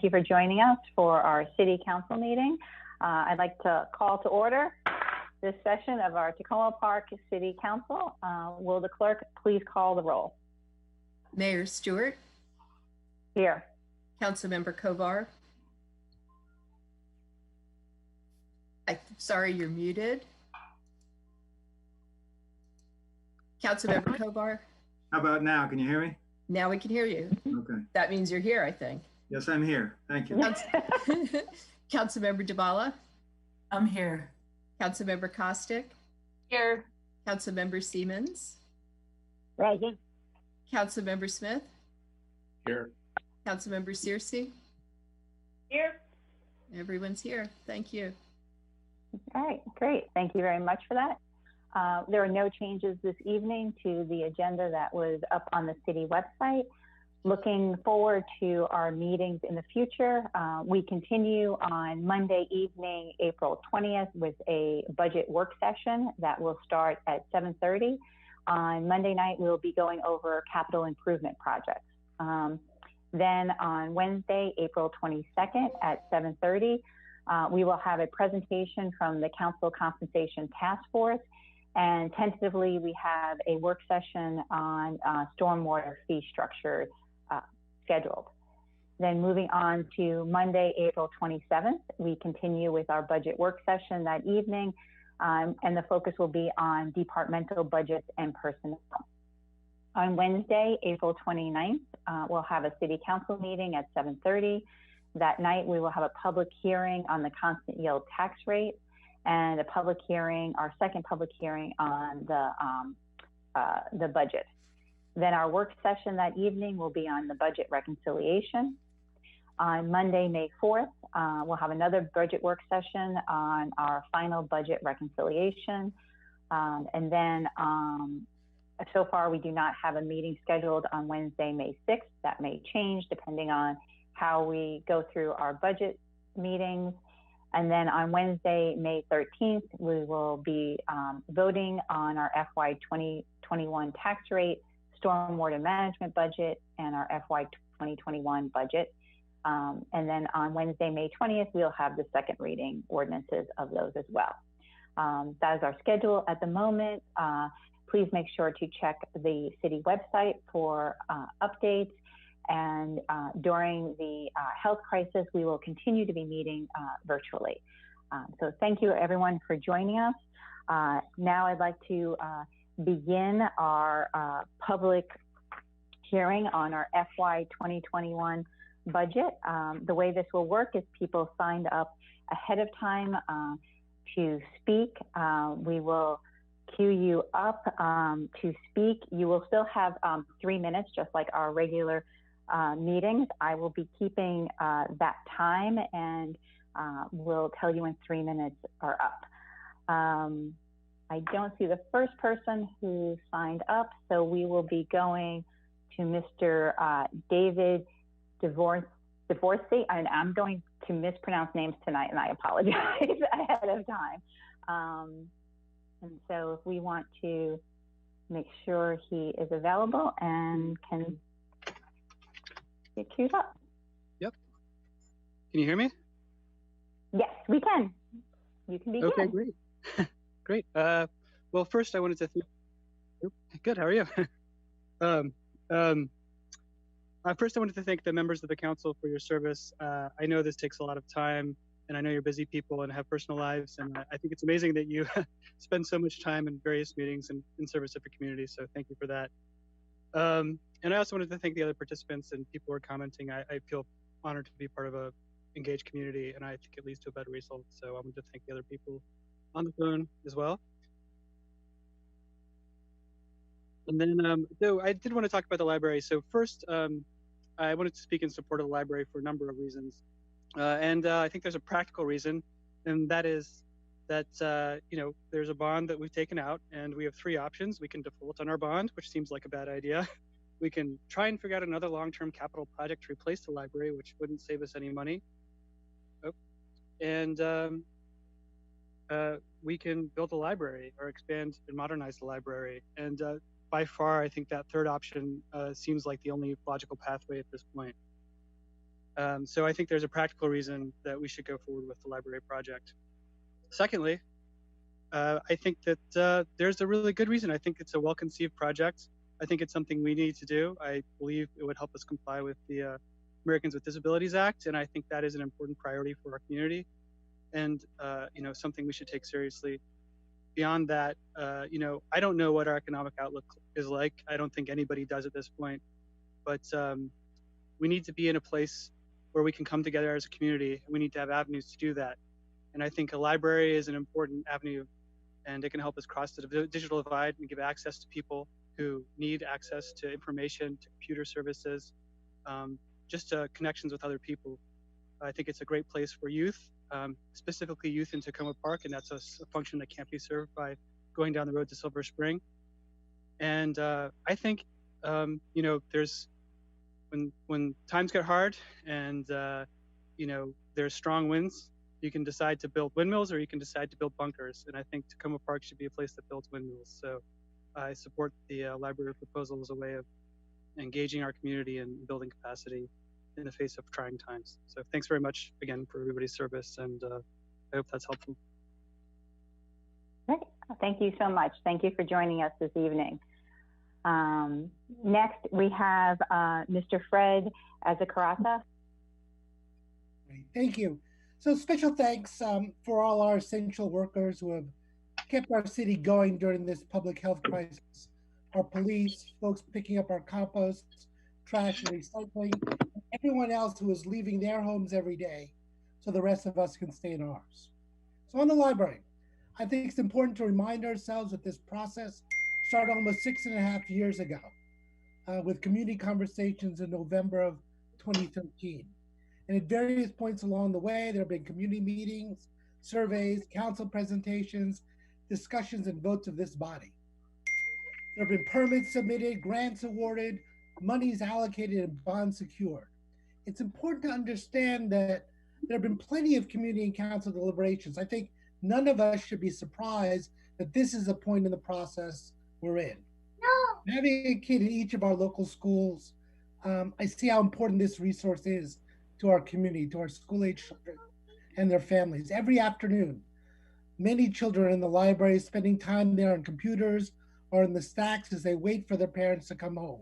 thank you for joining us for our City Council meeting. I'd like to call to order this session of our Takoma Park City Council. Will the clerk please call the roll? Mayor Stewart. Here. Councilmember Kovar. Sorry, you're muted. Councilmember Kovar. How about now? Can you hear me? Now we can hear you. Okay. That means you're here, I think. Yes, I'm here. Thank you. Councilmember Dybala. I'm here. Councilmember Kostick. Here. Councilmember Siemens. Present. Councilmember Smith. Here. Councilmember Searcy. Here. Everyone's here. Thank you. All right, great. Thank you very much for that. There are no changes this evening to the agenda that was up on the city website. Looking forward to our meetings in the future. We continue on Monday evening, April 20th, with a budget work session that will start at 7:30. On Monday night, we'll be going over capital improvement projects. Then on Wednesday, April 22nd at 7:30, we will have a presentation from the Council Compensation Task Force. And tentatively, we have a work session on stormwater fee structure scheduled. Then moving on to Monday, April 27th, we continue with our budget work session that evening, and the focus will be on departmental budgets and personnel. On Wednesday, April 29th, we'll have a city council meeting at 7:30. That night, we will have a public hearing on the constant yield tax rate, and a public hearing, our second public hearing on the budget. Then our work session that evening will be on the budget reconciliation. On Monday, May 4th, we'll have another budget work session on our final budget reconciliation. And then so far, we do not have a meeting scheduled on Wednesday, May 6th. That may change depending on how we go through our budget meetings. And then on Wednesday, May 13th, we will be voting on our FY 2021 tax rate, stormwater management budget, and our FY 2021 budget. And then on Wednesday, May 20th, we'll have the second reading ordinances of those as well. That is our schedule at the moment. Please make sure to check the city website for updates. And during the health crisis, we will continue to be meeting virtually. So thank you everyone for joining us. Now I'd like to begin our public hearing on our FY 2021 budget. The way this will work is people signed up ahead of time to speak. We will queue you up to speak. You will still have 3 minutes, just like our regular meetings. I will be keeping that time, and we'll tell you when 3 minutes are up. I don't see the first person who signed up, so we will be going to Mr. David Divorcey, and I'm going to mispronounce names tonight, and I apologize ahead of time. And so if we want to make sure he is available and can get queued up. Yep. Can you hear me? Yes, we can. You can begin. Okay, great. Great. Well, first I wanted to thank. Good. How are you? First, I wanted to thank the members of the council for your service. I know this takes a lot of time, and I know you're busy people and have personal lives, and I think it's amazing that you spend so much time in various meetings and in service of the community. So thank you for that. And I also wanted to thank the other participants and people who are commenting. I feel honored to be part of a engaged community, and I think it leads to a better result. So I want to thank the other people on the phone as well. And then, so I did want to talk about the library. So first, I wanted to speak in support of the library for a number of reasons. And I think there's a practical reason, and that is that, there's a bond that we've taken out, and we have three options. We can default on our bond, which seems like a bad idea. We can try and figure out another long-term capital project to replace the library, which wouldn't save us any money. And we can build a library or expand and modernize the library. And by far, I think that third option seems like the only logical pathway at this point. So I think there's a practical reason that we should go forward with the library project. Secondly, I think that there's a really good reason. I think it's a well-conceived project. I think it's something we need to do. I believe it would help us comply with the Americans with Disabilities Act, and I think that is an important priority for our community, and something we should take seriously. Beyond that, I don't know what our economic outlook is like. I don't think anybody does at this point, but we need to be in a place where we can come together as a community. We need to have avenues to do that, and I think a library is an important avenue, and it can help us cross the digital divide and give access to people who need access to information, to computer services, just connections with other people. I think it's a great place for youth, specifically youth in Takoma Park, and that's a function that can't be served by going down the road to Silver Spring. And I think, there's, when times get hard and, there's strong winds, you can decide to build windmills or you can decide to build bunkers. And I think Takoma Park should be a place that builds windmills. So I support the library proposal as a way of engaging our community and building capacity in the face of trying times. So thanks very much again for everybody's service, and I hope that's helpful. Great. Thank you so much. Thank you for joining us this evening. Next, we have Mr. Fred Azakarata. Thank you. So special thanks for all our essential workers who have kept our city going during this public health crisis. Our police, folks picking up our compost, trash and recycling, and everyone else who is leaving their homes every day so the rest of us can stay in ours. So on the library, I think it's important to remind ourselves that this process started almost 6.5 years ago with community conversations in November of 2013. And at various points along the way, there have been community meetings, surveys, council presentations, discussions and votes of this body. There have been permits submitted, grants awarded, monies allocated and bonds secured. It's important to understand that there have been plenty of community and council deliberations. I think none of us should be surprised that this is a point in the process we're in. No. Having a kid in each of our local schools, I see how important this resource is to our community, to our school-age children and their families. Every afternoon, many children are in the library spending time there on computers or in the stacks as they wait for their parents to come home.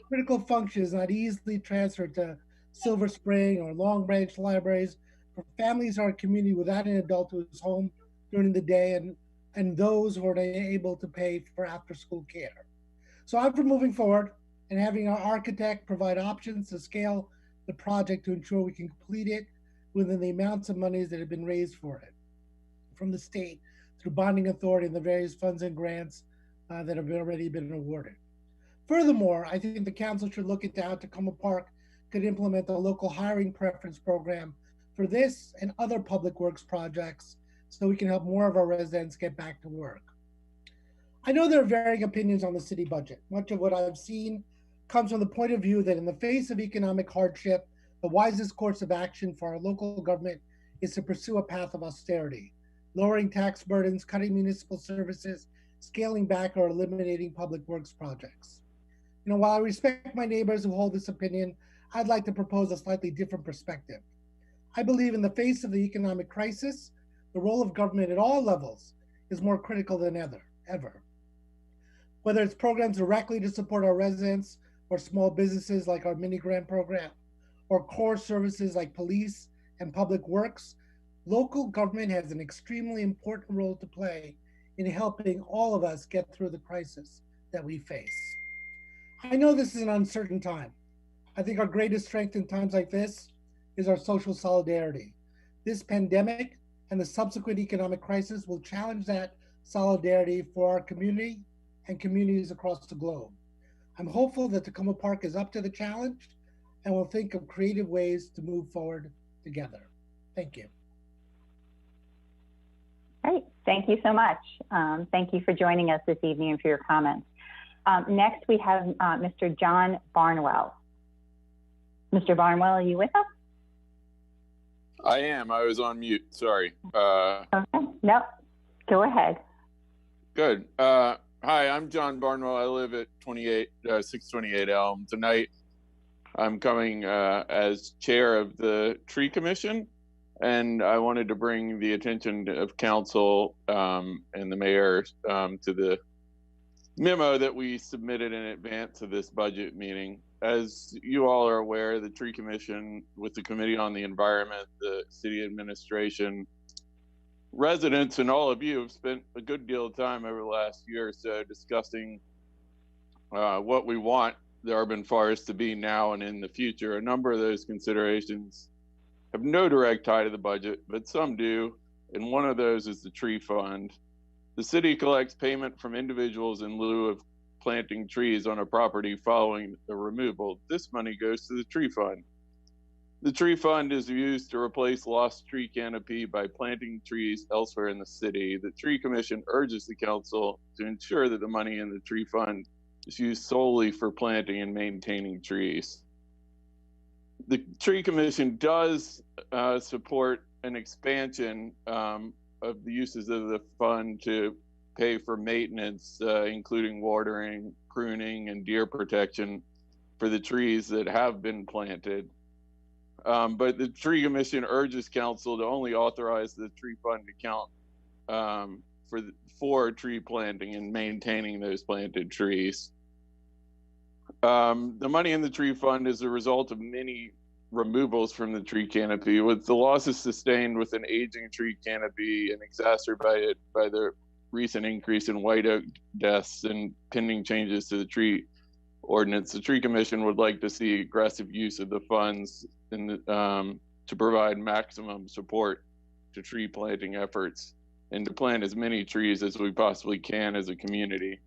Critical function is not easily transferred to Silver Spring or Long Branch libraries for families in our community without an adult who is home during the day and those who are unable to pay for after-school care. So I'm for moving forward and having our architect provide options to scale the project to ensure we can complete it within the amounts of monies that have been raised for it from the state through bonding authority and the various funds and grants that have already been awarded. Furthermore, I think the council should look into how Takoma Park could implement a local hiring preference program for this and other public works projects so we can help more of our residents get back to work. I know there are varying opinions on the city budget. Much of what I've seen comes from the point of view that in the face of economic hardship, the wisest course of action for our local government is to pursue a path of austerity, lowering tax burdens, cutting municipal services, scaling back or eliminating public works projects. While I respect my neighbors who hold this opinion, I'd like to propose a slightly different perspective. I believe in the face of the economic crisis, the role of government at all levels is more critical than ever. Whether it's programs directly to support our residents or small businesses like our mini grant program, or core services like police and public works, local government has an extremely important role to play in helping all of us get through the crisis that we face. I know this is an uncertain time. I think our greatest strength in times like this is our social solidarity. This pandemic and the subsequent economic crisis will challenge that solidarity for our community and communities across the globe. I'm hopeful that Takoma Park is up to the challenge and will think of creative ways to move forward together. Thank you. Great, thank you so much. Thank you for joining us this evening and for your comments. Next, we have Mr. John Barnwell. Mr. Barnwell, are you with us? I am. I was on mute. Sorry. Okay. No, go ahead. Good. Hi, I'm John Barnwell. I live at 628 Elm. Tonight, I'm coming as chair of the Tree Commission, and I wanted to bring the attention of council and the mayor to the memo that we submitted in advance of this budget meeting. As you all are aware, the Tree Commission, with the Committee on the Environment, the city administration, residents, and all of you have spent a good deal of time over the last year or so discussing what we want the urban forest to be now and in the future. A number of those considerations have no direct tie to the budget, but some do, and one of those is the tree fund. The city collects payment from individuals in lieu of planting trees on a property following the removal. This money goes to the tree fund. The tree fund is used to replace lost tree canopy by planting trees elsewhere in the city. The Tree Commission urges the council to ensure that the money in the tree fund is used solely for planting and maintaining trees. The Tree Commission does support an expansion of the uses of the fund to pay for maintenance, including watering, pruning, and deer protection for the trees that have been planted. But the Tree Commission urges council to only authorize the tree fund account for tree planting and maintaining those planted trees. The money in the tree fund is a result of many removals from the tree canopy, with the losses sustained with an aging tree canopy and exacerbated by the recent increase in white oak deaths and pending changes to the tree ordinance. The Tree Commission would like to see aggressive use of the funds in the, to provide maximum support to tree planting efforts and to plant as many trees as we possibly can as a community.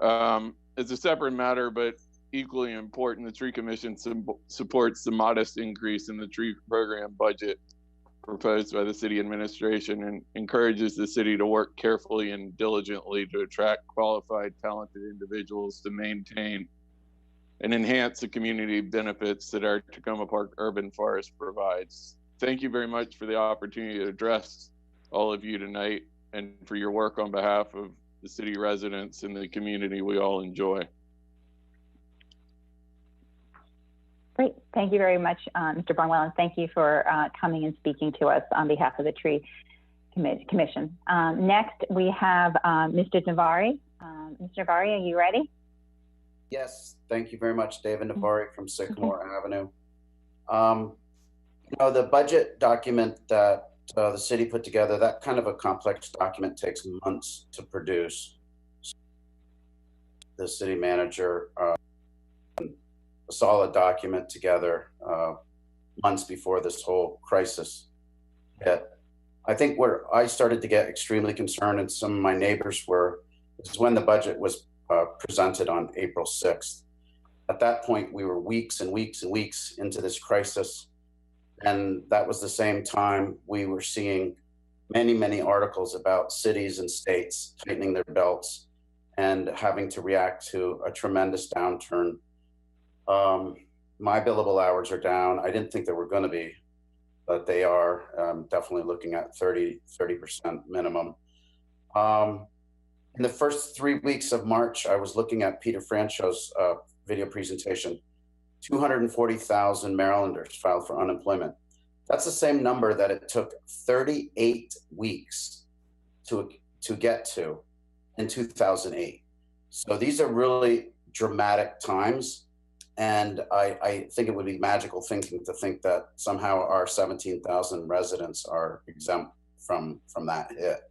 It's a separate matter, but equally important, the Tree Commission supports the modest increase in the tree program budget proposed by the city administration and encourages the city to work carefully and diligently to attract qualified, talented individuals to maintain and enhance the community benefits that our Takoma Park Urban Forest provides. Thank you very much for the opportunity to address all of you tonight and for your work on behalf of the city residents and the community we all enjoy. Great. Thank you very much, Mr. Barnwell, and thank you for coming and speaking to us on behalf of the Tree Commission. Next, we have Mr. Navari. Mr. Navari, are you ready? Yes, thank you very much, David Navari from Sycamore Avenue. You know, the budget document that the city put together, that kind of a complex document takes months to produce. The city manager a solid document together months before this whole crisis hit. I think where I started to get extremely concerned, and some of my neighbors were, is when the budget was presented on April 6th. At that point, we were weeks and weeks and weeks into this crisis. And that was the same time we were seeing many, many articles about cities and states tightening their belts and having to react to a tremendous downturn. My billable hours are down. I didn't think they were going to be, but they are. Definitely looking at 30% minimum. In the first 3 weeks of March, I was looking at Peter Francho's video presentation. 240,000 Marylanders filed for unemployment. That's the same number that it took 38 weeks to get to in 2008. So these are really dramatic times. And I think it would be magical thinking to think that somehow our 17,000 residents are exempt from that hit.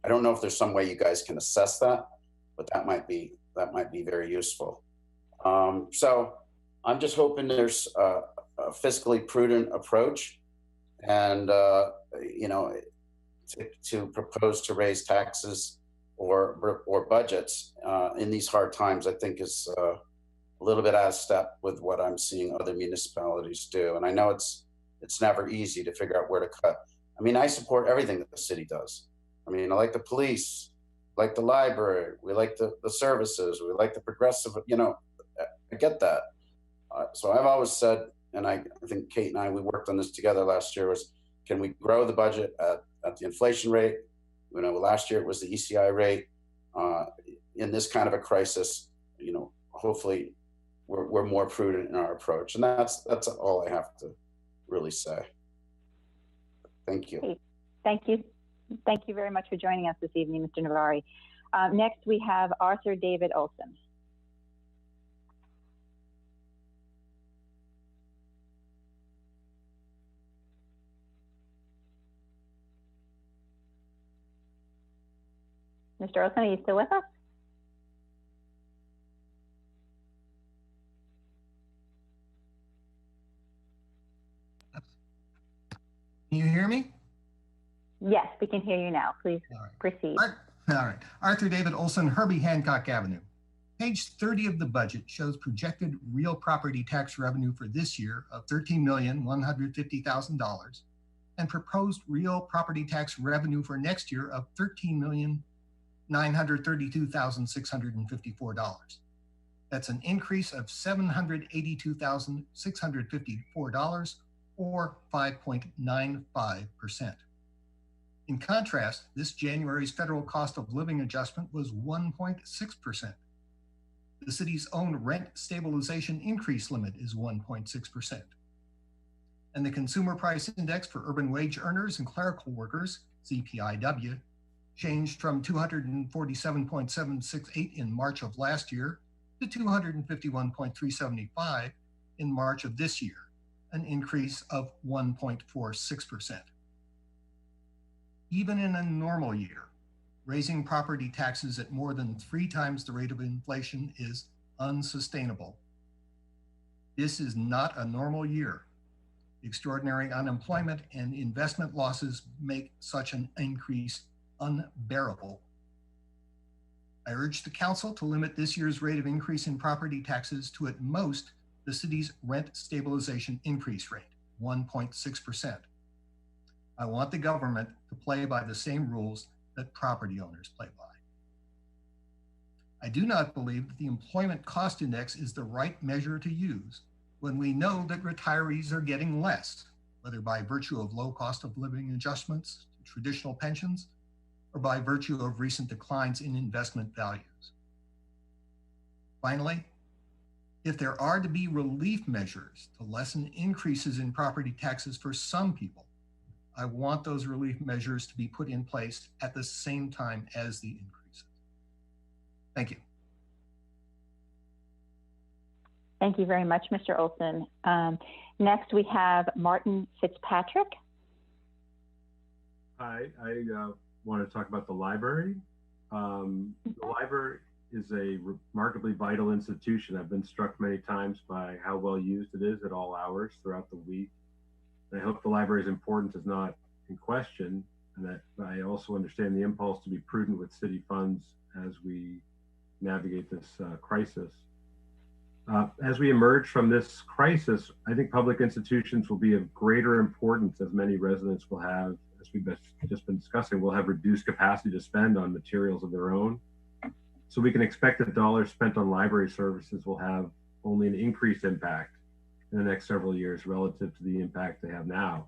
I don't know if there's some way you guys can assess that, but that might be very useful. So I'm just hoping there's a fiscally prudent approach, and you know, to propose to raise taxes or budgets in these hard times, I think is a little bit out of step with what I'm seeing other municipalities do. And I know it's never easy to figure out where to cut. I mean, I support everything that the city does. I mean, I like the police, like the library, we like the services, we like the progressive, you know, I get that. So I've always said, and I think Kate and I, we worked on this together last year, was can we grow the budget at the inflation rate? You know, last year it was the ECI rate. In this kind of a crisis, you know, hopefully we're more prudent in our approach. And that's all I have to really say. Thank you. Great. Thank you. Thank you very much for joining us this evening, Mr. Navari. Next, we have Arthur David Olson. Mr. Olson, are you still with us? Can you hear me? Yes, we can hear you now. Please proceed. All right. Arthur David Olson, Herbie Hancock Avenue. Page 30 of the budget shows projected real property tax revenue for this year of $13,150,000 and proposed real property tax revenue for next year of $13,932,654. That's an increase of $782,654 or 5.95%. In contrast, this January's federal cost of living adjustment was 1.6%. The city's own rent stabilization increase limit is 1.6%. And the Consumer Price Index for urban wage earners and clerical workers, CPIW, changed from 247.768 in March of last year to 251.375 in March of this year, an increase of 1.46%. Even in a normal year, raising property taxes at more than 3 times the rate of inflation is unsustainable. This is not a normal year. Extraordinary unemployment and investment losses make such an increase unbearable. I urge the council to limit this year's rate of increase in property taxes to at most the city's rent stabilization increase rate, 1.6%. I want the government to play by the same rules that property owners play by. I do not believe that the employment cost index is the right measure to use when we know that retirees are getting less, whether by virtue of low cost of living adjustments to traditional pensions or by virtue of recent declines in investment values. Finally, if there are to be relief measures to lessen increases in property taxes for some people, I want those relief measures to be put in place at the same time as the increases. Thank you. Thank you very much, Mr. Olson. Next, we have Martin Fitzpatrick. Hi, I want to talk about the library. The library is a remarkably vital institution. I've been struck many times by how well used it is at all hours throughout the week. And I hope the library's importance is not in question, and that I also understand the impulse to be prudent with city funds as we navigate this crisis. As we emerge from this crisis, I think public institutions will be of greater importance, as many residents will have, as we've just been discussing, will have reduced capacity to spend on materials of their own. So we can expect that dollars spent on library services will have only an increased impact in the next several years relative to the impact they have now.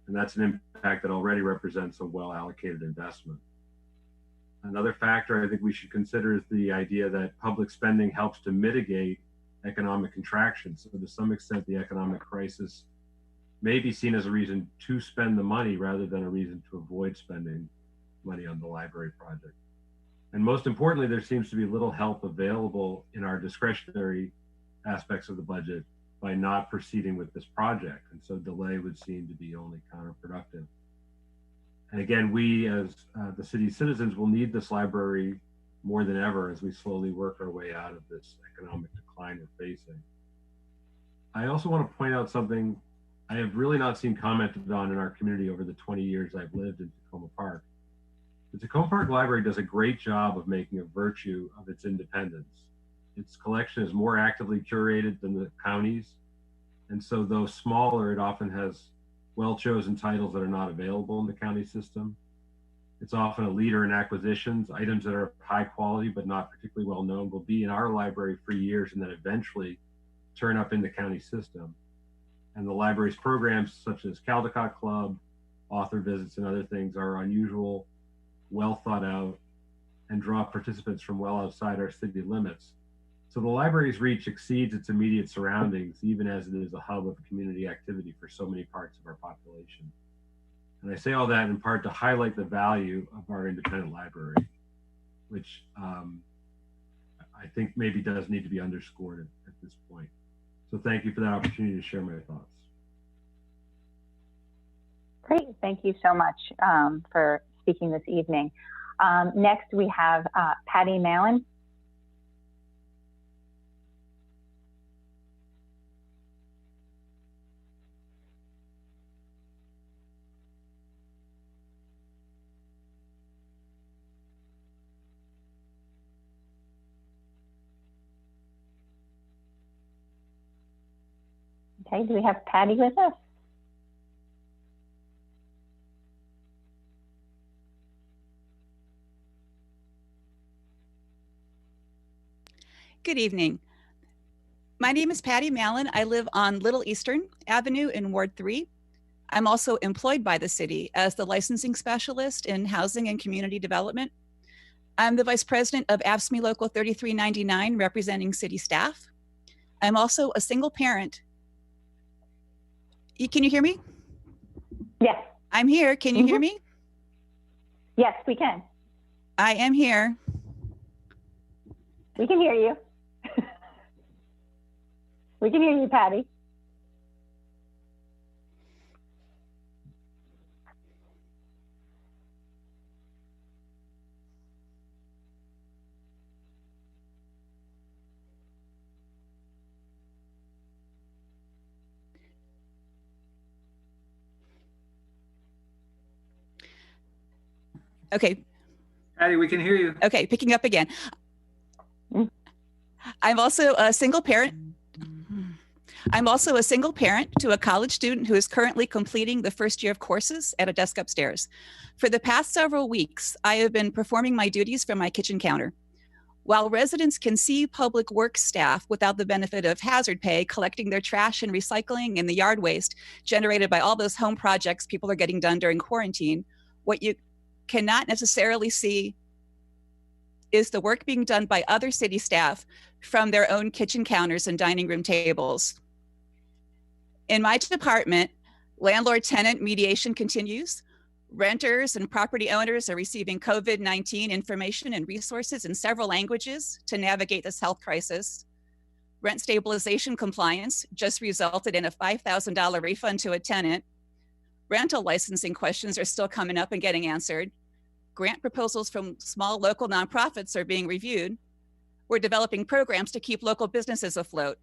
And that's an impact that already represents a well-allocated investment. Another factor I think we should consider is the idea that public spending helps to mitigate economic contraction. So to some extent, the economic crisis may be seen as a reason to spend the money rather than a reason to avoid spending money on the library project. And most importantly, there seems to be little help available in our discretionary aspects of the budget by not proceeding with this project. And so delay would seem to be only counterproductive. And again, we as the city's citizens will need this library more than ever as we slowly work our way out of this economic decline we're facing. I also want to point out something I have really not seen commented on in our community over the 20 years I've lived in Tacoma Park. The Tacoma Park Library does a great job of making a virtue of its independence. Its collection is more actively curated than the county's. And so though smaller, it often has well-chosen titles that are not available in the county system. It's often a leader in acquisitions. Items that are high quality but not particularly well known will be in our library for years and then eventually turn up in the county system. And the library's programs such as Caldecott Club, author visits, and other things are unusual, well thought out, and draw participants from well outside our city limits. So the library's reach exceeds its immediate surroundings, even as it is a hub of community activity for so many parts of our population. And I say all that in part to highlight the value of our independent library, which I think maybe does need to be underscored at this point. So thank you for that opportunity to share my thoughts. Great, thank you so much for speaking this evening. Next, we have Patty Mallon. Okay, do we have Patty with us? Good evening. My name is Patty Mallon. I live on Little Eastern Avenue in Ward 3. I'm also employed by the city as the licensing specialist in housing and community development. I'm the vice president of AFSCME Local 3399, representing city staff. I'm also a single parent. Can you hear me? Yes. I'm here. Can you hear me? Yes, we can. I am here. We can hear you. We can hear you, Patty. Okay. Patty, we can hear you. Okay, picking up again. I'm also a single parent. I'm also a single parent to a college student who is currently completing the first year of courses at a desk upstairs. For the past several weeks, I have been performing my duties from my kitchen counter. While residents can see public works staff without the benefit of hazard pay collecting their trash and recycling and the yard waste generated by all those home projects people are getting done during quarantine, what you cannot necessarily see is the work being done by other city staff from their own kitchen counters and dining room tables. In my department, landlord-tenant mediation continues. Renters and property owners are receiving COVID-19 information and resources in several languages to navigate this health crisis. Rent stabilization compliance just resulted in a $5,000 refund to a tenant. Rental licensing questions are still coming up and getting answered. Grant proposals from small local nonprofits are being reviewed. We're developing programs to keep local businesses afloat.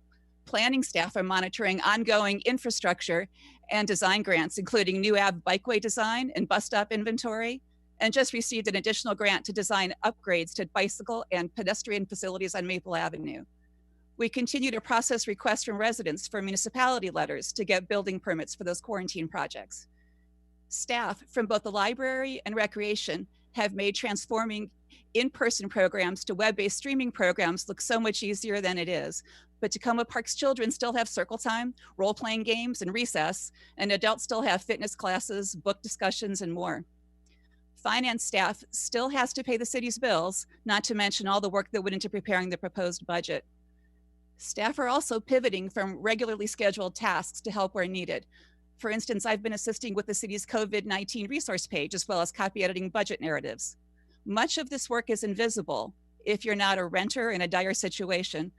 Planning staff are monitoring ongoing infrastructure and design grants, including new Ave bikeway design and bus stop inventory, and just received an additional grant to design upgrades to bicycle and pedestrian facilities on Maple Avenue. We continue to process requests from residents for municipality letters to get building permits for those quarantine projects. Staff from both the library and recreation have made transforming in-person programs to web-based streaming programs look so much easier than it is. But Tacoma Park's children still have circle time, role-playing games, and recess, and adults still have fitness classes, book discussions, and more. Finance staff still has to pay the city's bills, not to mention all the work that went into preparing the proposed budget. Staff are also pivoting from regularly scheduled tasks to help where needed. For instance, I've been assisting with the city's COVID-19 resource page, as well as copy editing budget narratives. Much of this work is invisible if you're not a renter in a dire situation,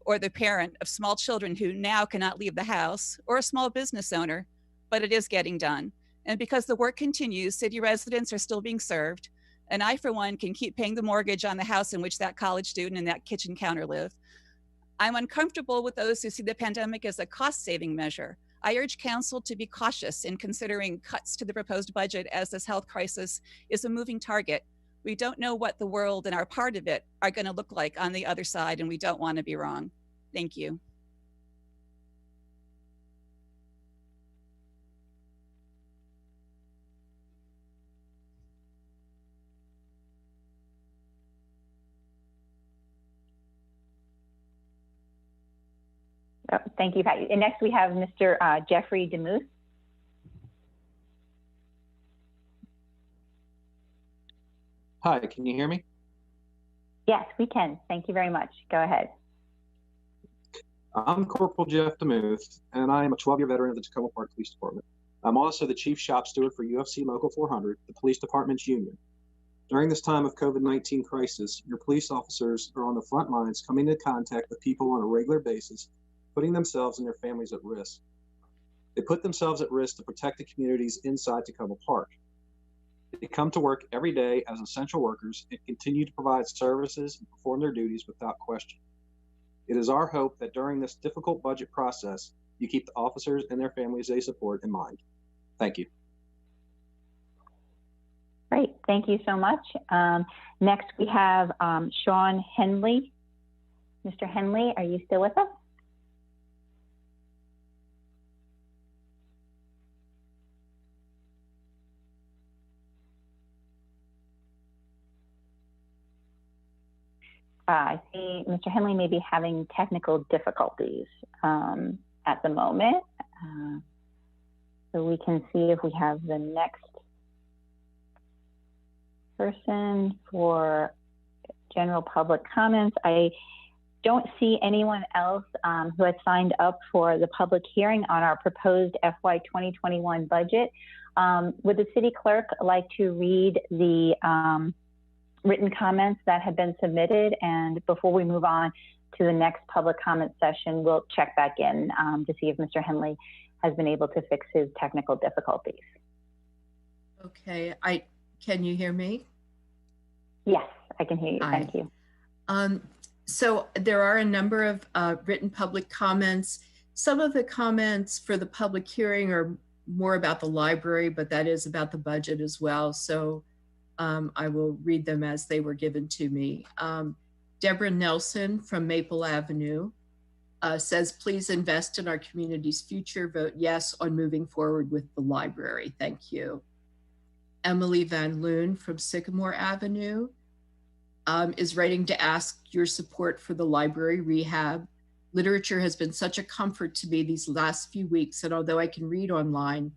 or the parent of small children who now cannot leave the house, or a small business owner, but it is getting done. And because the work continues, city residents are still being served, and I, for one, can keep paying the mortgage on the house in which that college student and that kitchen counter live. I'm uncomfortable with those who see the pandemic as a cost-saving measure. I urge council to be cautious in considering cuts to the proposed budget, as this health crisis is a moving target. We don't know what the world and our part of it are going to look like on the other side, and we don't want to be wrong. Thank you. Oh, thank you, Patty. And next we have Mr. Jeffrey DeMuth. Hi, can you hear me? Yes, we can. Thank you very much. Go ahead. I'm Corporal Jeff DeMuth, and I am a 12-year veteran of the Tacoma Park Police Department. I'm also the Chief Shop Steward for UFC Local 400, the police department's union. During this time of COVID-19 crisis, your police officers are on the front lines, coming into contact with people on a regular basis, putting themselves and their families at risk. They put themselves at risk to protect the communities inside Tacoma Park. They come to work every day as essential workers and continue to provide services and perform their duties without question. It is our hope that during this difficult budget process, you keep the officers and their families they support in mind. Thank you. Great, thank you so much. Next, we have Sean Henley. Mr. Henley, are you still with us? I see Mr. Henley may be having technical difficulties at the moment. So we can see if we have the next person for general public comments. I don't see anyone else who has signed up for the public hearing on our proposed FY 2021 budget. Would the city clerk like to read the written comments that have been submitted? And before we move on to the next public comment session, we'll check back in to see if Mr. Henley has been able to fix his technical difficulties. Okay, can you hear me? Yes, I can hear you. Hi. Thank you. So there are a number of written public comments. Some of the comments for the public hearing are more about the library, but that is about the budget as well. So I will read them as they were given to me. Deborah Nelson from Maple Avenue says, please invest in our community's future. Vote yes on moving forward with the library. Thank you. Emily Van Loon from Sycamore Avenue is writing to ask your support for the library rehab. Literature has been such a comfort to me these last few weeks, and although I can read online,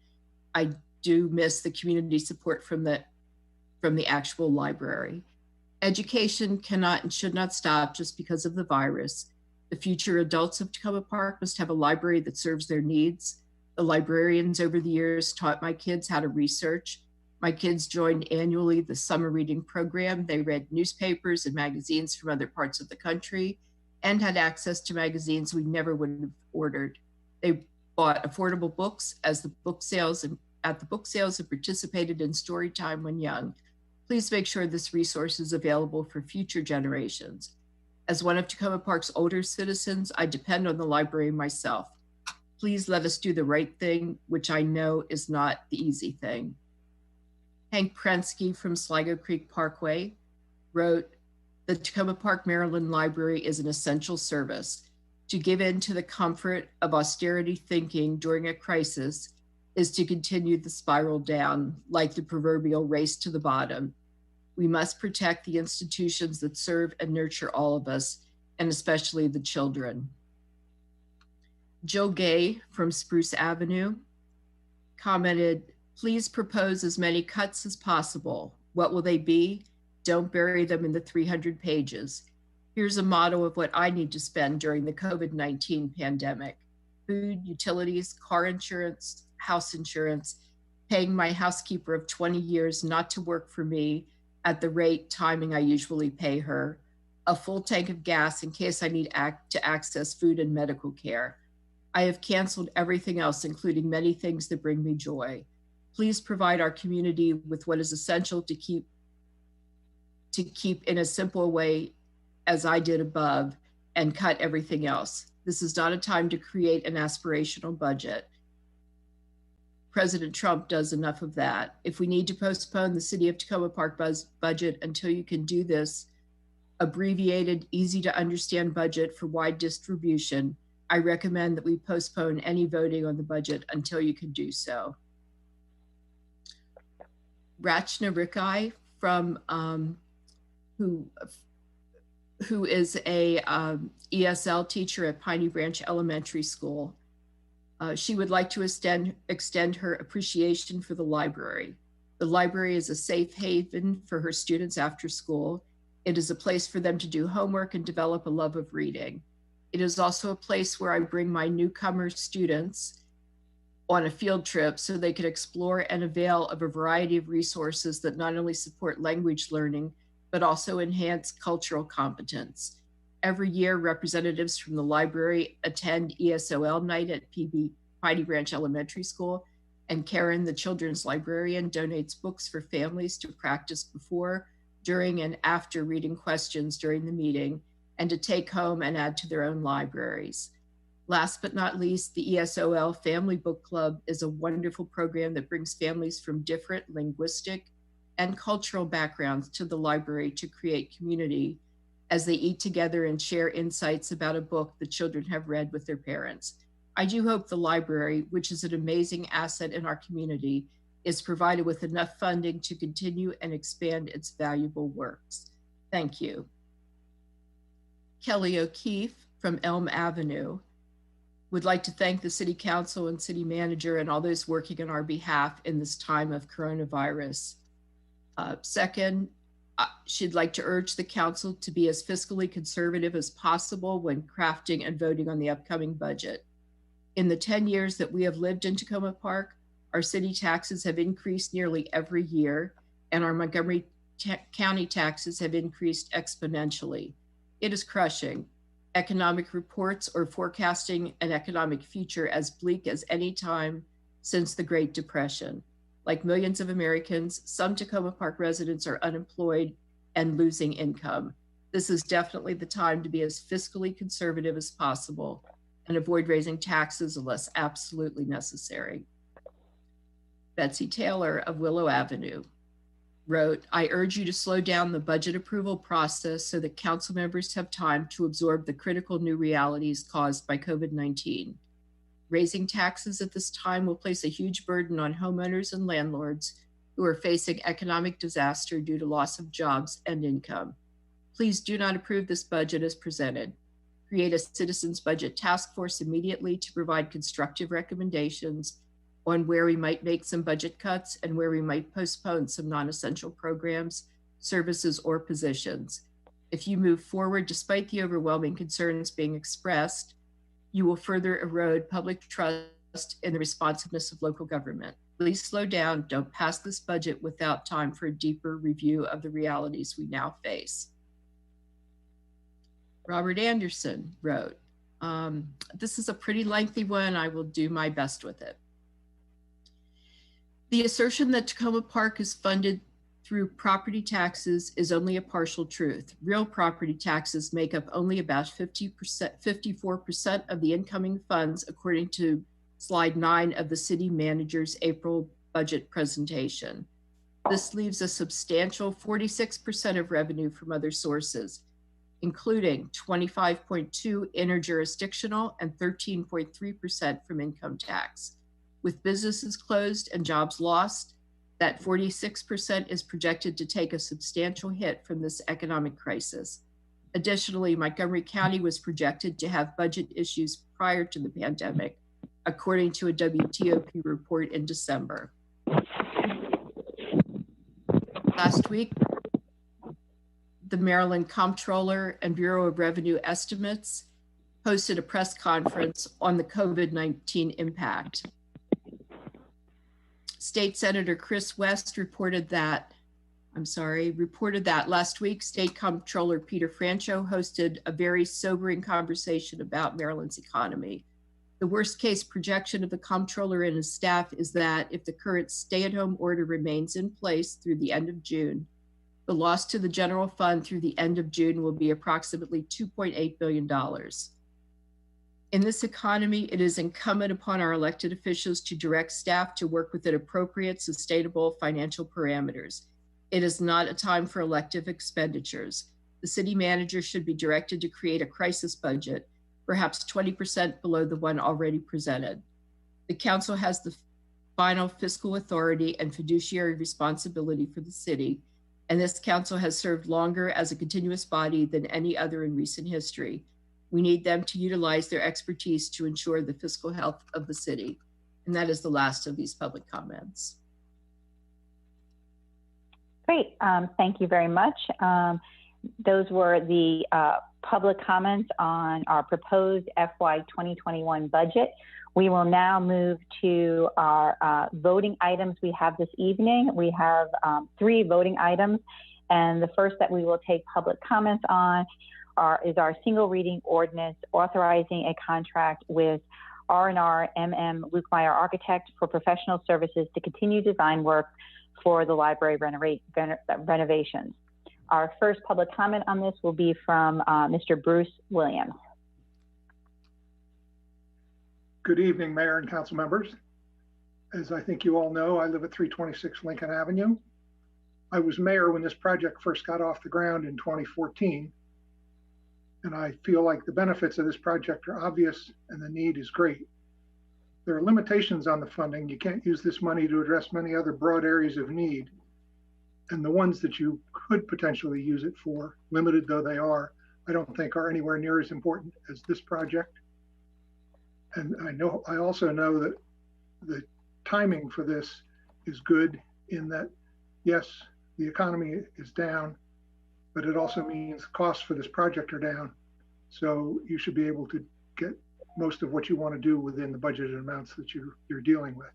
I do miss the community support from the actual library. Education cannot and should not stop just because of the virus. The future adults of Tacoma Park must have a library that serves their needs. The librarians over the years taught my kids how to research. My kids joined annually the summer reading program. They read newspapers and magazines from other parts of the country and had access to magazines we never would have ordered. They bought affordable books at the book sales and participated in story time when young. Please make sure this resource is available for future generations. As one of Tacoma Park's older citizens, I depend on the library myself. Please let us do the right thing, which I know is not the easy thing. Hank Prensky from Sligo Creek Parkway wrote, the Tacoma Park, Maryland Library is an essential service. To give in to the comfort of austerity thinking during a crisis is to continue the spiral down, like the proverbial race to the bottom. We must protect the institutions that serve and nurture all of us, and especially the children. Jill Gay from Spruce Avenue commented, please propose as many cuts as possible. What will they be? Don't bury them in the 300 pages. Here's a model of what I need to spend during the COVID-19 pandemic. Food, utilities, car insurance, house insurance, paying my housekeeper of 20 years not to work for me at the rate timing I usually pay her, a full tank of gas in case I need to access food and medical care. I have canceled everything else, including many things that bring me joy. Please provide our community with what is essential to keep in a simple way as I did above, and cut everything else. This is not a time to create an aspirational budget. President Trump does enough of that. If we need to postpone the City of Tacoma Park budget until you can do this, abbreviated, easy to understand budget for wide distribution, I recommend that we postpone any voting on the budget until you can do so. Rachna Rikai from who is a ESL teacher at Piney Branch Elementary School. She would like to extend her appreciation for the library. The library is a safe haven for her students after school. It is a place for them to do homework and develop a love of reading. It is also a place where I bring my newcomer students on a field trip so they can explore and avail of a variety of resources that not only support language learning, but also enhance cultural competence. Every year, representatives from the library attend ESOL night at Piney Branch Elementary School, and Karen, the children's librarian, donates books for families to practice before, during, and after reading questions during the meeting, and to take home and add to their own libraries. Last but not least, the ESOL Family Book Club is a wonderful program that brings families from different linguistic and cultural backgrounds to the library to create community as they eat together and share insights about a book the children have read with their parents. I do hope the library, which is an amazing asset in our community, is provided with enough funding to continue and expand its valuable works. Thank you. Kelly O'Keefe from Elm Avenue would like to thank the City Council and City Manager and all those working on our behalf in this time of coronavirus. Second, she'd like to urge the Council to be as fiscally conservative as possible when crafting and voting on the upcoming budget. In the 10 years that we have lived in Tacoma Park, our city taxes have increased nearly every year, and our Montgomery County taxes have increased exponentially. It is crushing. Economic reports are forecasting an economic future as bleak as any time since the Great Depression. Like millions of Americans, some Tacoma Park residents are unemployed and losing income. This is definitely the time to be as fiscally conservative as possible and avoid raising taxes unless absolutely necessary. Betsy Taylor of Willow Avenue wrote, I urge you to slow down the budget approval process so that council members have time to absorb the critical new realities caused by COVID-19. Raising taxes at this time will place a huge burden on homeowners and landlords who are facing economic disaster due to loss of jobs and income. Please do not approve this budget as presented. Create a citizens budget task force immediately to provide constructive recommendations on where we might make some budget cuts and where we might postpone some non-essential programs, services, or positions. If you move forward despite the overwhelming concerns being expressed, you will further erode public trust in the responsiveness of local government. Please slow down. Don't pass this budget without time for a deeper review of the realities we now face. Robert Anderson wrote, this is a pretty lengthy one. I will do my best with it. The assertion that Tacoma Park is funded through property taxes is only a partial truth. Real property taxes make up only about 54% of the incoming funds, according to slide 9 of the city manager's April budget presentation. This leaves a substantial 46% of revenue from other sources, including 25.2% interjurisdictional and 13.3% from income tax. With businesses closed and jobs lost, that 46% is projected to take a substantial hit from this economic crisis. Additionally, Montgomery County was projected to have budget issues prior to the pandemic, according to a WTOP report in December. Last week, the Maryland Comptroller and Bureau of Revenue Estimates hosted a press conference on the COVID-19 impact. State Senator Chris West reported that last week, State Comptroller Peter Francho hosted a very sobering conversation about Maryland's economy. The worst case projection of the comptroller and his staff is that if the current stay-at-home order remains in place through the end of June, the loss to the general fund through the end of June will be approximately $2.8 billion. In this economy, it is incumbent upon our elected officials to direct staff to work within appropriate, sustainable financial parameters. It is not a time for elective expenditures. The city manager should be directed to create a crisis budget, perhaps 20% below the one already presented. The council has the final fiscal authority and fiduciary responsibility for the city, and this council has served longer as a continuous body than any other in recent history. We need them to utilize their expertise to ensure the fiscal health of the city. And that is the last of these public comments. Great, thank you very much. Those were the public comments on our proposed FY 2021 budget. We will now move to our voting items we have this evening. We have 3 voting items, and the first that we will take public comments on is our single reading ordinance authorizing a contract with R&R MM Lukemire Architect for professional services to continue design work for the library renovations. Our first public comment on this will be from Mr. Bruce Williams. Good evening, Mayor and council members. As I think you all know, I live at 326 Lincoln Avenue. I was mayor when this project first got off the ground in 2014, and I feel like the benefits of this project are obvious and the need is great. There are limitations on the funding. You can't use this money to address many other broad areas of need, and the ones that you could potentially use it for, limited though they are, I don't think are anywhere near as important as this project. And I also know that the timing for this is good in that, yes, the economy is down, but it also means costs for this project are down. So you should be able to get most of what you want to do within the budgeted amounts that you're dealing with.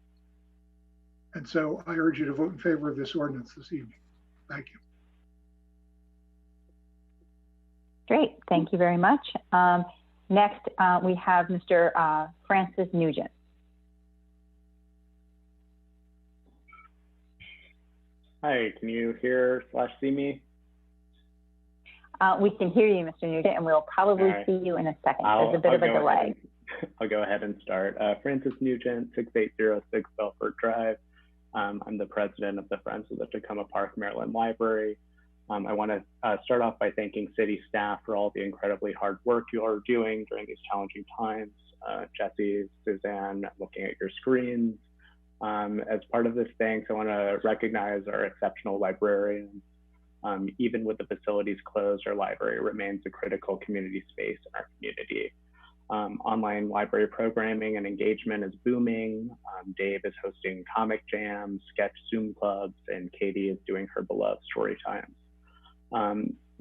And so I urge you to vote in favor of this ordinance this evening. Thank you. Great, thank you very much. Next, we have Mr. Francis Nugent. Hi, can you hear / see me? We can hear you, Mr. Nugent, and we'll probably see you in a second. There's a bit of a delay. I'll go ahead and start. Francis Nugent, 6806 Belfort Drive. I'm the president of the Friends of the Tacoma Park, Maryland Library. I want to start off by thanking city staff for all the incredibly hard work you are doing during these challenging times. Jesse, Suzanne, looking at your screens. As part of this thanks, I want to recognize our exceptional librarians. Even with the facilities closed, our library remains a critical community space in our community. Online library programming and engagement is booming. Dave is hosting comic jams, sketch Zoom clubs, and Katie is doing her beloved story times.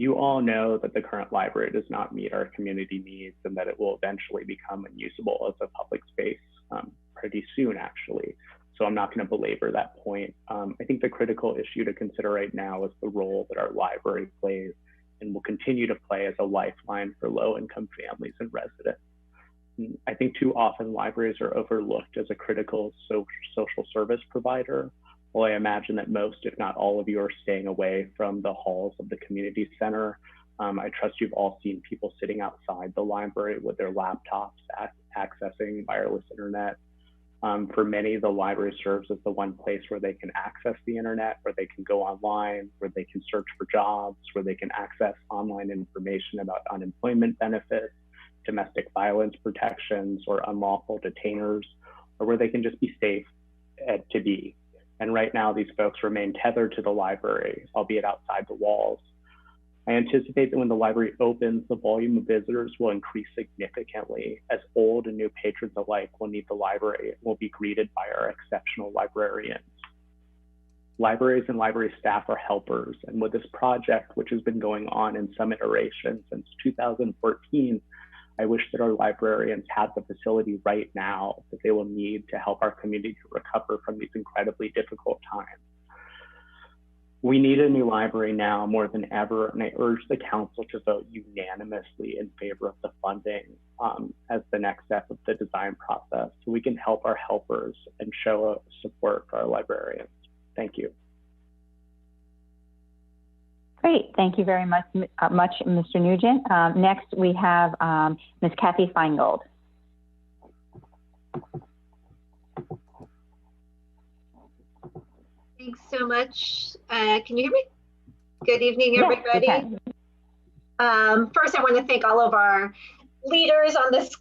You all know that the current library does not meet our community needs and that it will eventually become unusable as a public space pretty soon, actually. So I'm not going to belabor that point. I think the critical issue to consider right now is the role that our library plays and will continue to play as a lifeline for low-income families and residents. I think too often libraries are overlooked as a critical social service provider. While I imagine that most, if not all of you, are staying away from the halls of the community center, I trust you've all seen people sitting outside the library with their laptops accessing wireless internet. For many, the library serves as the one place where they can access the internet, where they can go online, where they can search for jobs, where they can access online information about unemployment benefits, domestic violence protections, or unlawful detainers, or where they can just be safe to be. And right now, these folks remain tethered to the library, albeit outside the walls. I anticipate that when the library opens, the volume of visitors will increase significantly, as old and new patrons alike will need the library and will be greeted by our exceptional librarians. Libraries and library staff are helpers, and with this project, which has been going on in some iteration since 2014, I wish that our librarians had the facility right now that they will need to help our community to recover from these incredibly difficult times. We need a new library now more than ever, and I urge the council to vote unanimously in favor of the funding as the next step of the design process so we can help our helpers and show support for our librarians. Thank you. Great, thank you very much, Mr. Nugent. Next, we have Ms. Kathy Feingold. Thanks so much. Can you hear me? Good evening, everybody. Yes, first, I want to thank all of our leaders on this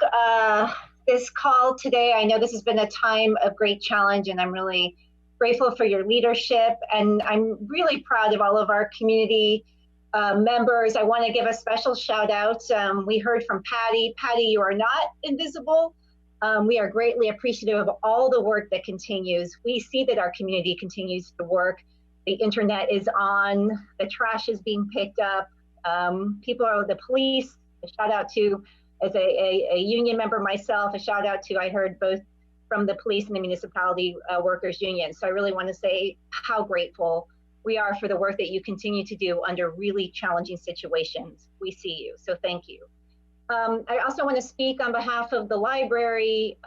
this call today. I know this has been a time of great challenge, and I'm really grateful for your leadership. And I'm really proud of all of our community members. I want to give a special shout out. We heard from Patty. Patty, you are not invisible. We are greatly appreciative of all the work that continues. We see that our community continues to work. The internet is on, the trash is being picked up, people are the police. A shout out to, as a union member myself, a shout out to, I heard both from the police and the municipality workers union. So I really want to say how grateful we are for the work that you continue to do under really challenging situations. We see you, so thank you. I also want to speak on behalf of the library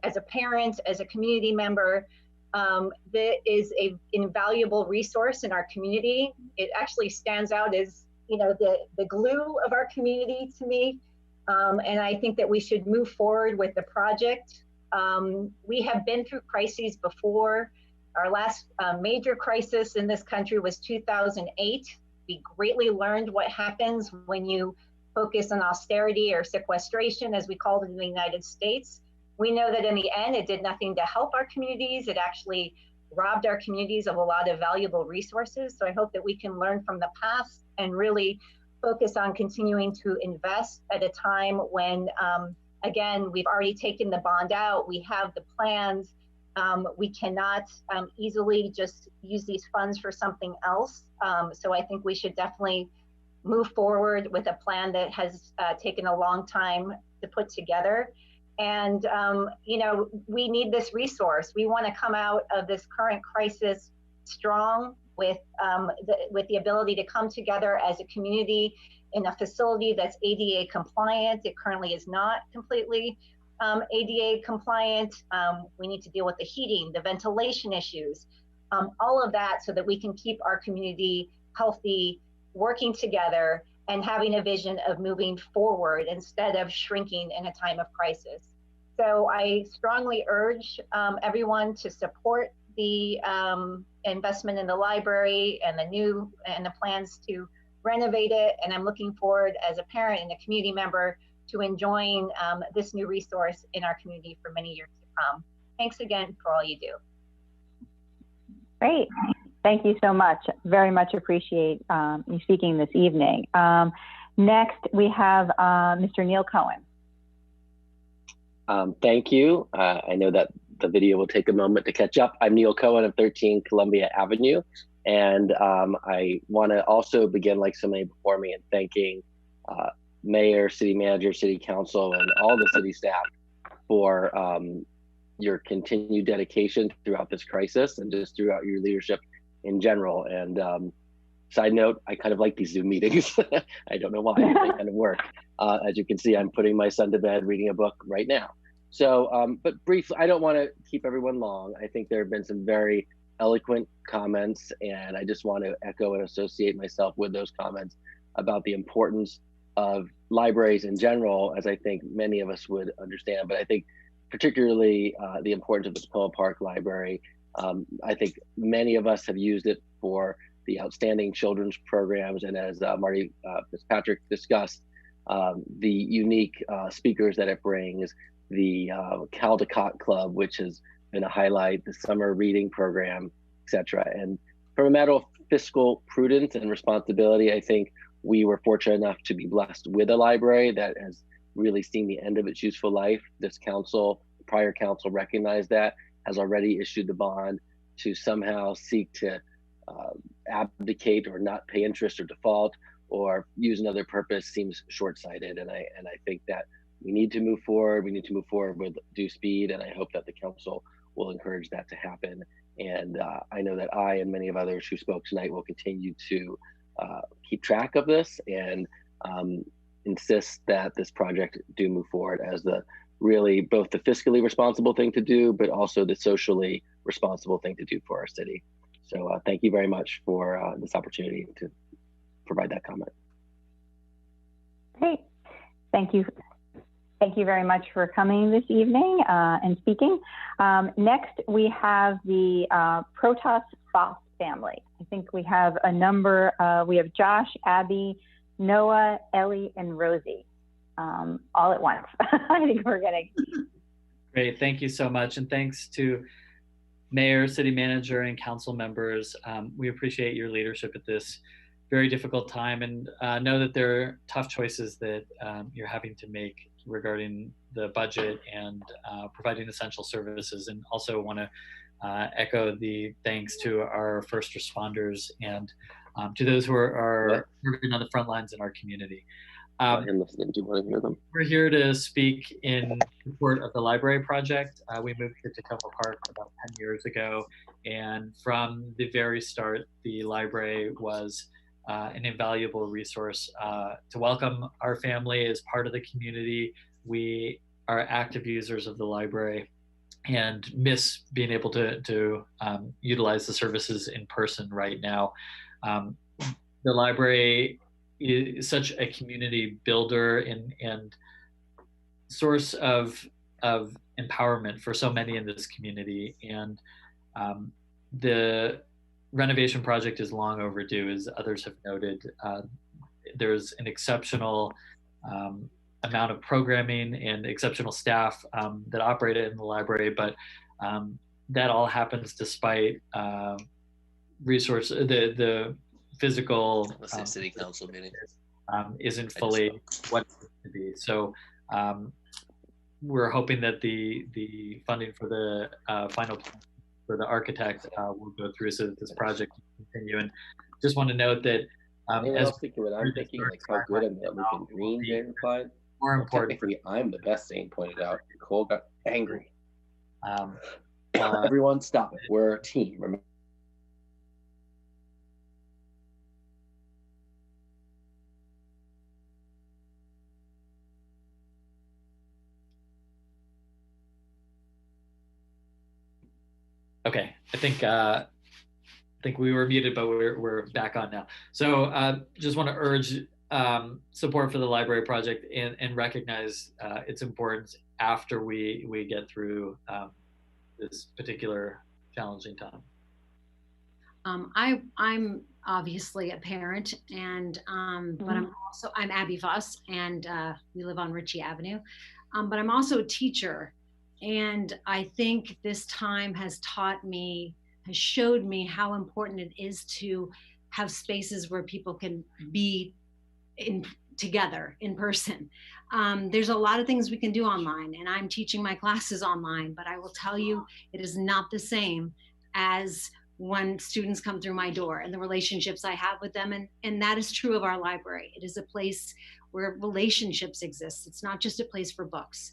as a parent, as a community member. That is an invaluable resource in our community. It actually stands out as, you know, the glue of our community to me. And I think that we should move forward with the project. We have been through crises before. Our last major crisis in this country was 2008. We greatly learned what happens when you focus on austerity or sequestration, as we called it in the United States. We know that in the end, it did nothing to help our communities. It actually robbed our communities of a lot of valuable resources. So I hope that we can learn from the past and really focus on continuing to invest at a time when, again, we've already taken the bond out. We have the plans. We cannot easily just use these funds for something else. So I think we should definitely move forward with a plan that has taken a long time to put together. And, you know, we need this resource. We want to come out of this current crisis strong with the ability to come together as a community in a facility that's ADA compliant. It currently is not completely ADA compliant. We need to deal with the heating, the ventilation issues, all of that so that we can keep our community healthy, working together, and having a vision of moving forward instead of shrinking in a time of crisis. So I strongly urge everyone to support the investment in the library and the plans to renovate it. And I'm looking forward as a parent and a community member to enjoying this new resource in our community for many years to come. Thanks again for all you do. Great. Thank you so much. Very much appreciate you speaking this evening. Next, we have Mr. Neil Cohen. Thank you. I know that the video will take a moment to catch up. I'm Neil Cohen of 13 Columbia Avenue. And I want to also begin, like so many before me, in thanking Mayor, City Manager, City Council, and all the city staff for your continued dedication throughout this crisis and just throughout your leadership in general. And side note, I kind of like these Zoom meetings. I don't know why, they kind of work. As you can see, I'm putting my son to bed reading a book right now. So, but briefly, I don't want to keep everyone long. I think there have been some very eloquent comments, and I just want to echo and associate myself with those comments about the importance of libraries in general, as I think many of us would understand, but I think particularly the importance of the Tacoma Park Library. I think many of us have used it for the outstanding children's programs, and as Marty Fitzpatrick discussed, the unique speakers that it brings, the Caldecott Club, which has been a highlight, the summer reading program, etc. And from a matter of fiscal prudence and responsibility, I think we were fortunate enough to be blessed with a library that has really seen the end of its useful life. This council, prior council, recognized that, has already issued the bond. To somehow seek to abdicate or not pay interest or default or use another purpose seems short-sighted. And I think that we need to move forward. We need to move forward with due speed, and I hope that the council will encourage that to happen. And I know that I and many of others who spoke tonight will continue to keep track of this and insist that this project do move forward as the really both the fiscally responsible thing to do, but also the socially responsible thing to do for our city. So thank you very much for this opportunity to provide that comment. Great. Thank you. Thank you very much for coming this evening and speaking. Next, we have the Protas Foss family. I think we have a number, we have Josh, Abby, Noah, Ellie, and Rosie all at once. I think we're getting. Great, thank you so much. And thanks to Mayor, City Manager, and council members. We appreciate your leadership at this very difficult time, and know that there are tough choices that you're having to make regarding the budget and providing essential services. And also want to echo the thanks to our first responders and to those who are working on the front lines in our community. Listening. Do you want to hear them? We're here to speak in support of the library project. We moved to Tacoma Park about 10 years ago, and from the very start, the library was an invaluable resource to welcome our family as part of the community. We are active users of the library and miss being able to utilize the services in person right now. The library is such a community builder and source of empowerment for so many in this community. And the renovation project is long overdue, as others have noted. There's an exceptional amount of programming and exceptional staff that operate in the library, but that all happens despite the physical city council meeting isn't fully what it needs to be. So we're hoping that the funding for the final plan for the architect will go through so that this project can continue. And just want to note that as what I'm thinking, like how good I'm that we can green verified. More important, I'm the best thing pointed out. Nicole got angry. Everyone stop it. We're a team. Remember? Okay, I think we were muted, but we're back on now. So just want to urge support for the library project and recognize its importance after we get through this particular challenging time. I'm obviously a parent, and but I'm Abby Voss, and we live on Ritchie Avenue, but I'm also a teacher. And I think this time has showed me how important it is to have spaces where people can be together in person. There's a lot of things we can do online, and I'm teaching my classes online, but I will tell you, it is not the same as when students come through my door and the relationships I have with them. And that is true of our library. It is a place where relationships exist. It's not just a place for books.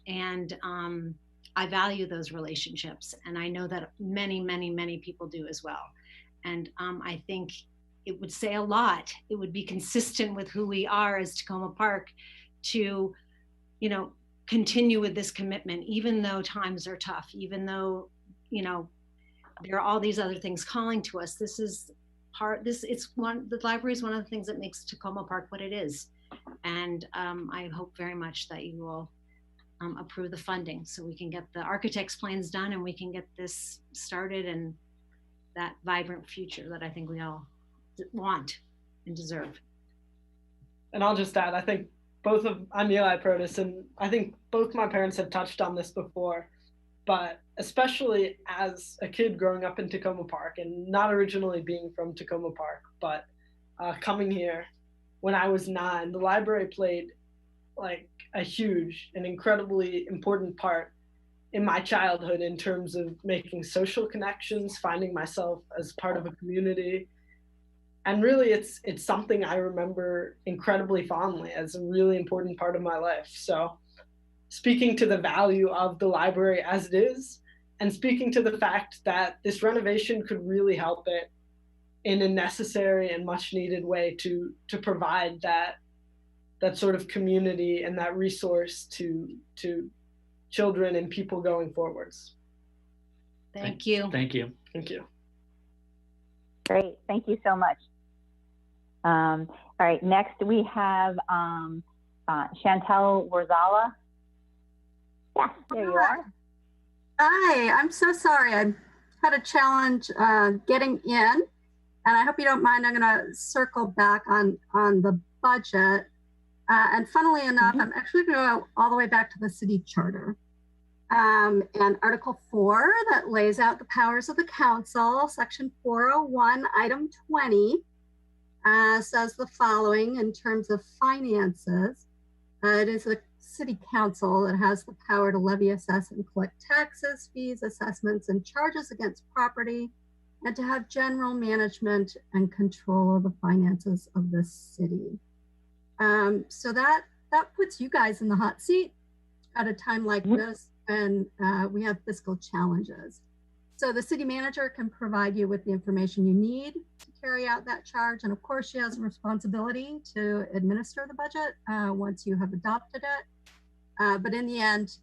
And I value those relationships, and I know that many, many, many people do as well. And I think it would say a lot. It would be consistent with who we are as Tacoma Park to, continue with this commitment, even though times are tough, even though, there are all these other things calling to us. The library is one of the things that makes Tacoma Park what it is. And I hope very much that you will approve the funding so we can get the architect's plans done and we can get this started and that vibrant future that I think we all want and deserve. And I'll just add, I think I'm Eli Protis, and I think both my parents have touched on this before, but especially as a kid growing up in Tacoma Park and not originally being from Tacoma Park, but coming here when I was 9, the library played like a huge and incredibly important part in my childhood in terms of making social connections, finding myself as part of a community. And really it's something I remember incredibly fondly as a really important part of my life. So speaking to the value of the library as it is, and speaking to the fact that this renovation could really help it in a necessary and much needed way to provide that sort of community and that resource to children and people going forwards. Thank you. Thank you. Thank you. Great, thank you so much. All right, next we have Chantel Warzala. Yes, there you are. Hi, I'm so sorry. I had a challenge getting in, and I hope you don't mind. I'm going to circle back on the budget. And funnily enough, I'm actually going to go all the way back to the city charter. And Article 4 that lays out the powers of the council, Section 401, Item 20, says the following in terms of finances. It is the city council that has the power to levy, assess, and collect taxes, fees, assessments, and charges against property, and to have general management and control of the finances of the city. So that puts you guys in the hot seat at a time like this, and we have fiscal challenges. So the city manager can provide you with the information you need to carry out that charge. And of course, she has a responsibility to administer the budget once you have adopted it. But in the end,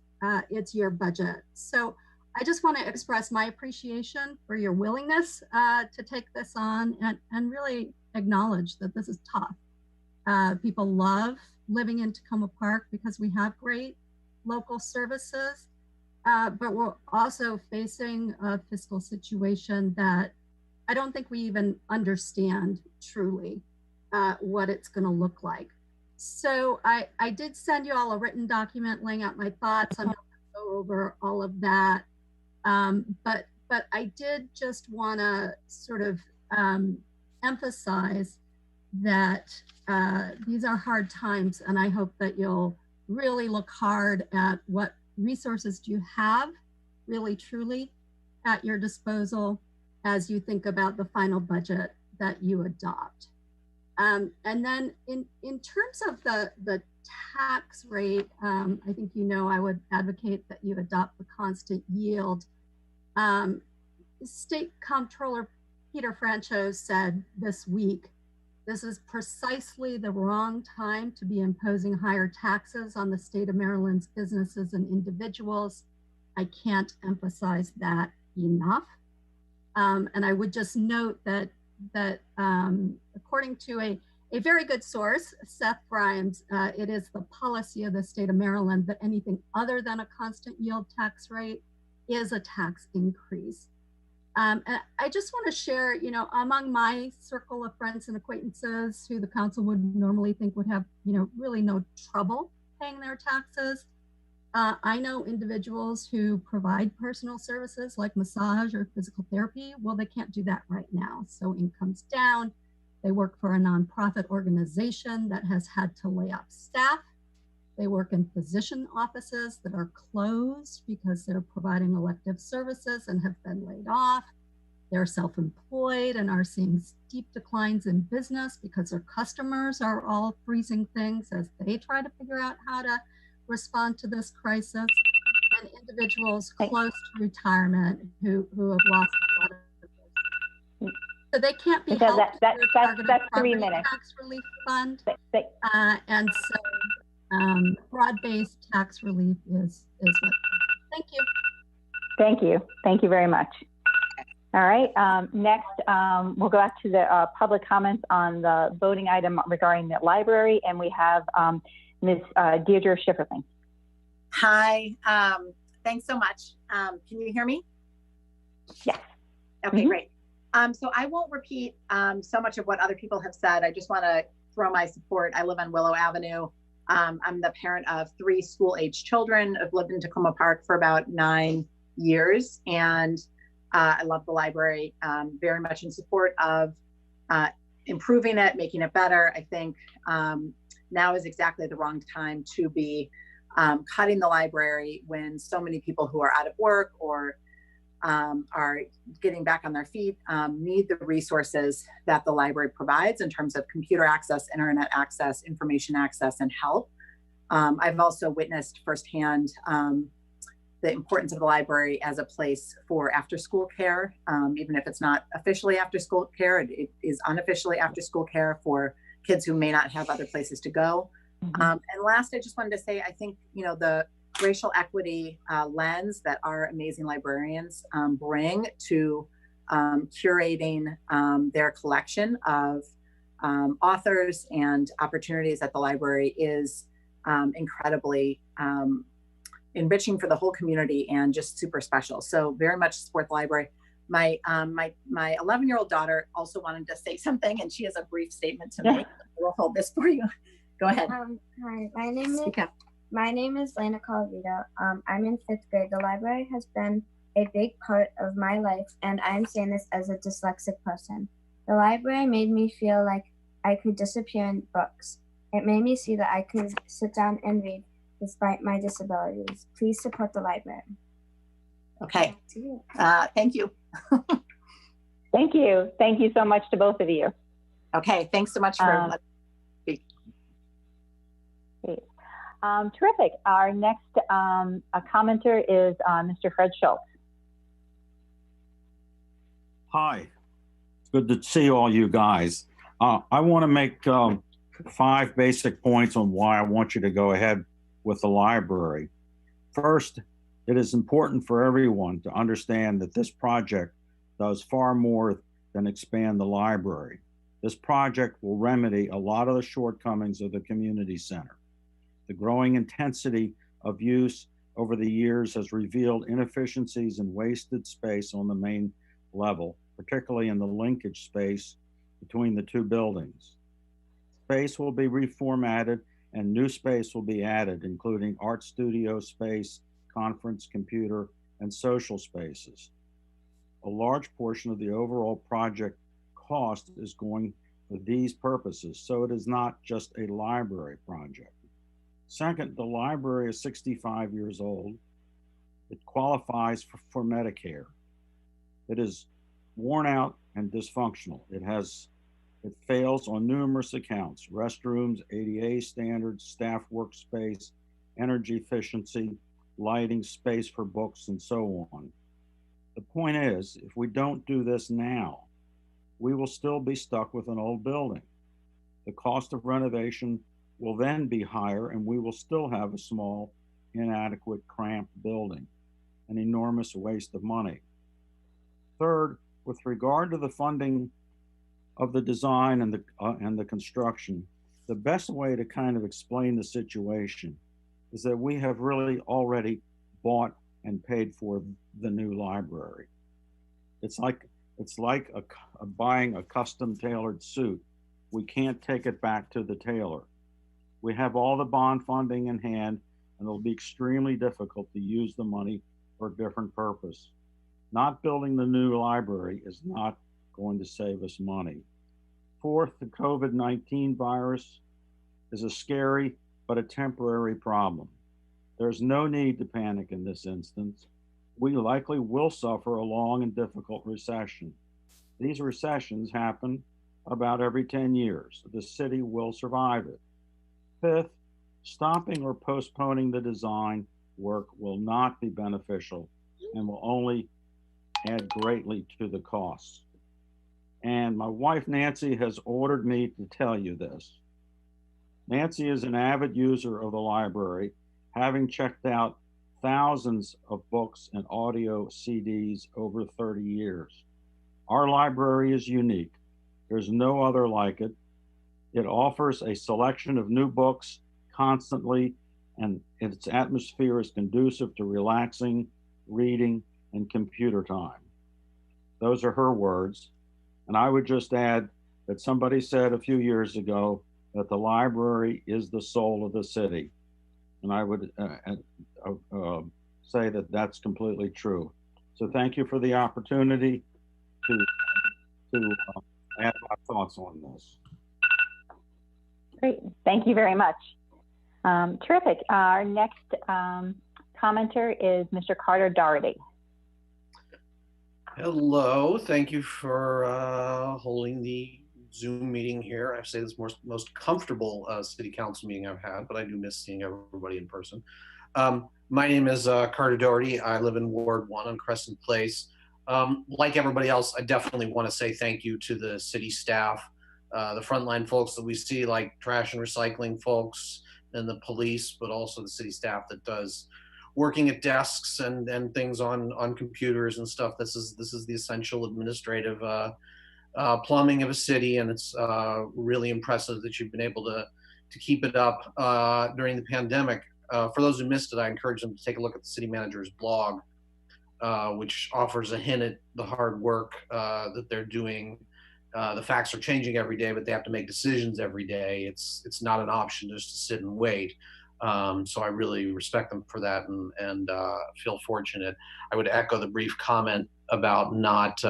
it's your budget. So I just want to express my appreciation for your willingness to take this on and really acknowledge that this is tough. People love living in Tacoma Park because we have great local services. But we're also facing a fiscal situation that I don't think we even understand truly what it's going to look like. So I did send you all a written document laying out my thoughts. I'm not going to go over all of that. But I did just want to sort of emphasize that these are hard times, and I hope that you'll really look hard at what resources do you have really truly at your disposal as you think about the final budget that you adopt. And then in terms of the tax rate, I think I would advocate that you adopt the constant yield. State Comptroller Peter Franchot said this week, this is precisely the wrong time to be imposing higher taxes on the state of Maryland's businesses and individuals. I can't emphasize that enough. And I would just note that according to a very good source, Seth Grimes, it is the policy of the state of Maryland that anything other than a constant yield tax rate is a tax increase. And I just want to share, among my circle of friends and acquaintances who the council would normally think would have, really no trouble paying their taxes. I know individuals who provide personal services like massage or physical therapy. Well, they can't do that right now. So income's down. They work for a nonprofit organization that has had to lay off staff. They work in physician offices that are closed because they're providing elective services and have been laid off. They're self-employed and are seeing steep declines in business because their customers are all freezing things as they try to figure out how to respond to this crisis. And individuals close to retirement who have lost a lot of. So they can't be helped. That's 3 minutes. Tax relief fund. And so broad-based tax relief is what. Thank you. Thank you. Thank you very much. All right. Next, we'll go back to the public comments on the voting item regarding the library, and we have Ms. Deirdre Schifferling. Hi. Thanks so much. Can you hear me? Yes. Okay, great. So I won't repeat so much of what other people have said. I just want to throw my support. I live on Willow Avenue. I'm the parent of 3 school-age children. I've lived in Tacoma Park for about 9 years, and I love the library, very much in support of improving it, making it better. I think now is exactly the wrong time to be cutting the library when so many people who are out of work or are getting back on their feet need the resources that the library provides in terms of computer access, internet access, information access, and help. I've also witnessed firsthand the importance of the library as a place for after-school care, even if it's not officially after-school care, it is unofficially after-school care for kids who may not have other places to go. And last, I just wanted to say, I think, the racial equity lens that our amazing librarians bring to curating their collection of authors and opportunities at the library is incredibly enriching for the whole community and just super special. So very much support the library. My 11-year-old daughter also wanted to say something, and she has a brief statement to make. We'll hold this for you. Go ahead. Hi, my name is Lena Calavito. I'm in 5th grade. The library has been a big part of my life, and I'm saying this as a dyslexic person. The library made me feel like I could disappear in books. It made me see that I could sit down and read despite my disabilities. Please support the library. Okay. Thank you. Thank you. Thank you so much to both of you. Okay. Thanks so much for letting me speak. Great. Terrific. Our next commenter is Mr. Fred Schultz. Hi, it's good to see all you guys. I want to make 5 basic points on why I want you to go ahead with the library. First, it is important for everyone to understand that this project does far more than expand the library. This project will remedy a lot of the shortcomings of the community center. The growing intensity of use over the years has revealed inefficiencies and wasted space on the main level, particularly in the linkage space between the 2 buildings. Space will be reformatted and new space will be added, including art studio space, conference, computer, and social spaces. A large portion of the overall project cost is going for these purposes, so it is not just a library project. Second, the library is 65 years old. It qualifies for Medicare. It is worn out and dysfunctional. It fails on numerous accounts: restrooms, ADA standards, staff workspace, energy efficiency, lighting, space for books, and so on. The point is, if we don't do this now, we will still be stuck with an old building. The cost of renovation will then be higher, and we will still have a small, inadequate, cramped building, an enormous waste of money. Third, with regard to the funding of the design and the construction, the best way to kind of explain the situation is that we have really already bought and paid for the new library. It's like buying a custom tailored suit. We can't take it back to the tailor. We have all the bond funding in hand, and it'll be extremely difficult to use the money for a different purpose. Not building the new library is not going to save us money. Fourth, the COVID-19 virus is a scary but a temporary problem. There's no need to panic in this instance. We likely will suffer a long and difficult recession. These recessions happen about every 10 years. The city will survive it. Fifth, stopping or postponing the design work will not be beneficial and will only add greatly to the costs. And my wife, Nancy, has ordered me to tell you this. Nancy is an avid user of the library, having checked out thousands of books and audio CDs over 30 years. Our library is unique. There's no other like it. It offers a selection of new books constantly, and its atmosphere is conducive to relaxing, reading, and computer time. Those are her words. And I would just add that somebody said a few years ago that the library is the soul of the city. And I would say that that's completely true. So thank you for the opportunity to add my thoughts on this. Great, thank you very much. Terrific. Our next commenter is Mr. Carter Doherty. Hello, thank you for holding the Zoom meeting here. I say this is most comfortable city council meeting I've had, but I do miss seeing everybody in person. My name is Carter Doherty. I live in Ward 1 on Crescent Place. Like everybody else, I definitely want to say thank you to the city staff, the frontline folks that we see, like trash and recycling folks and the police, but also the city staff that does working at desks and things on computers and stuff. This is the essential administrative plumbing of a city, and it's really impressive that you've been able to keep it up during the pandemic. For those who missed it, I encourage them to take a look at the city manager's blog, which offers a hint at the hard work that they're doing. The facts are changing every day, but they have to make decisions every day. It's not an option just to sit and wait. So I really respect them for that and feel fortunate. I would echo the brief comment about not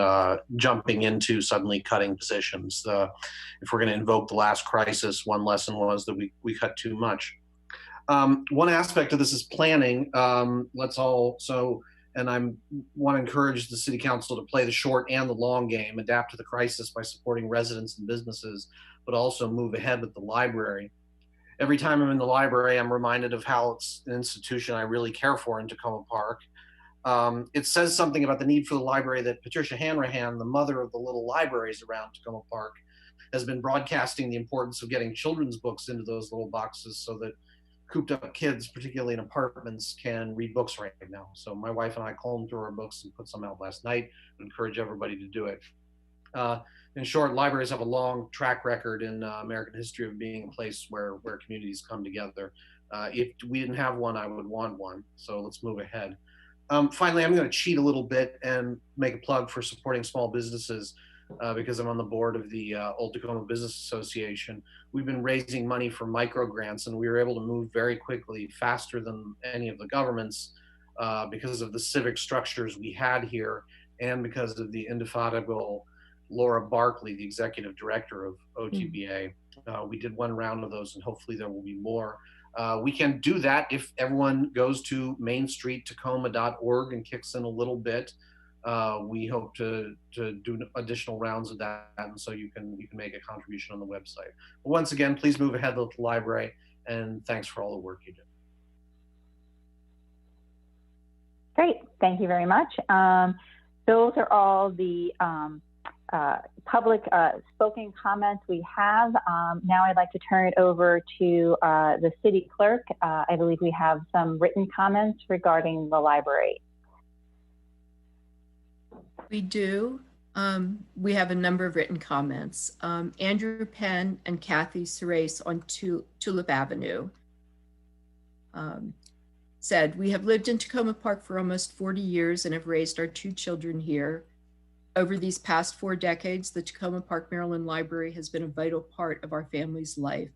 jumping into suddenly cutting positions. If we're going to invoke the last crisis, one lesson was that we cut too much. One aspect of this is planning. And I want to encourage the city council to play the short and the long game, adapt to the crisis by supporting residents and businesses, but also move ahead with the library. Every time I'm in the library, I'm reminded of how it's an institution I really care for in Tacoma Park. It says something about the need for the library that Patricia Hanrahan, the mother of the little libraries around Tacoma Park, has been broadcasting the importance of getting children's books into those little boxes so that cooped up kids, particularly in apartments, can read books right now. So my wife and I combed through our books and put some out last night. I encourage everybody to do it. In short, libraries have a long track record in American history of being a place where communities come together. If we didn't have one, I would want one. So let's move ahead. Finally, I'm going to cheat a little bit and make a plug for supporting small businesses because I'm on the board of the Old Tacoma Business Association. We've been raising money for micro grants, and we were able to move very quickly, faster than any of the governments, because of the civic structures we had here and because of the indefatigable Laura Barkley, the executive director of OTBA. We did one round of those, and hopefully there will be more. We can do that if everyone goes to mainstreettacoma.org and kicks in a little bit. We hope to do additional rounds of that, and so you can make a contribution on the website. But once again, please move ahead with the library, and thanks for all the work you do. Great, thank you very much. Those are all the public spoken comments we have. Now I'd like to turn it over to the city clerk. I believe we have some written comments regarding the library. We do. We have a number of written comments. Andrew Penn and Kathy Serace on Tulip Avenue said, "We have lived in Tacoma Park for almost 40 years and have raised our 2 children here. Over these past 4 decades, the Tacoma Park, Maryland Library has been a vital part of our family's life.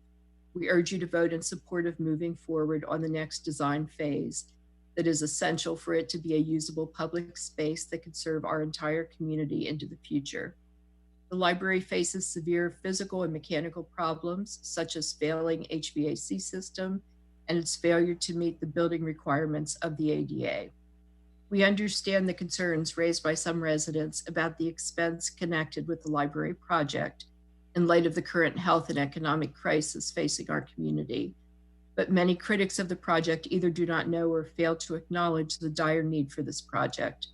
We urge you to vote in support of moving forward on the next design phase that is essential for it to be a usable public space that can serve our entire community into the future. The library faces severe physical and mechanical problems, such as failing HVAC system and its failure to meet the building requirements of the ADA. We understand the concerns raised by some residents about the expense connected with the library project in light of the current health and economic crisis facing our community. But many critics of the project either do not know or fail to acknowledge the dire need for this project.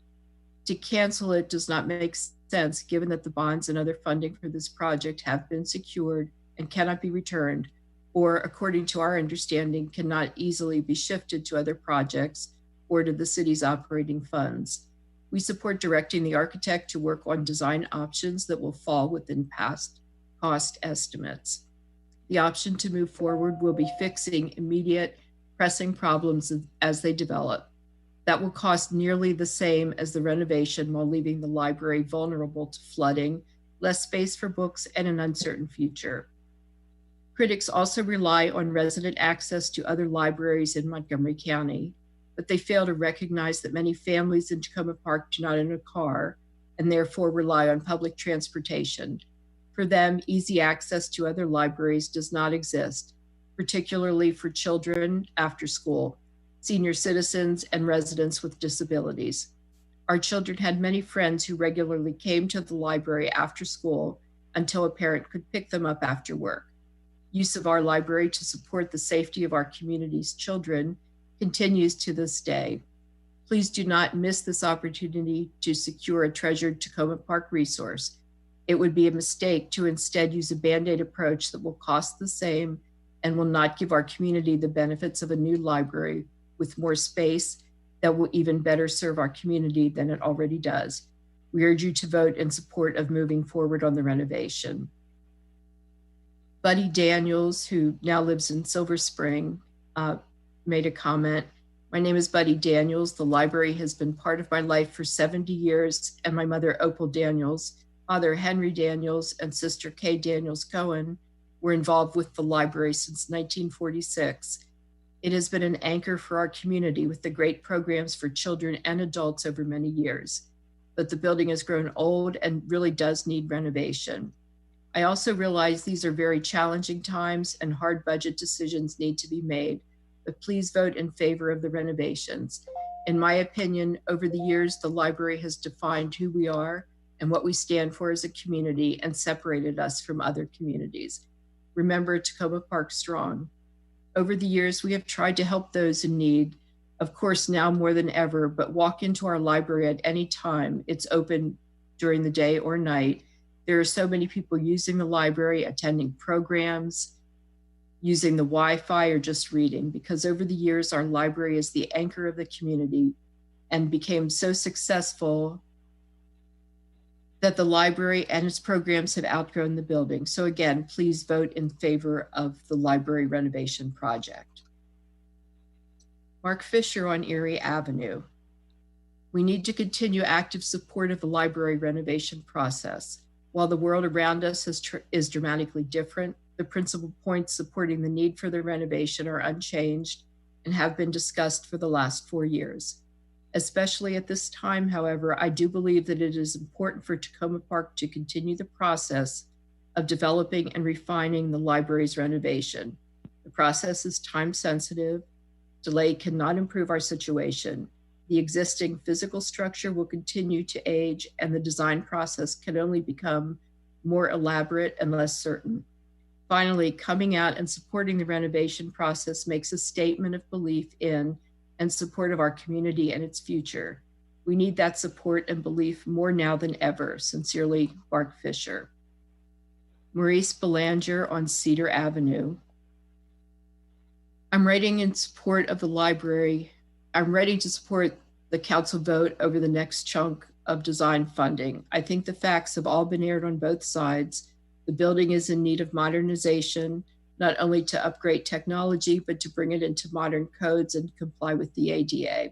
To cancel it does not make sense given that the bonds and other funding for this project have been secured and cannot be returned, or according to our understanding, cannot easily be shifted to other projects or to the city's operating funds. We support directing the architect to work on design options that will fall within past cost estimates. The option to move forward will be fixing immediate pressing problems as they develop. That will cost nearly the same as the renovation while leaving the library vulnerable to flooding, less space for books, and an uncertain future. Critics also rely on resident access to other libraries in Montgomery County, but they fail to recognize that many families in Tacoma Park do not own a car and therefore rely on public transportation. For them, easy access to other libraries does not exist, particularly for children after school, senior citizens, and residents with disabilities. Our children had many friends who regularly came to the library after school until a parent could pick them up after work. Use of our library to support the safety of our community's children continues to this day. Please do not miss this opportunity to secure a treasured Tacoma Park resource. It would be a mistake to instead use a Band-Aid approach that will cost the same and will not give our community the benefits of a new library with more space that will even better serve our community than it already does. We urge you to vote in support of moving forward on the renovation. Buddy Daniels, who now lives in Silver Spring, made a comment. "My name is Buddy Daniels. The library has been part of my life for 70 years, and my mother, Opal Daniels, father, Henry Daniels, and sister, Kay Daniels Cohen, were involved with the library since 1946. It has been an anchor for our community with the great programs for children and adults over many years. But the building has grown old and really does need renovation. I also realize these are very challenging times and hard budget decisions need to be made, but please vote in favor of the renovations. In my opinion, over the years, the library has defined who we are and what we stand for as a community and separated us from other communities. Remember Tacoma Park strong. Over the years, we have tried to help those in need, of course, now more than ever, but walk into our library at any time. It's open during the day or night. There are so many people using the library, attending programs, using the Wi-Fi, or just reading, because over the years, our library is the anchor of the community and became so successful that the library and its programs have outgrown the building. So again, please vote in favor of the library renovation project. Mark Fisher on Erie Avenue. We need to continue active support of the library renovation process. While the world around us is dramatically different, the principal points supporting the need for the renovation are unchanged and have been discussed for the last 4 years. Especially at this time, however, I do believe that it is important for Tacoma Park to continue the process of developing and refining the library's renovation. The process is time sensitive. Delay cannot improve our situation. The existing physical structure will continue to age, and the design process can only become more elaborate and less certain. Finally, coming out and supporting the renovation process makes a statement of belief in and support of our community and its future. We need that support and belief more now than ever. Sincerely, Mark Fisher. Maurice Belanger on Cedar Avenue. I'm writing in support of the library. I'm ready to support the council vote over the next chunk of design funding. I think the facts have all been aired on both sides. The building is in need of modernization, not only to upgrade technology, but to bring it into modern codes and comply with the ADA.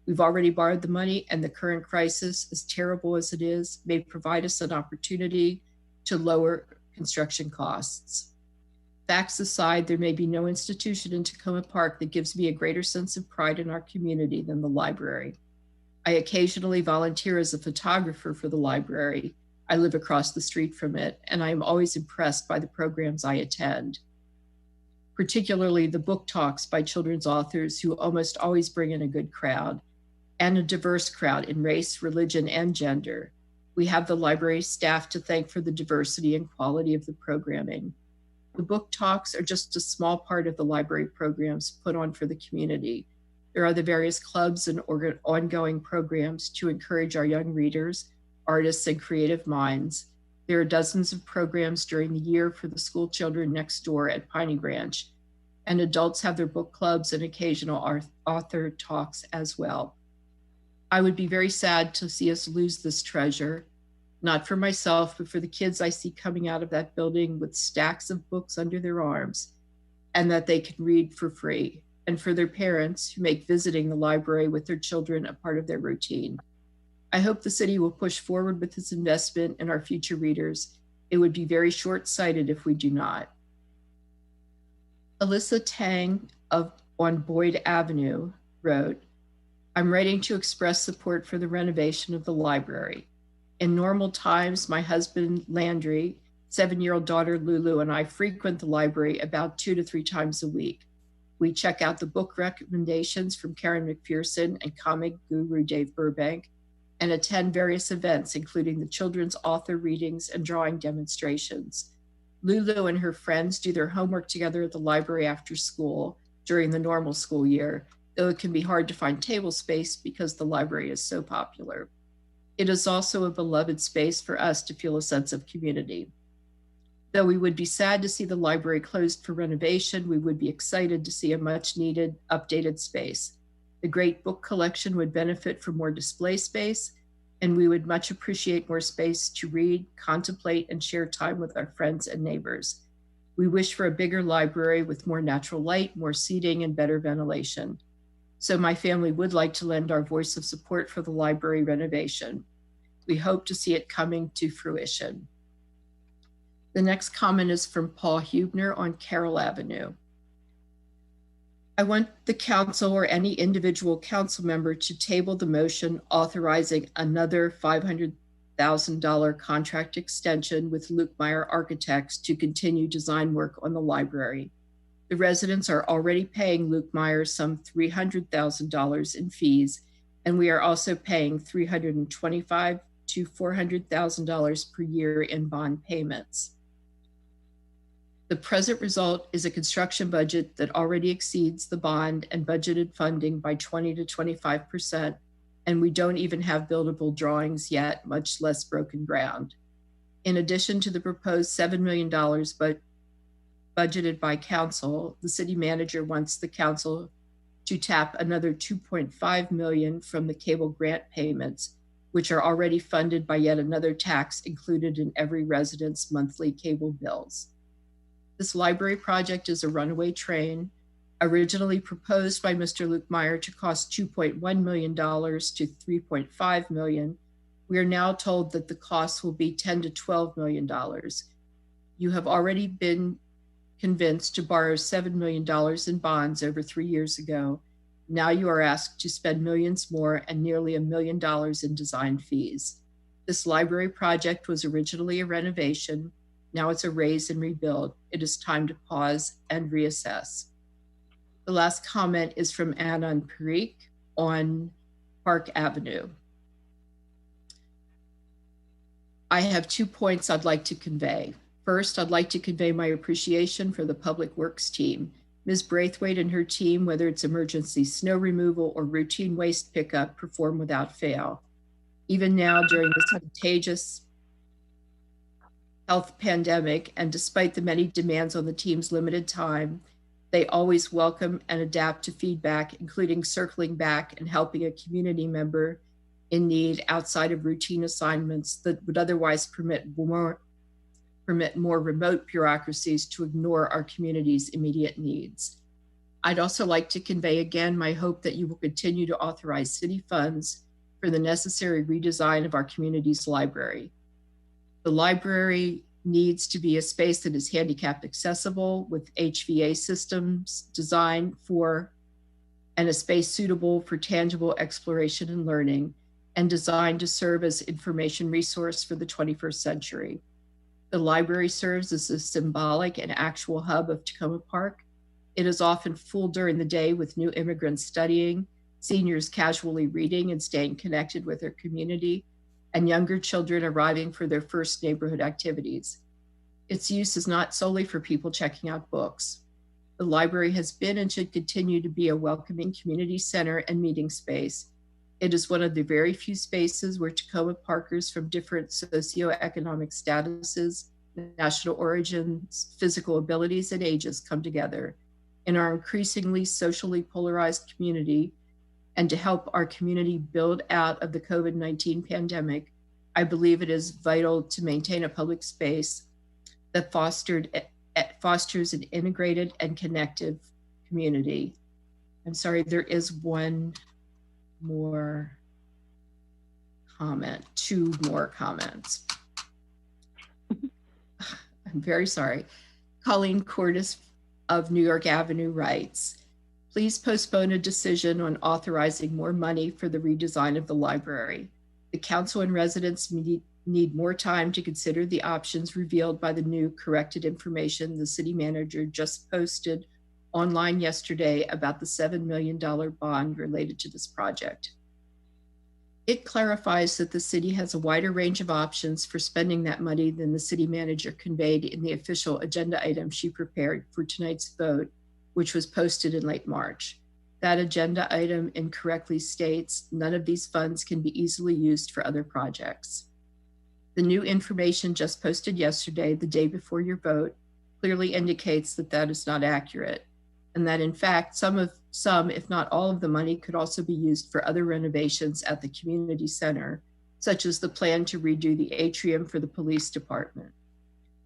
We've already borrowed the money, and the current crisis, as terrible as it is, may provide us an opportunity to lower construction costs. Facts aside, there may be no institution in Tacoma Park that gives me a greater sense of pride in our community than the library. I occasionally volunteer as a photographer for the library. I live across the street from it, and I am always impressed by the programs I attend, particularly the book talks by children's authors who almost always bring in a good crowd, and a diverse crowd in race, religion, and gender. We have the library staff to thank for the diversity and quality of the programming. The book talks are just a small part of the library programs put on for the community. There are the various clubs and ongoing programs to encourage our young readers, artists, and creative minds. There are dozens of programs during the year for the school children next door at Piney Branch, and adults have their book clubs and occasional author talks as well. I would be very sad to see us lose this treasure, not for myself, but for the kids I see coming out of that building with stacks of books under their arms and that they can read for free, and for their parents who make visiting the library with their children a part of their routine. I hope the city will push forward with this investment in our future readers. It would be very short-sighted if we do not. Alyssa Tang on Boyd Avenue wrote, I'm writing to express support for the renovation of the library. In normal times, my husband Landry, 7-year-old daughter Lulu, and I frequent the library about 2 to 3 times a week. We check out the book recommendations from Karen McPherson and comic guru Dave Burbank, and attend various events, including the children's author readings and drawing demonstrations. Lulu and her friends do their homework together at the library after school during the normal school year, though it can be hard to find table space because the library is so popular. It is also a beloved space for us to feel a sense of community. Though we would be sad to see the library closed for renovation, we would be excited to see a much needed updated space. The great book collection would benefit from more display space, and we would much appreciate more space to read, contemplate, and share time with our friends and neighbors. We wish for a bigger library with more natural light, more seating, and better ventilation. So my family would like to lend our voice of support for the library renovation. We hope to see it coming to fruition. The next comment is from Paul Hubner on Carroll Avenue. I want the council or any individual council member to table the motion authorizing another $500,000 contract extension with Luke Meyer Architects to continue design work on the library. The residents are already paying Luke Meyer some $300,000 in fees, and we are also paying $325,000 to $400,000 per year in bond payments. The present result is a construction budget that already exceeds the bond and budgeted funding by 20 to 25%, and we don't even have buildable drawings yet, much less broken ground. In addition to the proposed $7 million budgeted by council, the city manager wants the council to tap another $2.5 million from the cable grant payments, which are already funded by yet another tax included in every resident's monthly cable bills. This library project is a runaway train, originally proposed by Mr. Luke Meyer to cost $2.1 million to $3.5 million. We are now told that the cost will be $10 to $12 million. You have already been convinced to borrow $7 million in bonds over 3 years ago. Now you are asked to spend millions more and nearly $1 million in design fees. This library project was originally a renovation. Now it's a raise and rebuild. It is time to pause and reassess. The last comment is from Anand Parikh on Park Avenue. I have 2 points I'd like to convey. First, I'd like to convey my appreciation for the Public Works team. Ms. Braithwaite and her team, whether it's emergency snow removal or routine waste pickup, perform without fail. Even now, during this contagious health pandemic, and despite the many demands on the team's limited time, they always welcome and adapt to feedback, including circling back and helping a community member in need outside of routine assignments that would otherwise permit more remote bureaucracies to ignore our community's immediate needs. I'd also like to convey again my hope that you will continue to authorize city funds for the necessary redesign of our community's library. The library needs to be a space that is handicap accessible with HVA systems designed for, and a space suitable for tangible exploration and learning, and designed to serve as information resource for the 21st century. The library serves as a symbolic and actual hub of Tacoma Park. It is often full during the day with new immigrants studying, seniors casually reading and staying connected with their community, and younger children arriving for their first neighborhood activities. Its use is not solely for people checking out books. The library has been and should continue to be a welcoming community center and meeting space. It is one of the very few spaces where Tacoma Parkers from different socioeconomic statuses, national origins, physical abilities, and ages come together in our increasingly socially polarized community. And to help our community build out of the COVID-19 pandemic, I believe it is vital to maintain a public space that fosters an integrated and connected community. I'm sorry, there is one more comment, 2 more comments. I'm very sorry. Colleen Cordes of New York Avenue writes, please postpone a decision on authorizing more money for the redesign of the library. The council and residents need more time to consider the options revealed by the new corrected information the city manager just posted online yesterday about the $7 million bond related to this project. It clarifies that the city has a wider range of options for spending that money than the city manager conveyed in the official agenda item she prepared for tonight's vote, which was posted in late March. That agenda item incorrectly states none of these funds can be easily used for other projects. The new information just posted yesterday, the day before your vote, clearly indicates that that is not accurate, and that in fact, some, if not all of the money could also be used for other renovations at the community center, such as the plan to redo the atrium for the police department.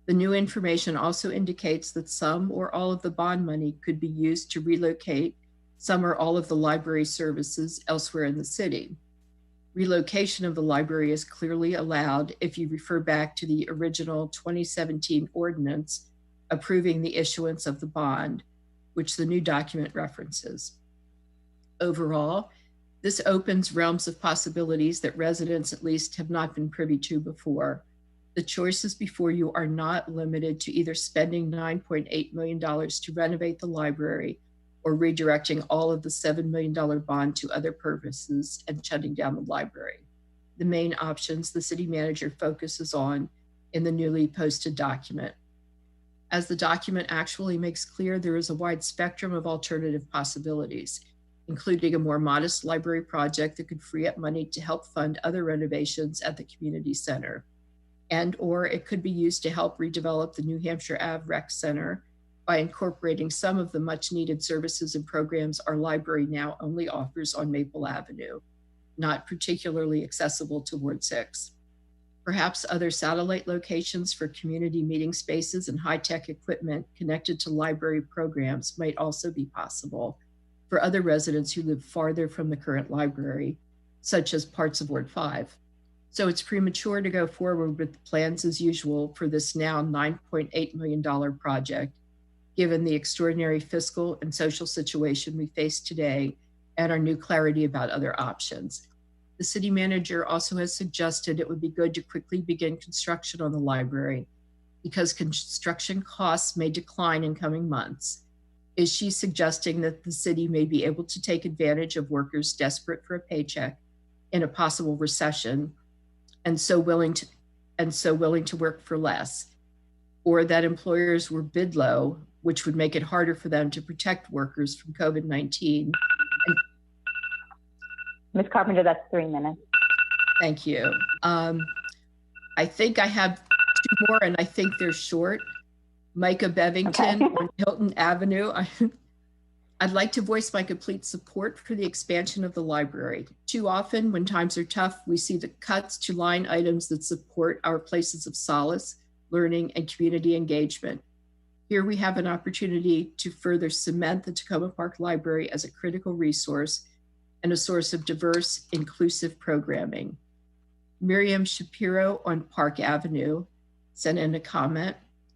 The new information also indicates that some or all of the bond money could be used to relocate some or all of the library services elsewhere in the city. Relocation of the library is clearly allowed if you refer back to the original 2017 ordinance approving the issuance of the bond, which the new document references. Overall, this opens realms of possibilities that residents at least have not been privy to before. The choices before you are not limited to either spending $9.8 million to renovate the library or redirecting all of the $7 million bond to other purposes and shutting down the library. The main options the city manager focuses on in the newly posted document. As the document actually makes clear, there is a wide spectrum of alternative possibilities, including a more modest library project that could free up money to help fund other renovations at the community center. And/or it could be used to help redevelop the New Hampshire Ave Rec Center by incorporating some of the much needed services and programs our library now only offers on Maple Avenue, not particularly accessible to Ward 6. Perhaps other satellite locations for community meeting spaces and high-tech equipment connected to library programs might also be possible for other residents who live farther from the current library, such as parts of Ward 5. So it's premature to go forward with plans as usual for this now $9.8 million project, given the extraordinary fiscal and social situation we face today and our new clarity about other options. The city manager also has suggested it would be good to quickly begin construction on the library because construction costs may decline in coming months. Is she suggesting that the city may be able to take advantage of workers desperate for a paycheck in a possible recession and so willing to work for less, or that employers were bid low, which would make it harder for them to protect workers from COVID-19? Ms. Carpenter, that's 3 minutes. Thank you. I think I have 2 more, and I think they're short. Micah Bevington on Hilton Avenue. I'd like to voice my complete support for the expansion of the library. Too often, when times are tough, we see the cuts to line items that support our places of solace, learning, and community engagement. Here we have an opportunity to further cement the Takoma Park Library as a critical resource and a source of diverse, inclusive programming. Miriam Shapiro on Park Avenue sent in a comment.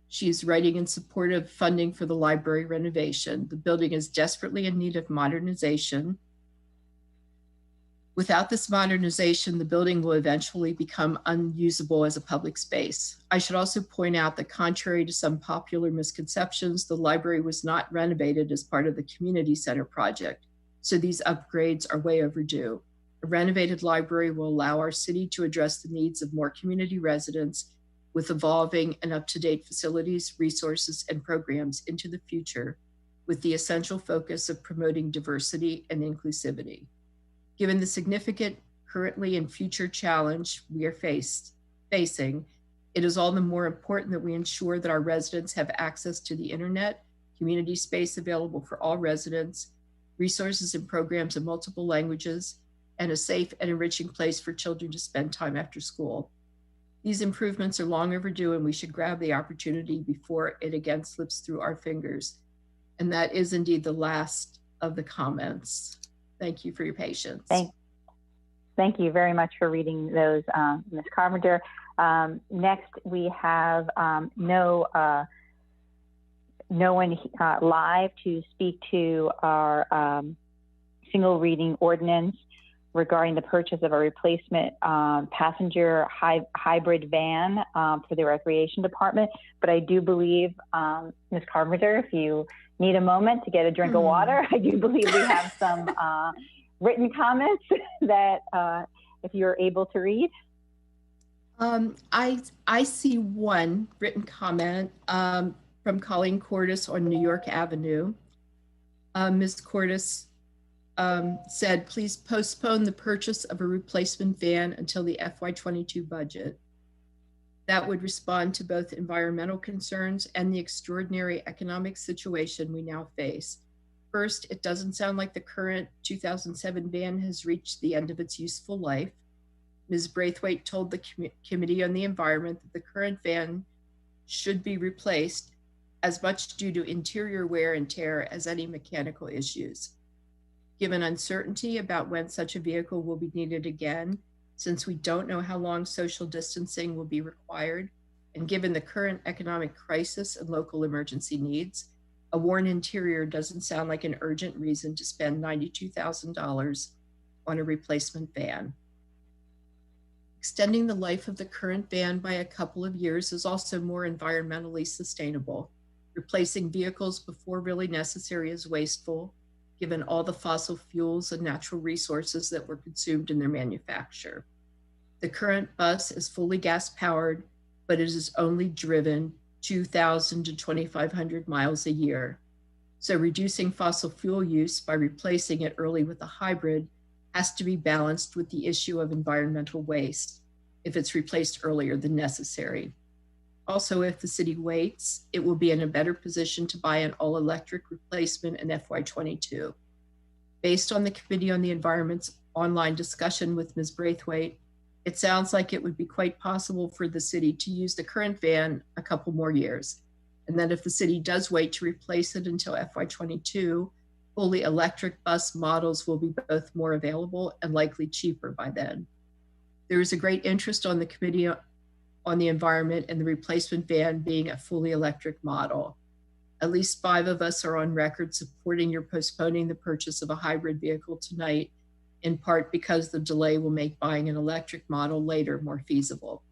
She's writing in support of funding for the library renovation. The building is desperately in need of modernization. Without this modernization, the building will eventually become unusable as a public space. I should also point out that contrary to some popular misconceptions, the library was not renovated as part of the community center project, so these upgrades are way overdue. A renovated library will allow our city to address the needs of more community residents with evolving and up-to-date facilities, resources, and programs into the future with the essential focus of promoting diversity and inclusivity. Given the significant currently and future challenge we are facing, it is all the more important that we ensure that our residents have access to the internet, community space available for all residents, resources and programs in multiple languages, and a safe and enriching place for children to spend time after school. These improvements are long overdue, and we should grab the opportunity before it again slips through our fingers. And that is indeed the last of the comments. Thank you for your patience. Thank you very much for reading those, Ms. Carpenter. Next, we have no one live to speak to our single reading ordinance regarding the purchase of a replacement passenger hybrid van for the recreation department. But I do believe, Ms. Carpenter, if you need a moment to get a drink of water, I do believe we have some written comments that if you're able to read. I see one written comment from Colleen Cordes on New York Avenue. Ms. Cordes said, please postpone the purchase of a replacement van until the FY22 budget. That would respond to both environmental concerns and the extraordinary economic situation we now face. First, it doesn't sound like the current 2007 van has reached the end of its useful life. Ms. Braithwaite told the Committee on the Environment that the current van should be replaced as much due to interior wear and tear as any mechanical issues. Given uncertainty about when such a vehicle will be needed again, since we don't know how long social distancing will be required, and given the current economic crisis and local emergency needs, a worn interior doesn't sound like an urgent reason to spend $92,000 on a replacement van. Extending the life of the current van by a couple of years is also more environmentally sustainable. Replacing vehicles before really necessary is wasteful, given all the fossil fuels and natural resources that were consumed in their manufacture. The current bus is fully gas powered, but it is only driven 2,000 to 2,500 miles a year. So reducing fossil fuel use by replacing it early with a hybrid has to be balanced with the issue of environmental waste if it's replaced earlier than necessary. Also, if the city waits, it will be in a better position to buy an all-electric replacement in FY22. Based on the Committee on the Environment's online discussion with Ms. Braithwaite, it sounds like it would be quite possible for the city to use the current van a couple more years. And then if the city does wait to replace it until FY22, fully electric bus models will be both more available and likely cheaper by then. There is a great interest on the Committee on the Environment and the replacement van being a fully electric model. At least 5 of us are on record supporting your postponing the purchase of a hybrid vehicle tonight, in part because the delay will make buying an electric model later more feasible.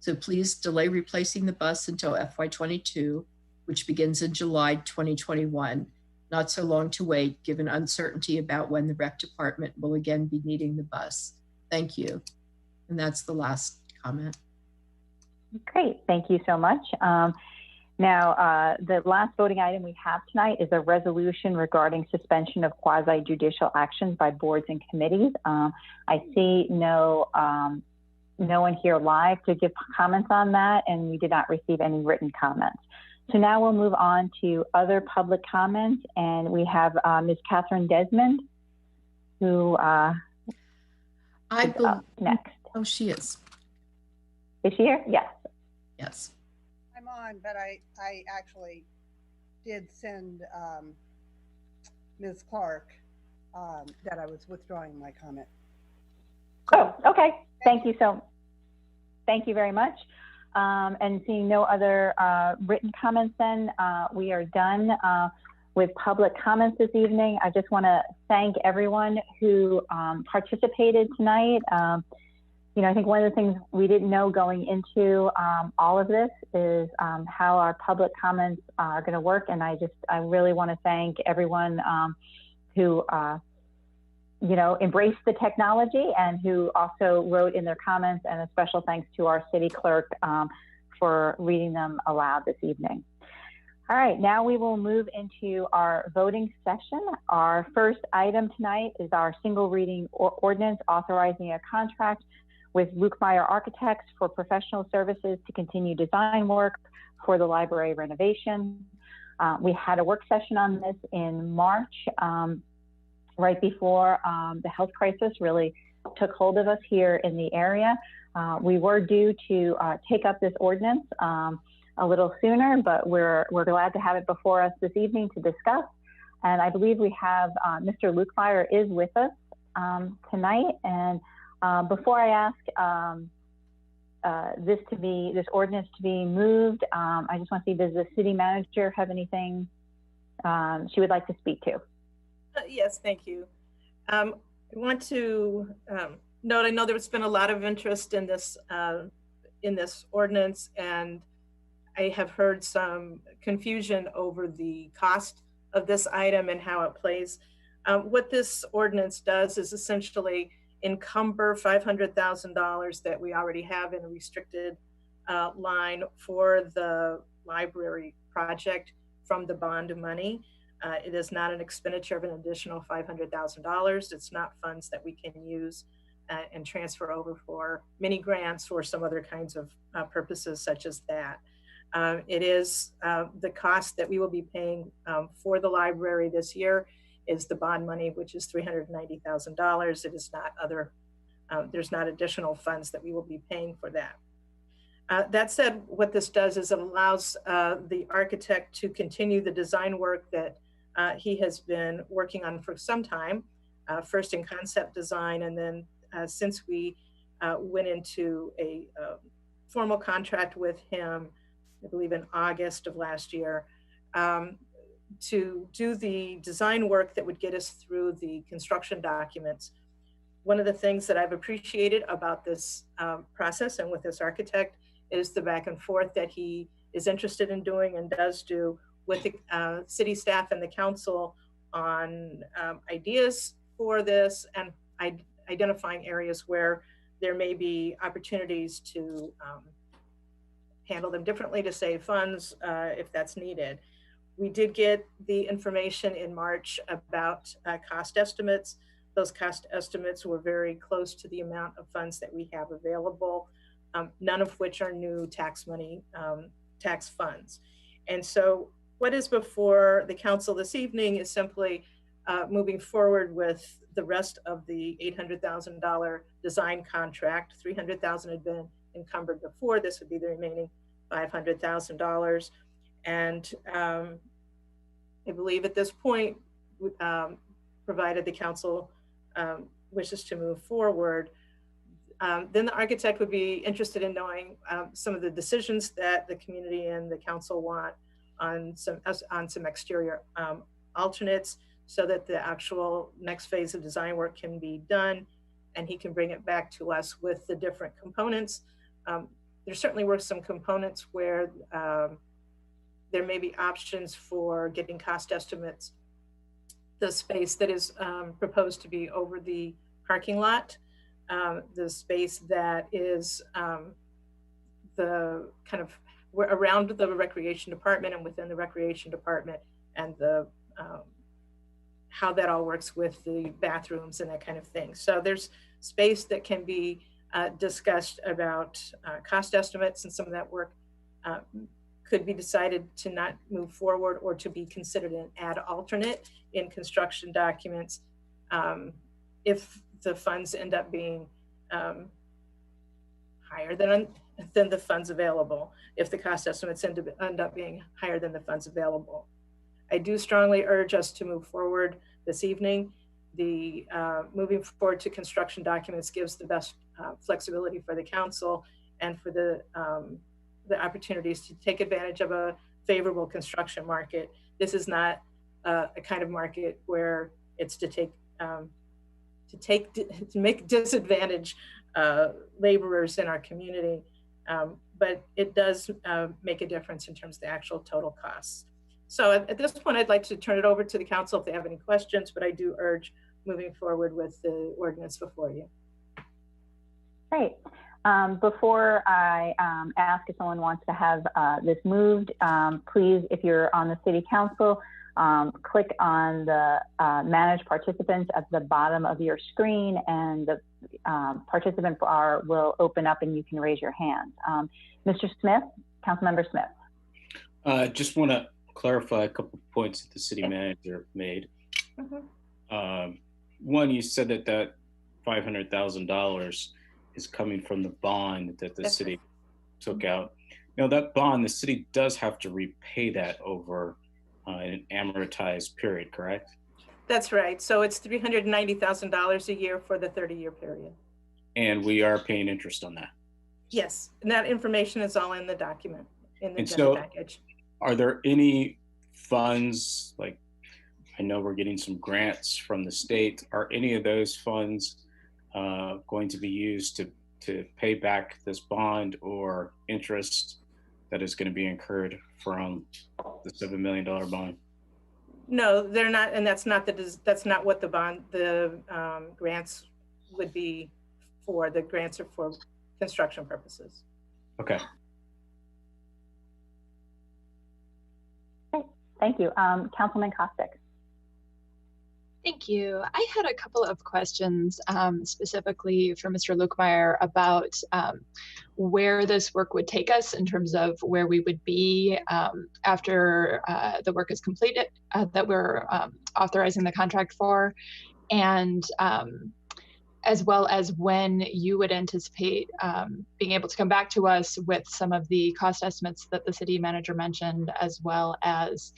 So please delay replacing the bus until FY22, which begins in July 2021. Not so long to wait, given uncertainty about when the rec department will again be needing the bus. Thank you. And that's the last comment. Great, thank you so much. Now, the last voting item we have tonight is a resolution regarding suspension of quasi-judicial actions by boards and committees. I see no one here live to give comments on that, and we did not receive any written comments. So now we'll move on to other public comments, and we have Ms. Catherine Desmond, who is up next. Oh, she is. Is she here? Yes. Yes. I'm on, but I actually did send Ms. Clark that I was withdrawing my comment. Oh, okay. Thank you very much. And seeing no other written comments then, we are done with public comments this evening. I just want to thank everyone who participated tonight. You know, I think one of the things we didn't know going into all of this is how our public comments are going to work. And I really want to thank everyone who, you know, embraced the technology and who also wrote in their comments, and a special thanks to our city clerk for reading them aloud this evening. All right, now we will move into our voting session. Our first item tonight is our single reading ordinance authorizing a contract with Lukemire Architects for professional services to continue design work for the library renovation. We had a work session on this in March, right before the health crisis really took hold of us here in the area. We were due to take up this ordinance a little sooner, but we're glad to have it before us this evening to discuss. And I believe we have Mr. Lukemire is with us tonight. And before I ask this ordinance to be moved, I just want to see, does the city manager have anything she would like to speak to? Yes, thank you. I want to note, I know there's been a lot of interest in this ordinance, and I have heard some confusion over the cost of this item and how it plays. What this ordinance does is essentially encumber $500,000 that we already have in a restricted line for the library project from the bond money. It is not an expenditure of an additional $500,000. It's not funds that we can use and transfer over for mini grants or some other kinds of purposes such as that. It is the cost that we will be paying for the library this year is the bond money, which is $390,000. It is not other, there's not additional funds that we will be paying for that. That said, what this does is it allows the architect to continue the design work that he has been working on for some time, first in concept design, and then since we went into a formal contract with him, I believe in August of last year, to do the design work that would get us through the construction documents. One of the things that I've appreciated about this process and with this architect is the back and forth that he is interested in doing and does do with the city staff and the council on ideas for this and identifying areas where there may be opportunities to handle them differently to save funds if that's needed. We did get the information in March about cost estimates. Those cost estimates were very close to the amount of funds that we have available, none of which are new tax money, tax funds. And so what is before the council this evening is simply moving forward with the rest of the $800,000 design contract. $300,000 had been encumbered before. This would be the remaining $500,000. And I believe at this point, provided the council wishes to move forward, then the architect would be interested in knowing some of the decisions that the community and the council want on some exterior alternates, so that the actual next phase of design work can be done and he can bring it back to us with the different components. There certainly were some components where there may be options for getting cost estimates. The space that is proposed to be over the parking lot, the space that is the kind of around the recreation department and within the recreation department, and the how that all works with the bathrooms and that kind of thing. So there's space that can be discussed about cost estimates, and some of that work could be decided to not move forward or to be considered an ad alternate in construction documents if the funds end up being higher than the funds available, if the cost estimates end up being higher than the funds available. I do strongly urge us to move forward this evening. The moving forward to construction documents gives the best flexibility for the council and for the opportunities to take advantage of a favorable construction market. This is not a kind of market where it's to make disadvantage laborers in our community, but it does make a difference in terms of the actual total costs. So at this point, I'd like to turn it over to the council if they have any questions, but I do urge moving forward with the ordinance before you. Great. Before I ask if someone wants to have this moved, please, if you're on the city council, click on the manage participants at the bottom of your screen, and the participant bar will open up and you can raise your hand. Mr. Smith, Councilmember Smith. Just want to clarify a couple of points that the city manager made. One, you said that $500,000 is coming from the bond that the city took out. Now that bond, the city does have to repay that over an amortized period, correct? That's right. So it's $390,000 a year for the 30-year period. And we are paying interest on that. Yes, and that information is all in the document, in the package. Are there any funds, like I know we're getting some grants from the state, are any of those funds going to be used to pay back this bond or interest that is going to be incurred from the $7 million bond? No, they're not, and that's not what the grants would be for. The grants are for construction purposes. Okay. Thank you. Councilman Kostick. Thank you. I had a couple of questions specifically for Mr. Lukemire about where this work would take us in terms of where we would be after the work is completed that we're authorizing the contract for, and as well as when you would anticipate being able to come back to us with some of the cost estimates that the city manager mentioned, as well as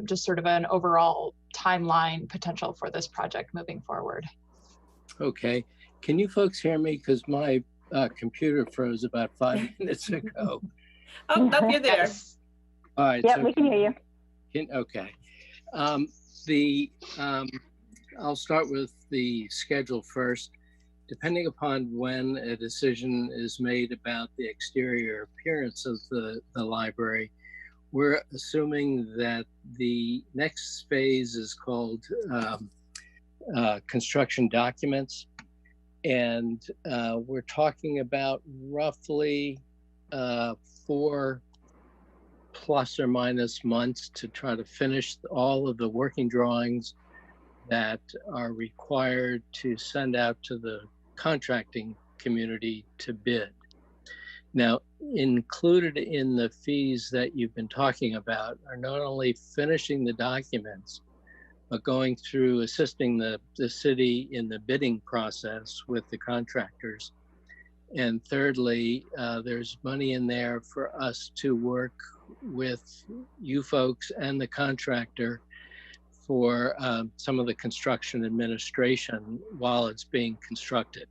just sort of an overall timeline potential for this project moving forward. Okay. Can you folks hear me? Because my computer froze about 5 minutes ago. Oh, you're there. All right. Yeah, so we can hear you. Okay. I'll start with the schedule first. depending upon when a decision is made about the exterior appearance of the library, we're assuming that the next phase is called construction documents. And we're talking about roughly 4 plus or minus months to try to finish all of the working drawings that are required to send out to the contracting community to bid. Now, included in the fees that you've been talking about are not only finishing the documents, but going through assisting the city in the bidding process with the contractors. And thirdly, there's money in there for us to work with you folks and the contractor for some of the construction administration while it's being constructed.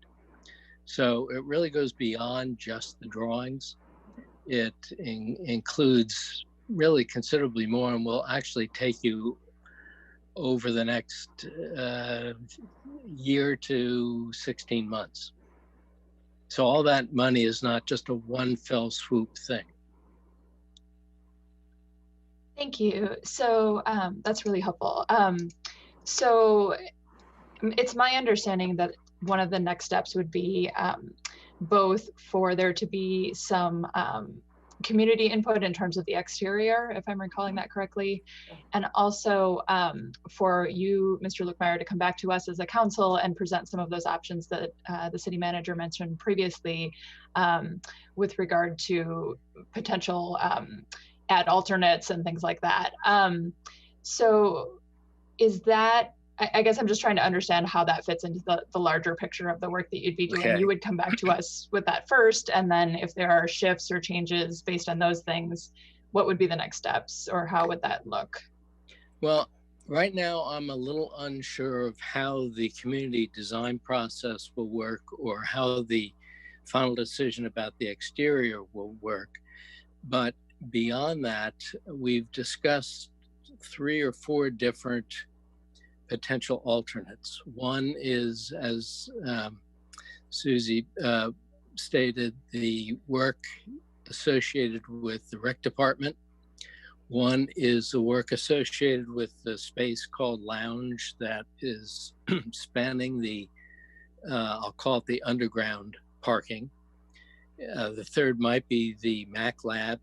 So it really goes beyond just the drawings. It includes really considerably more, and will actually take you over the next year to 16 months. So all that money is not just a one fell swoop thing. Thank you. So that's really helpful. So it's my understanding that one of the next steps would be both for there to be some community input in terms of the exterior, if I'm recalling that correctly, and also for you, Mr. Lukemire, to come back to us as a council and present some of those options that the city manager mentioned previously with regard to potential add alternates and things like that. So is that, I guess I'm just trying to understand how that fits into the larger picture of the work that you'd be doing. Okay. You would come back to us with that first, and then if there are shifts or changes based on those things, what would be the next steps, or how would that look? Well, right now I'm a little unsure of how the community design process will work, or how the final decision about the exterior will work. But beyond that, we've discussed 3 or 4 different potential alternates. One is, as Susie stated, the work associated with the rec department. One is the work associated with the space called Lounge that is spanning the, I'll call it the underground parking. The third might be the Mac Lab.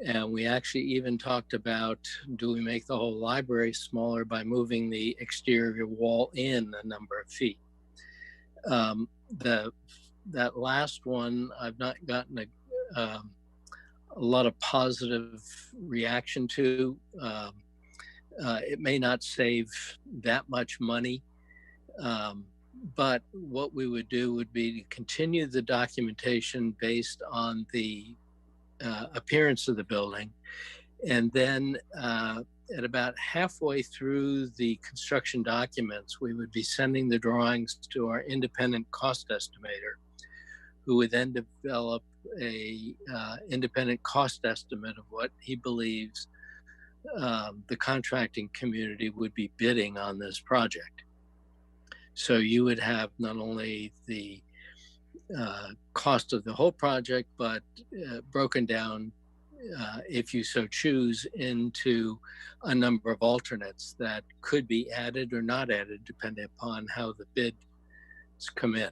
And we actually even talked about, do we make the whole library smaller by moving the exterior wall in a number of feet? That last one, I've not gotten a lot of positive reaction to. It may not save that much money, but what we would do would be to continue the documentation based on the appearance of the building, and then at about halfway through the construction documents, we would be sending the drawings to our independent cost estimator, who would then develop a independent cost estimate of what he believes the contracting community would be bidding on this project. So you would have not only the cost of the whole project, but broken down, if you so choose, into a number of alternates that could be added or not added, depending upon how the bids come in.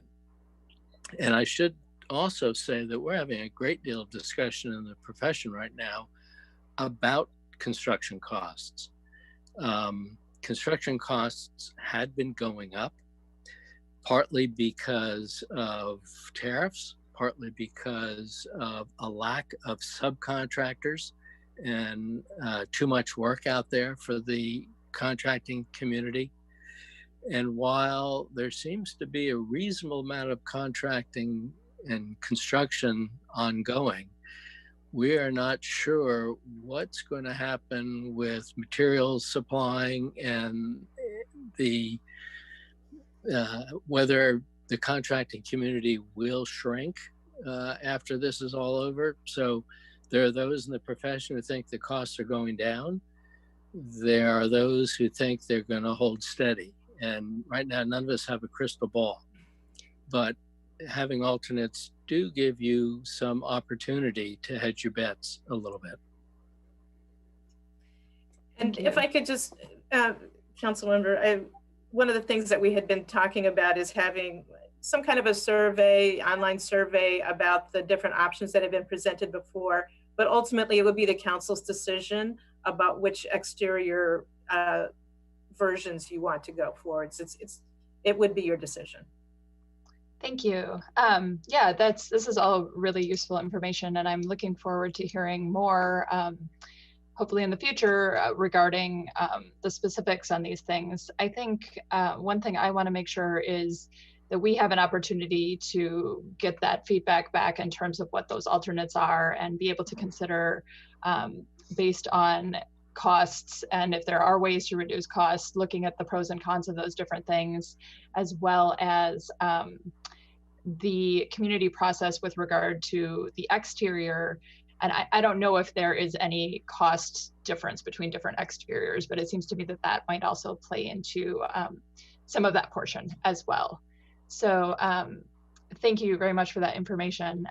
And I should also say that we're having a great deal of discussion in the profession right now about construction costs. Construction costs had been going up, partly because of tariffs, partly because of a lack of subcontractors and too much work out there for the contracting community. And while there seems to be a reasonable amount of contracting and construction ongoing, we are not sure what's going to happen with materials supplying and the whether the contracting community will shrink after this is all over. So there are those in the profession who think the costs are going down. There are those who think they're going to hold steady. And right now, none of us have a crystal ball. but having alternates do give you some opportunity to hedge your bets a little bit. And if I could just, Councilmember, one of the things that we had been talking about is having some kind of a survey, online survey about the different options that have been presented before, but ultimately it would be the council's decision about which exterior versions you want to go for. It would be your decision. Thank you. Yeah, this is all really useful information, and I'm looking forward to hearing more, hopefully in the future, regarding the specifics on these things. I think one thing I want to make sure is that we have an opportunity to get that feedback back in terms of what those alternates are and be able to consider based on costs, and if there are ways to reduce costs, looking at the pros and cons of those different things, as well as the community process with regard to the exterior. And I don't know if there is any cost difference between different exteriors, but it seems to me that that might also play into some of that portion as well. So thank you very much for that information.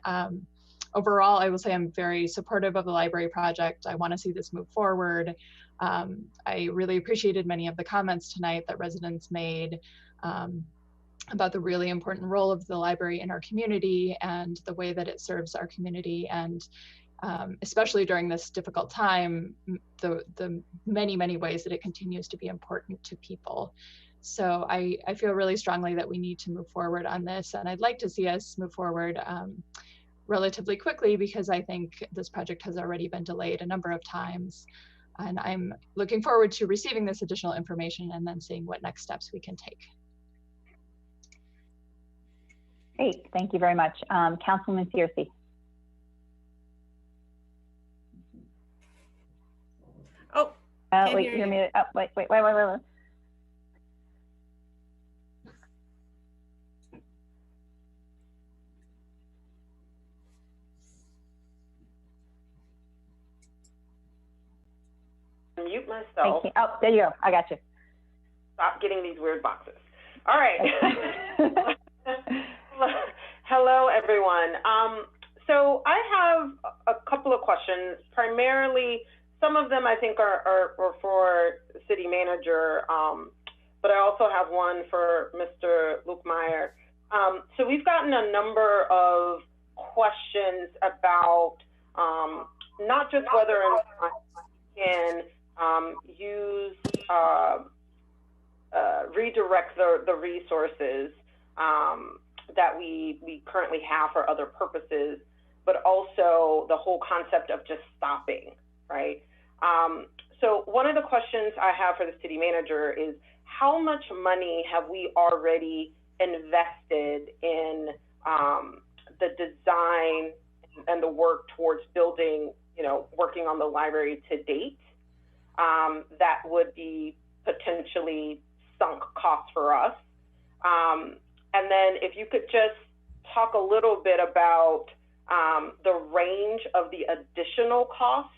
Overall, I will say I'm very supportive of the library project. I want to see this move forward. I really appreciated many of the comments tonight that residents made about the really important role of the library in our community and the way that it serves our community, and especially during this difficult time, the many, many ways that it continues to be important to people. So I feel really strongly that we need to move forward on this, and I'd like to see us move forward relatively quickly, because I think this project has already been delayed a number of times. And I'm looking forward to receiving this additional information and then seeing what next steps we can take. Great, thank you very much. Councilman Searcy. Oh, wait, you're muted. Oh, wait. Mute myself. Oh, there you go. I got you. Stop getting these weird boxes. All right. Hello, everyone. So I have a couple of questions. Primarily, some of them I think are for City Manager, but I also have one for Mr. Lukemire. So we've gotten a number of questions about not just whether or not we can redirect the resources that we currently have for other purposes, but also the whole concept of just stopping, right? So one of the questions I have for the city manager is, how much money have we already invested in the design and the work towards building, working on the library to date, that would be potentially sunk costs for us? And then if you could just talk a little bit about the range of the additional costs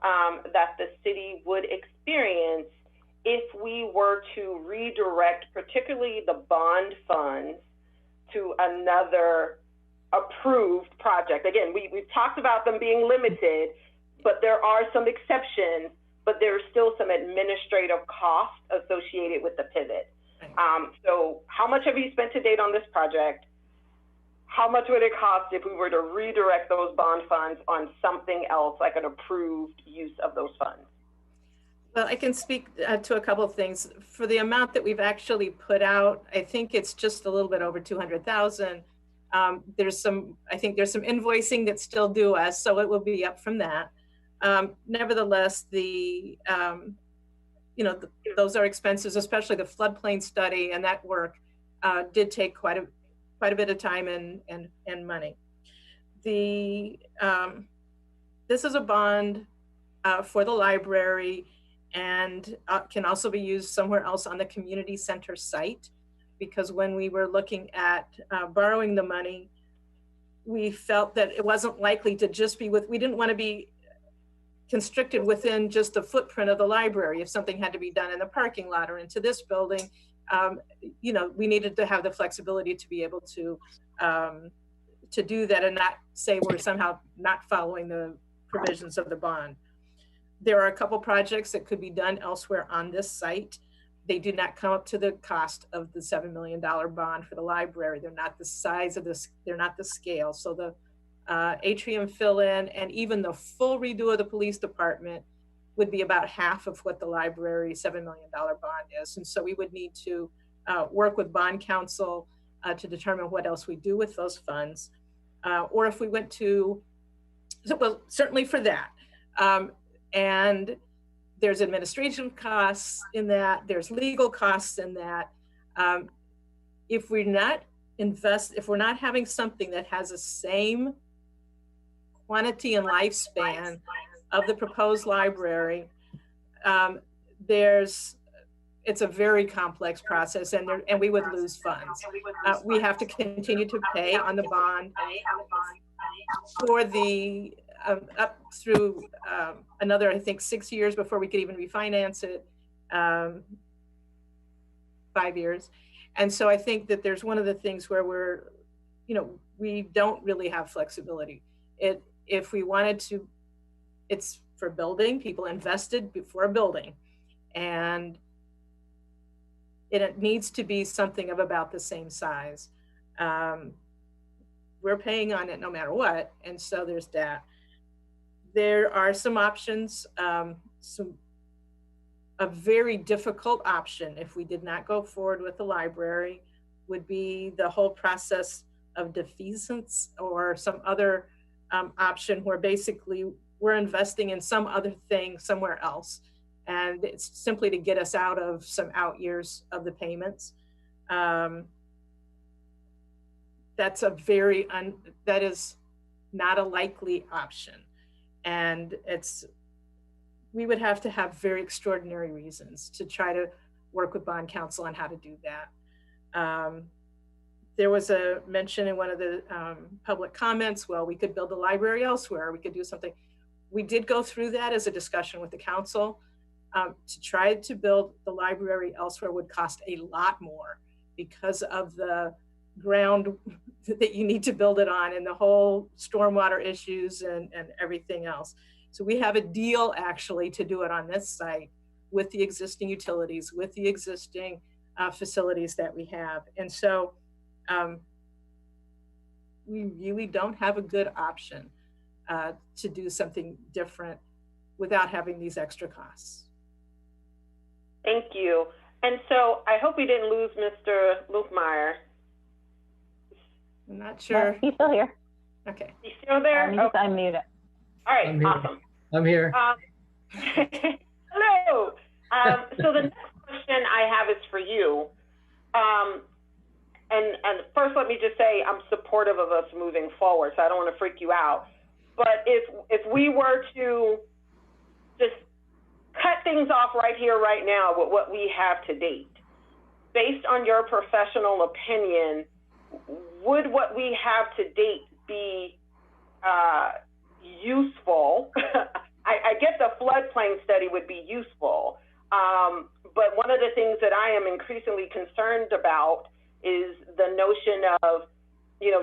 that the city would experience if we were to redirect, particularly the bond funds, to another approved project. Again, we've talked about them being limited, but there are some exceptions, but there's still some administrative costs associated with the pivot. So how much have you spent to date on this project? How much would it cost if we were to redirect those bond funds on something else, like an approved use of those funds? Well, I can speak to a couple of things. For the amount that we've actually put out, I think it's just a little bit over 200,000. There's some invoicing that's still due us, so it will be up from that. Nevertheless, those are expenses, especially the floodplain study, and that work did take quite a bit of time and money. This is a bond for the library, and can also be used somewhere else on the community center site, because when we were looking at borrowing the money, we felt that it wasn't likely to just be we didn't want to be constricted within just the footprint of the library. If something had to be done in the parking lot or into this building, you know, we needed to have the flexibility to be able to do that and not say we're somehow not following the provisions of the bond. There are a couple projects that could be done elsewhere on this site. They do not come up to the cost of the $7 million bond for the library. They're not the size of this, they're not the scale. So the atrium fill-in and even the full redo of the police department would be about half of what the library $7 million bond is. And so we would need to work with bond counsel to determine what else we do with those funds. Or if we went to, well, certainly for that. And there's administration costs in that, there's legal costs in that. If we're not having something that has the same quantity and lifespan of the proposed library, it's a very complex process, and we would lose funds. We have to continue to pay on the bond for the up through another, I think, 6 years before we could even refinance it, 5 years. And so I think that there's one of the things where we don't really have flexibility. If we wanted to, it's for building, people invested for a building, and it needs to be something of about the same size. We're paying on it no matter what, and so there's that. There are some options, a very difficult option if we did not go forward with the library would be the whole process of defeasance or some other option where basically we're investing in some other thing somewhere else. And it's simply to get us out of some out years of the payments. That is not a likely option. And we would have to have very extraordinary reasons to try to work with bond counsel on how to do that. There was a mention in one of the public comments, well, we could build a library elsewhere, we could do something. We did go through that as a discussion with the council. To try to build the library elsewhere would cost a lot more because of the ground that you need to build it on and the whole stormwater issues and everything else. So we have a deal actually to do it on this site with the existing utilities, with the existing facilities that we have. And so we really don't have a good option to do something different without having these extra costs. Thank you. And so I hope we didn't lose Mr. Lukemire. I'm not sure. No, he's still here. Okay. He's still there? He's unmuted. All right, awesome. I'm here. Hello. So the next question I have is for you. And first, let me just say I'm supportive of us moving forward, so I don't want to freak you out. But if we were to just cut things off right here, right now, with what we have to date, based on your professional opinion, would what we have to date be useful? I get the floodplain study would be useful, but one of the things that I am increasingly concerned about is the notion of,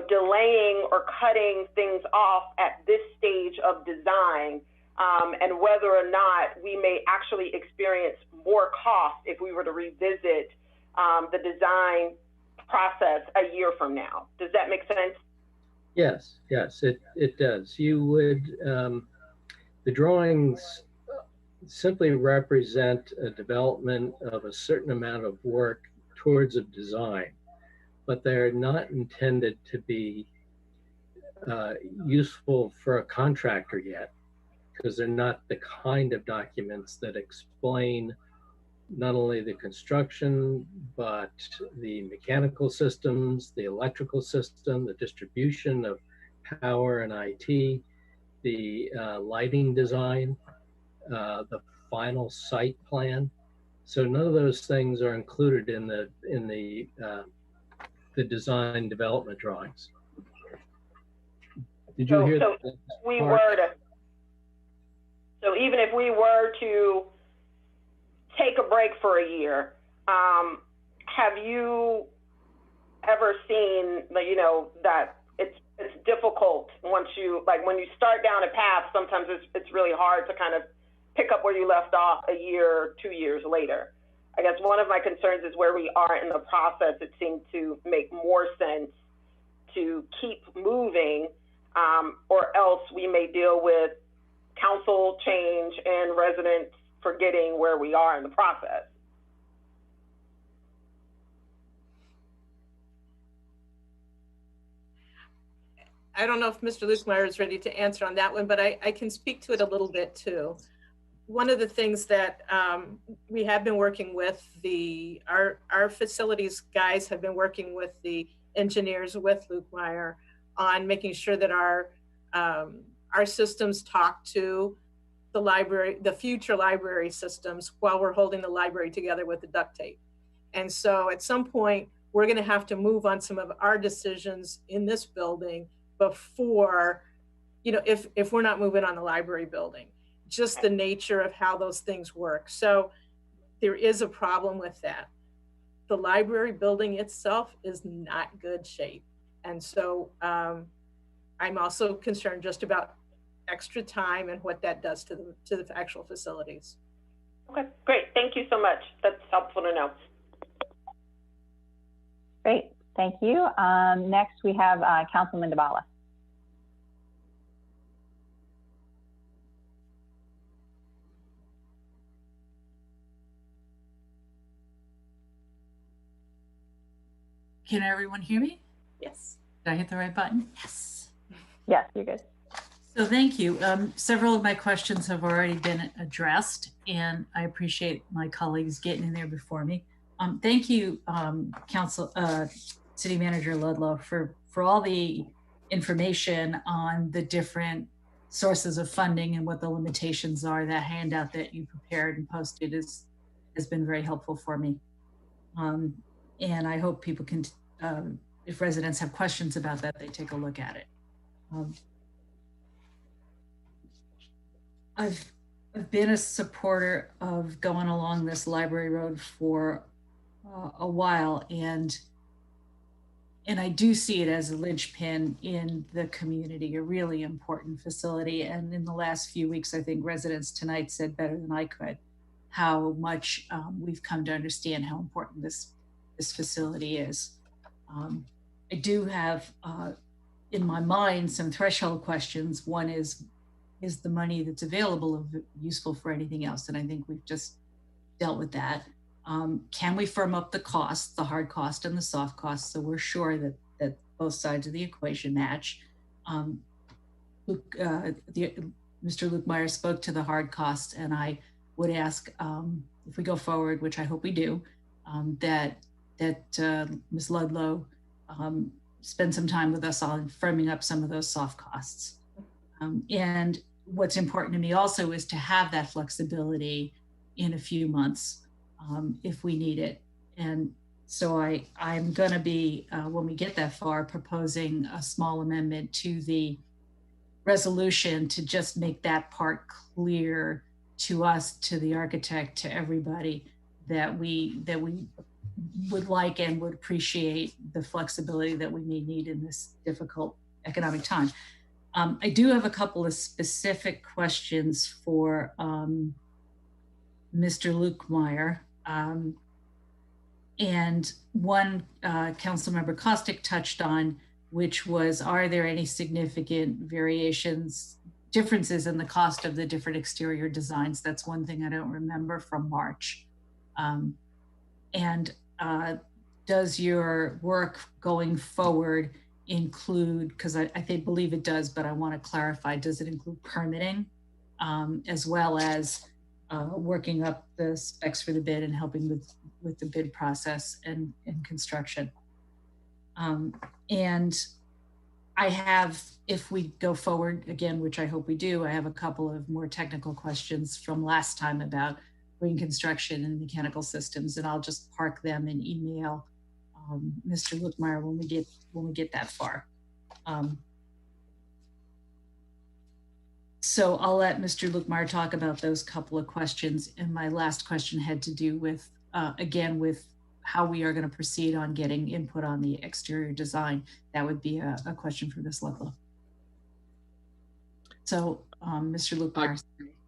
delaying or cutting things off at this stage of design, and whether or not we may actually experience more cost if we were to revisit the design process a year from now. Does that make sense? Yes, it does. You would, the drawings simply represent a development of a certain amount of work towards a design, but they're not intended to be useful for a contractor yet, because they're not the kind of documents that explain not only the construction, but the mechanical systems, the electrical system, the distribution of power and IT, the lighting design, the final site plan. So none of those things are included in the design development drawings. Did you hear that? So even if we were to take a break for a year, have you ever seen, you know, that it's difficult once you, like when you start down a path, sometimes it's really hard to kind of pick up where you left off a year, 2 years later. I guess one of my concerns is where we are in the process. It seemed to make more sense to keep moving, or else we may deal with council change and residents forgetting where we are in the process. I don't know if Mr. Lukemire is ready to answer on that one, but I can speak to it a little bit too. One of the things that we have been working with our facilities guys have been working with the engineers with Lukemire on making sure that our systems talk to the library, the future library systems, while we're holding the library together with the duct tape. And so at some point, we're going to have to move on some of our decisions in this building before, you know, if we're not moving on the library building, just the nature of how those things work. So there is a problem with that. The library building itself is not good shape. And so I'm also concerned just about extra time and what that does to the actual facilities. Okay, great. Thank you so much. That's helpful to know. Great, thank you. Next we have Councilman Dabala. Can everyone hear me? Yes. Did I hit the right button? Yes. Yes, you're good. So thank you. Several of my questions have already been addressed, and I appreciate my colleagues getting in there before me. Thank you, City Manager Ludlow, for all the information on the different sources of funding and what the limitations are. That handout that you prepared and posted has been very helpful for me. And I hope people can, if residents have questions about that, they take a look at it. I've been a supporter of going along this library road for a while, and I do see it as a linchpin in the community, a really important facility. And in the last few weeks, I think residents tonight said better than I could how much we've come to understand how important this facility is. I do have in my mind some threshold questions. One is the money that's available useful for anything else? And I think we've just dealt with that. Can we firm up the costs, the hard cost and the soft costs, so we're sure that both sides of the equation match? Mr. Lukemire spoke to the hard costs, and I would ask if we go forward, which I hope we do, that Ms. Ludlow spend some time with us on firming up some of those soft costs. And what's important to me also is to have that flexibility in a few months if we need it. And so I'm going to be, when we get that far, proposing a small amendment to the resolution to just make that part clear to us, to the architect, to everybody, that we would like and would appreciate the flexibility that we may need in this difficult economic time. I do have a couple of specific questions for Mr. Lukemire. And one Councilmember Kostick touched on, which was, are there any significant differences in the cost of the different exterior designs? That's one thing I don't remember from March. And does your work going forward include, because I believe it does, but I want to clarify, does it include permitting as well as working up the specs for the bid and helping with the bid process and construction? And I have, if we go forward again, which I hope we do, I have a couple of more technical questions from last time about green construction and mechanical systems, and I'll just park them in email Mr. Lukemire when we get that far. So I'll let Mr. Lukemire talk about those couple of questions. And my last question had to do with, again, with how we are going to proceed on getting input on the exterior design. That would be a question for Ms. Ludlow. So, Mr. Lukemire.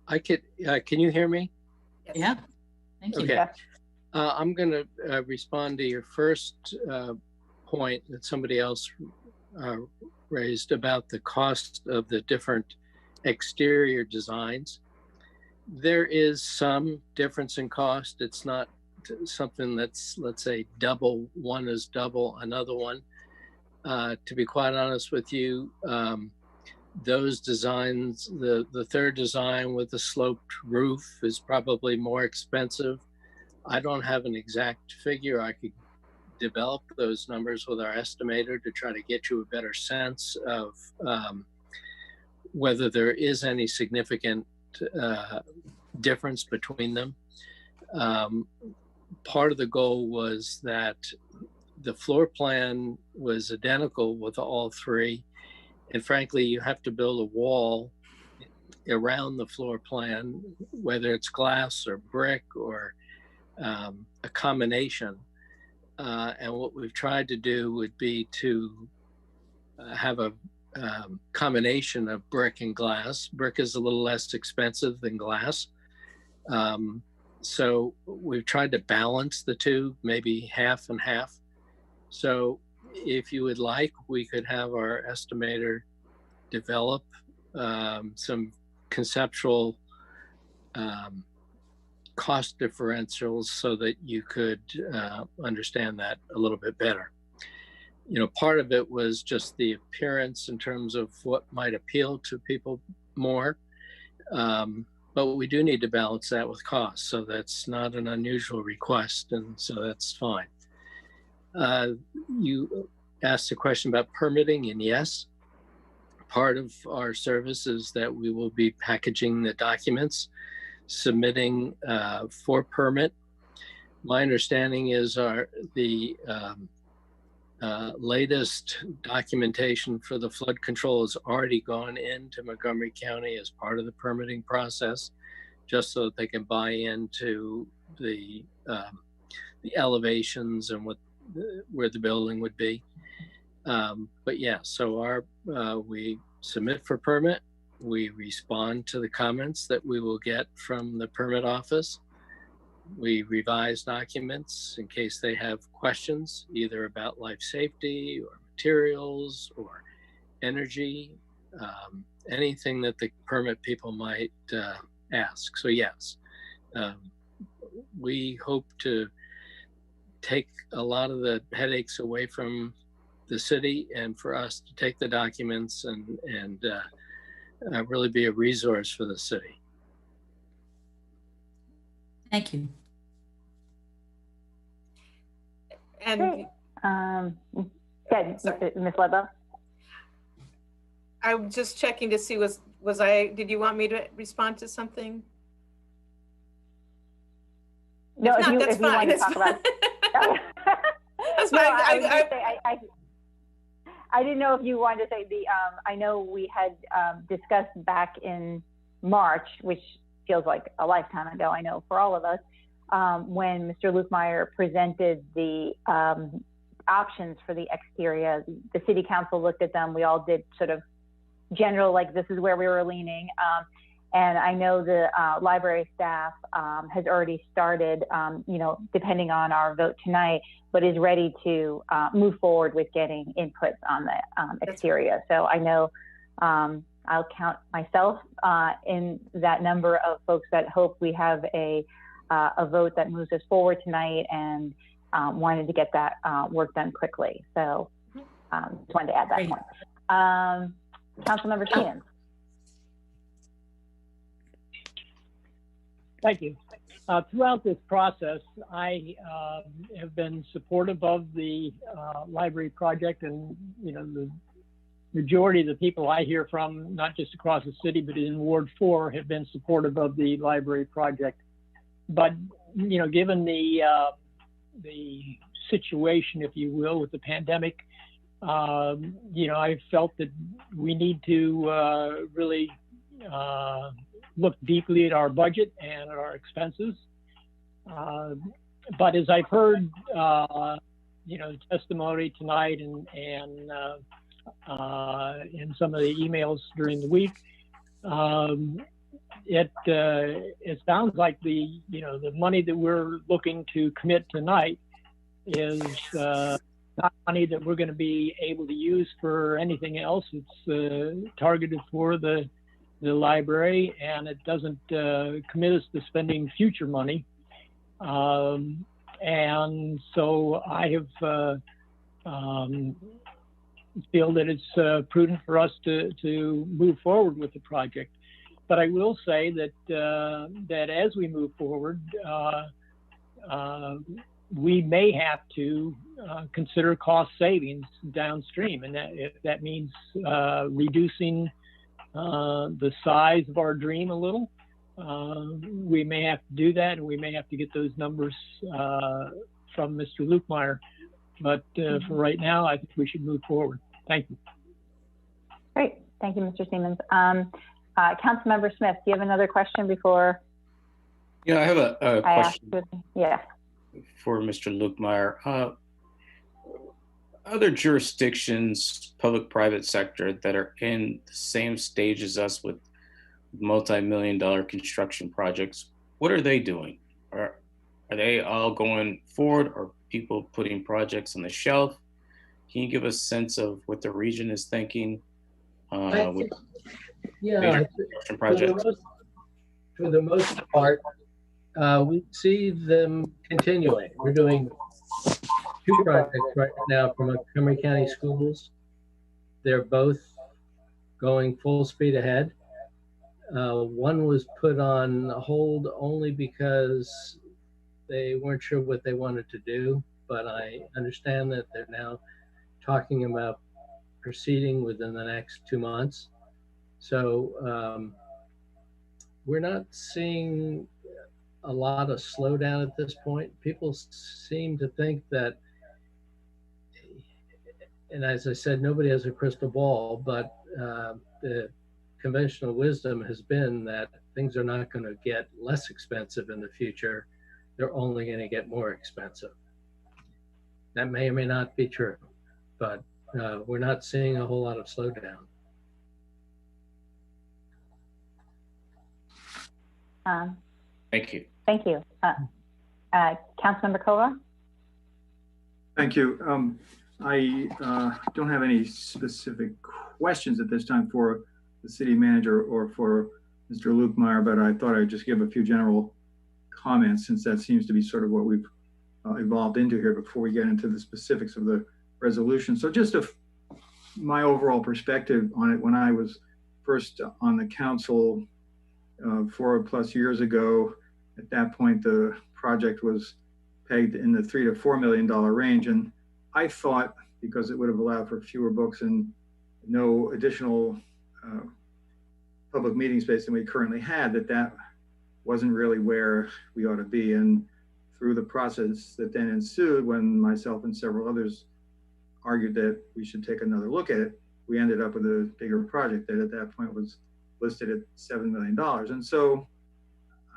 I could, can you hear me? Yeah, thank you. Okay. I'm going to respond to your first point that somebody else raised about the cost of the different exterior designs. There is some difference in cost. It's not something that's, let's say, double. One is double another one. To be quite honest with you, those designs, the third design with the sloped roof is probably more expensive. I don't have an exact figure. I could develop those numbers with our estimator to try to get you a better sense of whether there is any significant difference between them. Part of the goal was that the floor plan was identical with all three. And frankly, you have to build a wall around the floor plan, whether it's glass or brick or a combination. And what we've tried to do would be to have a combination of brick and glass. Brick is a little less expensive than glass. So we've tried to balance the two, maybe half and half. So if you would like, we could have our estimator develop some conceptual cost differentials so that you could understand that a little bit better. You know, part of it was just the appearance in terms of what might appeal to people more. But we do need to balance that with cost. So that's not an unusual request. And so that's fine. You asked a question about permitting, and yes, part of our service is that we will be packaging the documents, submitting for permit. My understanding is the latest documentation for the flood control has already gone into Montgomery County as part of the permitting process, just so that they can buy into the elevations and where the building would be. But yeah, so we submit for permit, we respond to the comments that we will get from the permit office. We revise documents in case they have questions, either about life safety or materials or energy, anything that the permit people might ask. So yes, we hope to take a lot of the headaches away from the city and for us to take the documents and really be a resource for the city. Thank you. And Ms. Ludlow. I'm just checking to see, did you want me to respond to something? No, if not, that's fine. That's fine. I didn't know if you wanted to say I know we had discussed back in March, which feels like a lifetime ago, I know for all of us, when Mr. Lukemire presented the options for the exterior. The city council looked at them. We all did sort of general, like this is where we were leaning. And I know the library staff has already started, you know, depending on our vote tonight, but is ready to move forward with getting inputs on the exterior. So I know I'll count myself in that number of folks that hope we have a vote that moves us forward tonight and wanted to get that work done quickly. So just wanted to add that point. Councilmember Sheehan. Thank you. Throughout this process, I have been supportive of the library project, and you know, the majority of the people I hear from, not just across the city, but in Ward 4, have been supportive of the library project. But you know, given the situation, if you will, with the pandemic, you know, I felt that we need to really look deeply at our budget and at our expenses. but as I've heard, you know, testimony tonight and in some of the emails during the week, it sounds like the money that we're looking to commit tonight is not money that we're going to be able to use for anything else. It's targeted for the library, and it doesn't commit us to spending future money. And so I have feel that it's prudent for us to move forward with the project. But I will say that that as we move forward, we may have to consider cost savings downstream, and if that means reducing the size of our dream a little, we may have to do that, and we may have to get those numbers from Mr. Lukemire. But for right now, I think we should move forward. Thank you. Great. Thank you, Mr. Siemens. Councilmember Smith, do you have another question before? Yeah, I have a question. Yeah. For Mr. Lukemire. Other jurisdictions, public-private sector, that are in the same stage as us with multi-million-dollar construction projects, what are they doing? Are they all going forward, or people putting projects on the shelf? Can you give us a sense of what the region is thinking with major construction projects? For the most part, we see them continuing. We're doing 2 projects right now for Montgomery County Schools. They're both going full speed ahead. One was put on hold only because they weren't sure what they wanted to do, but I understand that they're now talking about proceeding within the next 2 months. So we're not seeing a lot of slowdown at this point. People seem to think that, and as I said, nobody has a crystal ball, but the conventional wisdom has been that things are not going to get less expensive in the future. They're only going to get more expensive. That may or may not be true, but we're not seeing a whole lot of slowdown. Thank you. Thank you. Councilmember Kova? Thank you. I don't have any specific questions at this time for the city manager or for Mr. Lukemire, but I thought I'd just give a few general comments, since that seems to be sort of what we've evolved into here before we get into the specifics of the resolution. So just my overall perspective on it, when I was first on the council 4+ years ago, at that point, the project was pegged in the $3 to $4 million range. And I thought, because it would have allowed for fewer books and no additional public meeting space than we currently had, that wasn't really where we ought to be. And through the process that then ensued, when myself and several others argued that we should take another look at it, we ended up with a bigger project that at that point was listed at $7 million. And so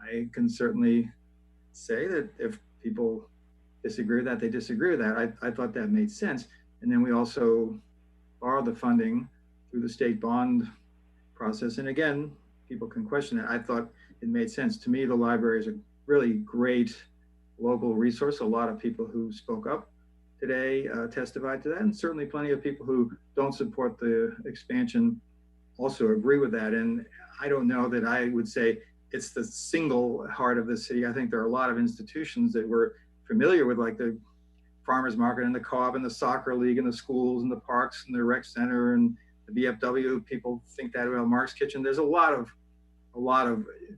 I can certainly say that if people disagree with that, they disagree with that. I thought that made sense. And then we also borrowed the funding through the state bond process. And again, people can question that. I thought it made sense. To me, the library is a really great local resource. A lot of people who spoke up today testified to that, and certainly plenty of people who don't support the expansion also agree with that. And I don't know that I would say it's the single heart of the city. I think there are a lot of institutions that we're familiar with, like the farmers market and the co-op and the soccer league and the schools and the parks and the rec center and the VFW. People think that about Mark's Kitchen. There's a lot of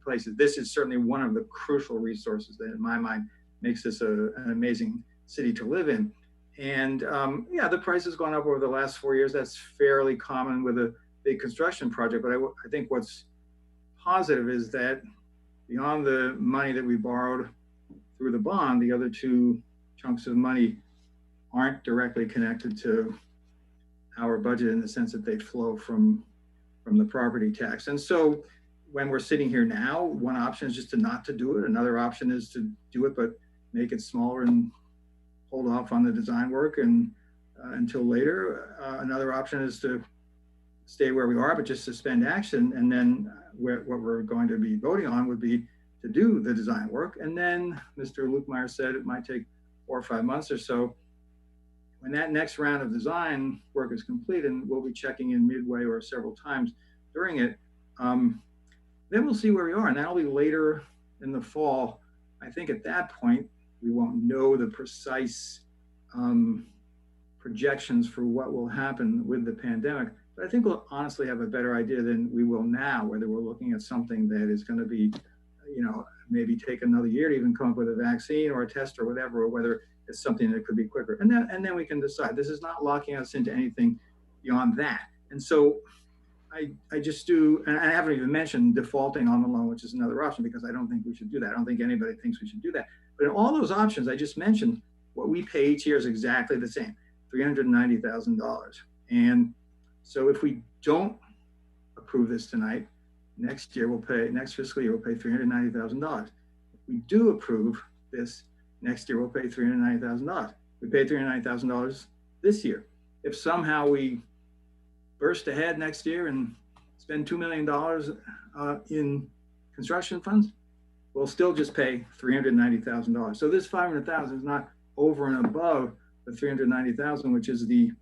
places. This is certainly one of the crucial resources that, in my mind, makes this an amazing city to live in. And yeah, the price has gone up over the last 4 years. That's fairly common with a big construction project. But I think what's positive is that beyond the money that we borrowed through the bond, the other 2 chunks of money aren't directly connected to our budget in the sense that they flow from the property tax. And so when we're sitting here now, one option is just not to do it. Another option is to do it, but make it smaller and hold off on the design work and until later. Another option is to stay where we are, but just suspend action. And then what we're going to be voting on would be to do the design work. And then Mr. Lukemire said it might take 4 or 5 months or so. When that next round of design work is complete, and we'll be checking in midway or several times during it, then we'll see where we are. And that'll be later in the fall. I think at that point, we won't know the precise projections for what will happen with the pandemic. But I think we'll honestly have a better idea than we will now, whether we're looking at something that is going to be, you know, maybe take another year to even come up with a vaccine or a test or whatever, or whether it's something that could be quicker. And then we can decide. This is not locking us into anything beyond that. And so I just do, and I haven't even mentioned defaulting on the loan, which is another option, because I don't think we should do that. I don't think anybody thinks we should do that. But in all those options I just mentioned, what we pay each year is exactly the same, $390,000. And so if we don't approve this tonight, next fiscal year, we'll pay $390,000. If we do approve this, next year we'll pay $390,000. We paid $390,000 this year. If somehow we burst ahead next year and spend $2 million in construction funds, we'll still just pay $390,000. So this $500,000 is not over and above the $390,000, which is the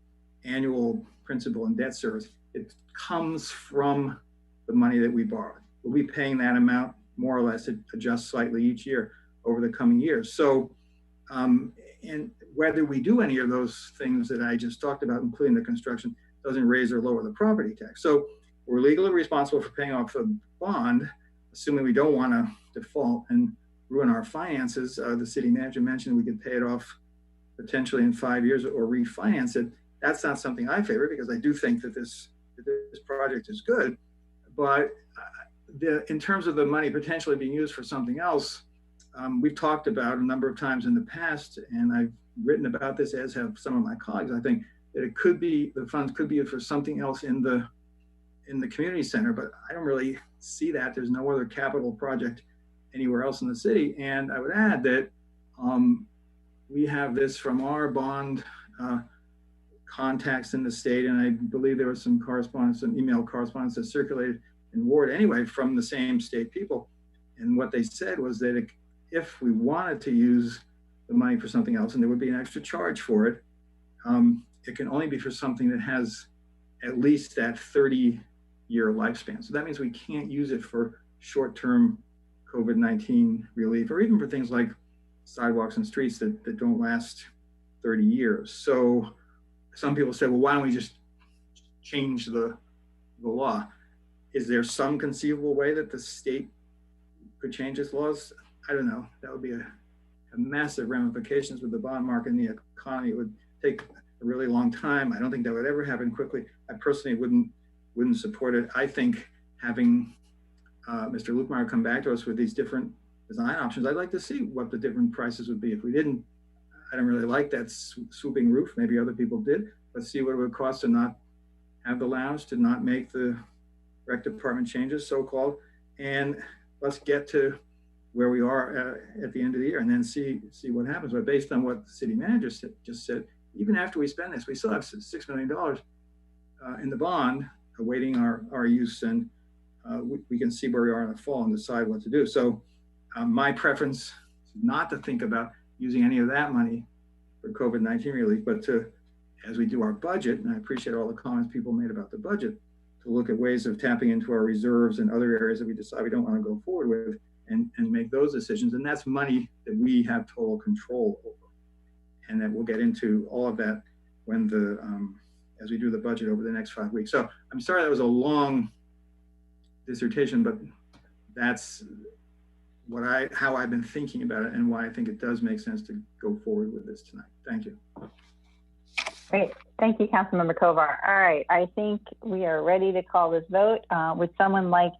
annual principal and debt service. It comes from the money that we borrowed. We'll be paying that amount more or less. It adjusts slightly each year over the coming years. So, and whether we do any of those things that I just talked about, including the construction, doesn't raise or lower the property tax. So we're legally responsible for paying off the bond, assuming we don't want to default and ruin our finances. The city manager mentioned we could pay it off potentially in 5 years or refinance it. That's not something I favor, because I do think that this project is good. But in terms of the money potentially being used for something else, we've talked about a number of times in the past, and I've written about this, as have some of my colleagues. I think that it could be, the funds could be used for something else in the community center, but I don't really see that. There's no other capital project anywhere else in the city. And I would add that we have this from our bond contacts in the state, and I believe there was some correspondence, some email correspondence that circulated in Ward anyway from the same state people. And what they said was that if we wanted to use the money for something else, and there would be an extra charge for it, it can only be for something that has at least that 30-year lifespan. So that means we can't use it for short-term COVID-19 relief, or even for things like sidewalks and streets that don't last 30 years. So some people say, well, why don't we just change the law? Is there some conceivable way that the state could change its laws? I don't know. That would be a massive ramifications with the bond market and the economy. It would take a really long time. I don't think that would ever happen quickly. I personally wouldn't support it. I think having Mr. Lukemire come back to us with these different design options, I'd like to see what the different prices would be. If we didn't, I don't really like that swooping roof. Maybe other people did. Let's see what it would cost to not have the lounge, to not make the rec department changes, so-called, and let's get to where we are at the end of the year, and then see what happens. But based on what the city manager just said, even after we spend this, we still have $6 million in the bond awaiting our use, and we can see where we are in the fall and decide what to do. So my preference is not to think about using any of that money for COVID-19 relief, but to, as we do our budget, and I appreciate all the comments people made about the budget, to look at ways of tapping into our reserves and other areas that we decide we don't want to go forward with, and make those decisions. And that's money that we have total control over. And that we'll get into all of that when as we do the budget over the next 5 weeks. So I'm sorry that was a long dissertation, but that's how I've been thinking about it, and why I think it does make sense to go forward with this tonight. Thank you. Great. Thank you, Councilmember Kovar. All right, I think we are ready to call this vote. Would someone like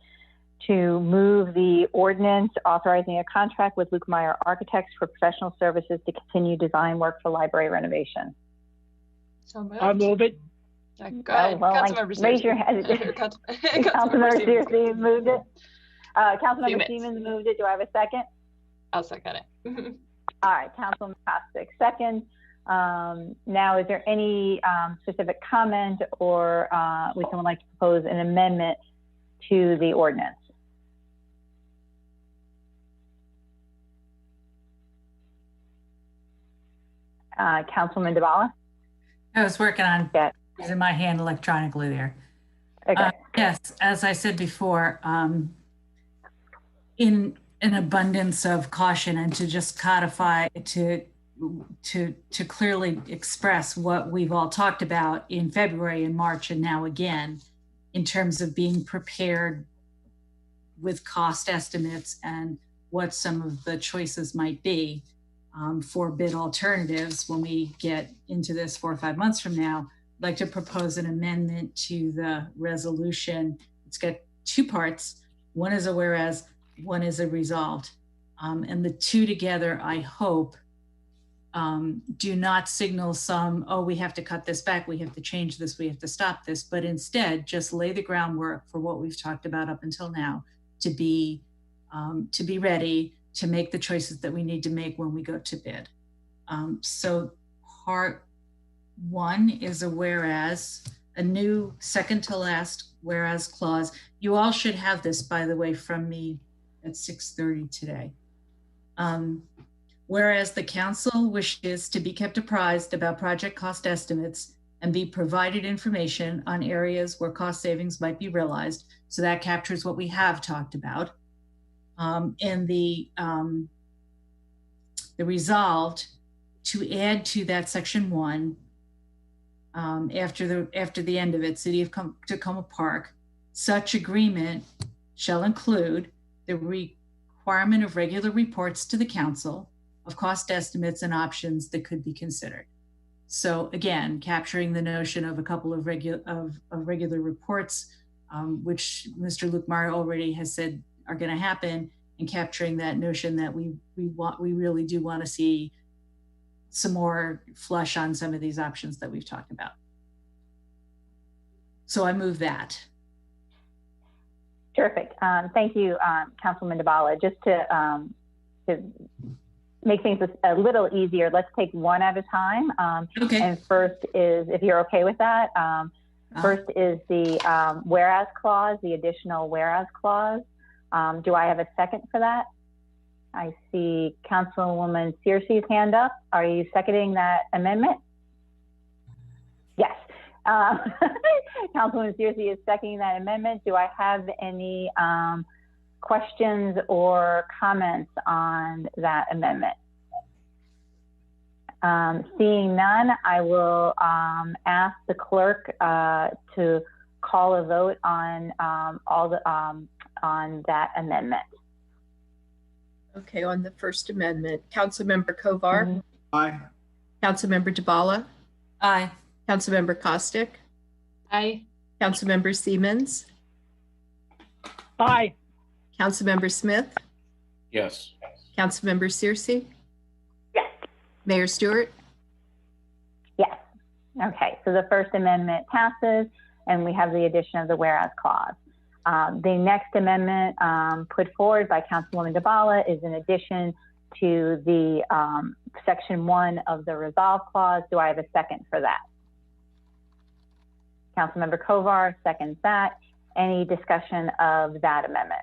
to move the ordinance authorizing a contract with Lukemire Architects for professional services to continue design work for library renovation? So moved. I'll move it. Go ahead. Councilmember raise your hand. Councilmember Sears moved it. Councilmember Siemens moved it. Do I have a second? I'll second it. All right, Councilman Kostick, second. Now, is there any specific comment or would someone like to propose an amendment to the ordinance? Councilman DeBala? I was working on using my hand electronically there. Okay. Yes, as I said before, in an abundance of caution and to just codify, to clearly express what we've all talked about in February and March and now again, in terms of being prepared with cost estimates and what some of the choices might be for bid alternatives when we get into this 4 or 5 months from now. I'd like to propose an amendment to the resolution. It's got 2 parts. One is a whereas, one is a resolved. And the 2 together, I hope, do not signal some, oh, we have to cut this back, we have to change this, we have to stop this, but instead just lay the groundwork for what we've talked about up until now to be ready to make the choices that we need to make when we go to bid. So part 1 is a whereas, a new second to last whereas clause. You all should have this, by the way, from me at 6:30 today. Whereas the council wishes to be kept apprised about project cost estimates and be provided information on areas where cost savings might be realized. So that captures what we have talked about. And the resolved to add to that section 1, after the end of it, City of Tacoma Park, such agreement shall include the requirement of regular reports to the council of cost estimates and options that could be considered. So again, capturing the notion of a couple of regular reports, which Mr. Lukemire already has said are going to happen, and capturing that notion that we really do want to see some more flush on some of these options that we've talked about. So I move that. Terrific. Thank you, Councilman DeBala. Just to make things a little easier, let's take one at a time. Okay. And first is, if you're okay with that, first is the whereas clause, the additional whereas clause. Do I have a second for that? I see Councilwoman Searcy's hand up. Are you seconding that amendment? Yes. Councilwoman Searcy is seconding that amendment. Do I have any questions or comments on that amendment? Seeing none, I will ask the clerk to call a vote on on that amendment. Okay, on the first amendment, Councilmember Kovar. Aye. Councilmember DeBala. Aye. Councilmember Kostick. Aye. Councilmember Siemens. Aye. Councilmember Smith. Yes. Councilmember Searcy. Yes. Mayor Stewart. Yes. Okay, so the First Amendment passes, and we have the addition of the whereas clause. The next amendment put forward by Councilwoman DeBala is in addition to the section 1 of the resolve clause. Do I have a second for that? Councilmember Kovar seconds that. Any discussion of that amendment?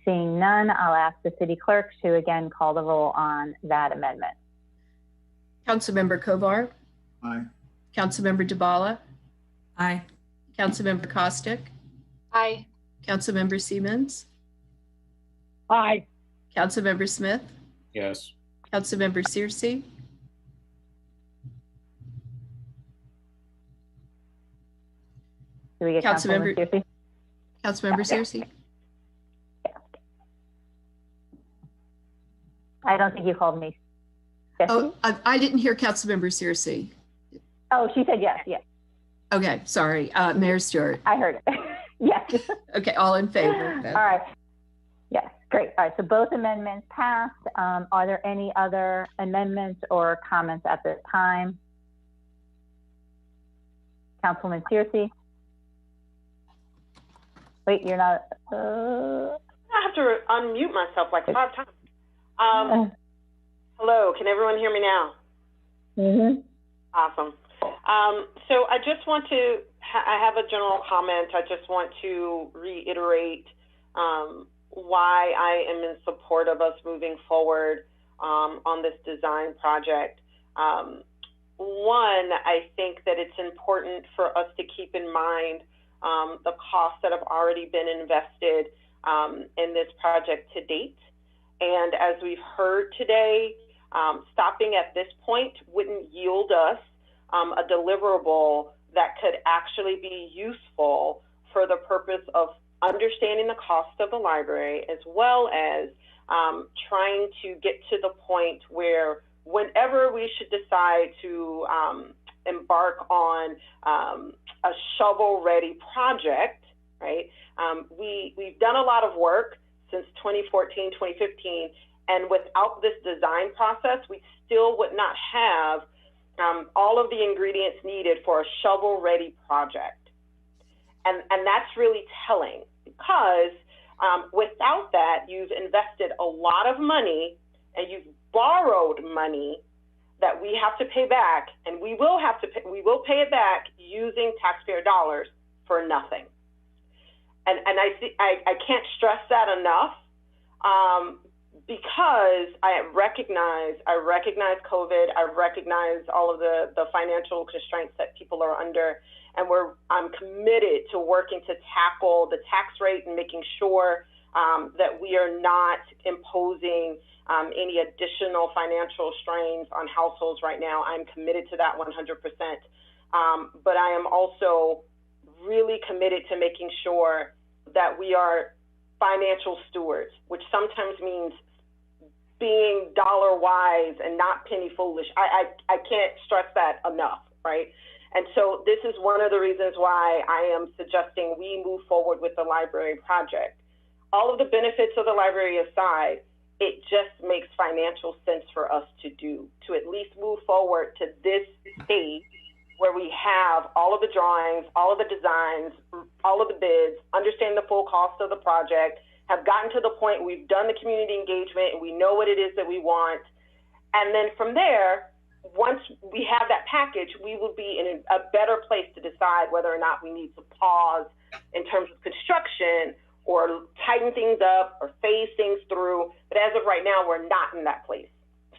Seeing none, I'll ask the city clerk to again call the roll on that amendment. Councilmember Kovar. Aye. Councilmember DeBala. Aye. Councilmember Kostick. Aye. Councilmember Siemens. Aye. Councilmember Smith. Yes. Councilmember Searcy. Do we get Councilmember Searcy? Councilmember Searcy. I don't think you called me. Oh, I didn't hear Councilmember Searcy. Oh, she said yes, yes. Okay, sorry. Mayor Stewart. I heard it. Yes. Okay, all in favor. All right. Yes, great. All right, so both amendments passed. Are there any other amendments or comments at this time? Councilwoman Searcy? Wait, you're not... I have to unmute myself like 5 times. Can everyone hear me now? Mm-hmm. Awesome. So I just want to, I have a general comment. I just want to reiterate why I am in support of us moving forward on this design project. One, I think that it's important for us to keep in mind the costs that have already been invested in this project to date. And as we've heard today, stopping at this point wouldn't yield us a deliverable that could actually be useful for the purpose of understanding the cost of the library, as well as trying to get to the point where whenever we should decide to embark on a shovel-ready project, right? We've done a lot of work since 2014, 2015, and without this design process, we still would not have all of the ingredients needed for a shovel-ready project. And that's really telling, because without that, you've invested a lot of money and you've borrowed money that we have to pay back, and we will pay it back using taxpayer dollars for nothing. And I can't stress that enough, because I recognize COVID, I recognize all of the financial constraints that people are under, and I'm committed to working to tackle the tax rate and making sure that we are not imposing any additional financial strains on households right now. I'm committed to that 100%. But I am also really committed to making sure that we are financial stewards, which sometimes means being dollar wise and not penny foolish. I can't stress that enough, right? And so this is one of the reasons why I am suggesting we move forward with the library project. All of the benefits of the library aside, it just makes financial sense for us to at least move forward to this stage where we have all of the drawings, all of the designs, all of the bids, understand the full cost of the project, have gotten to the point we've done the community engagement and we know what it is that we want. And then from there, once we have that package, we will be in a better place to decide whether or not we need to pause in terms of construction or tighten things up or phase things through. But as of right now, we're not in that place.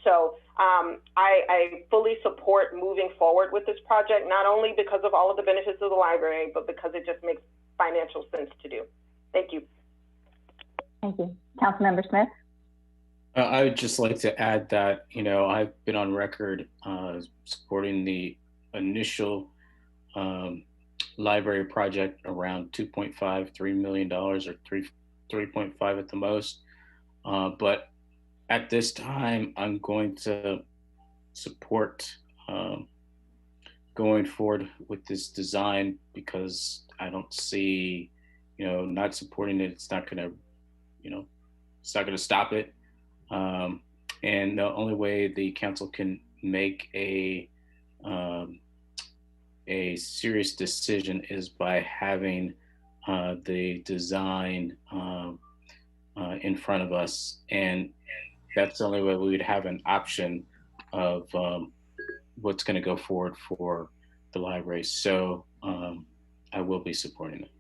So I fully support moving forward with this project, not only because of all of the benefits of the library, but because it just makes financial sense to do. Thank you. Thank you. Councilmember Smith? I would just like to add that, I've been on record supporting the initial library project around $2.5–3 million, or 3.5 at the most. But at this time, I'm going to support going forward with this design, because I don't see, not supporting it. It's not going to, it's not going to stop it. And the only way the council can make a serious decision is by having the design in front of us, and that's the only way we would have an option of what's going to go forward for the library. So I will be supporting it.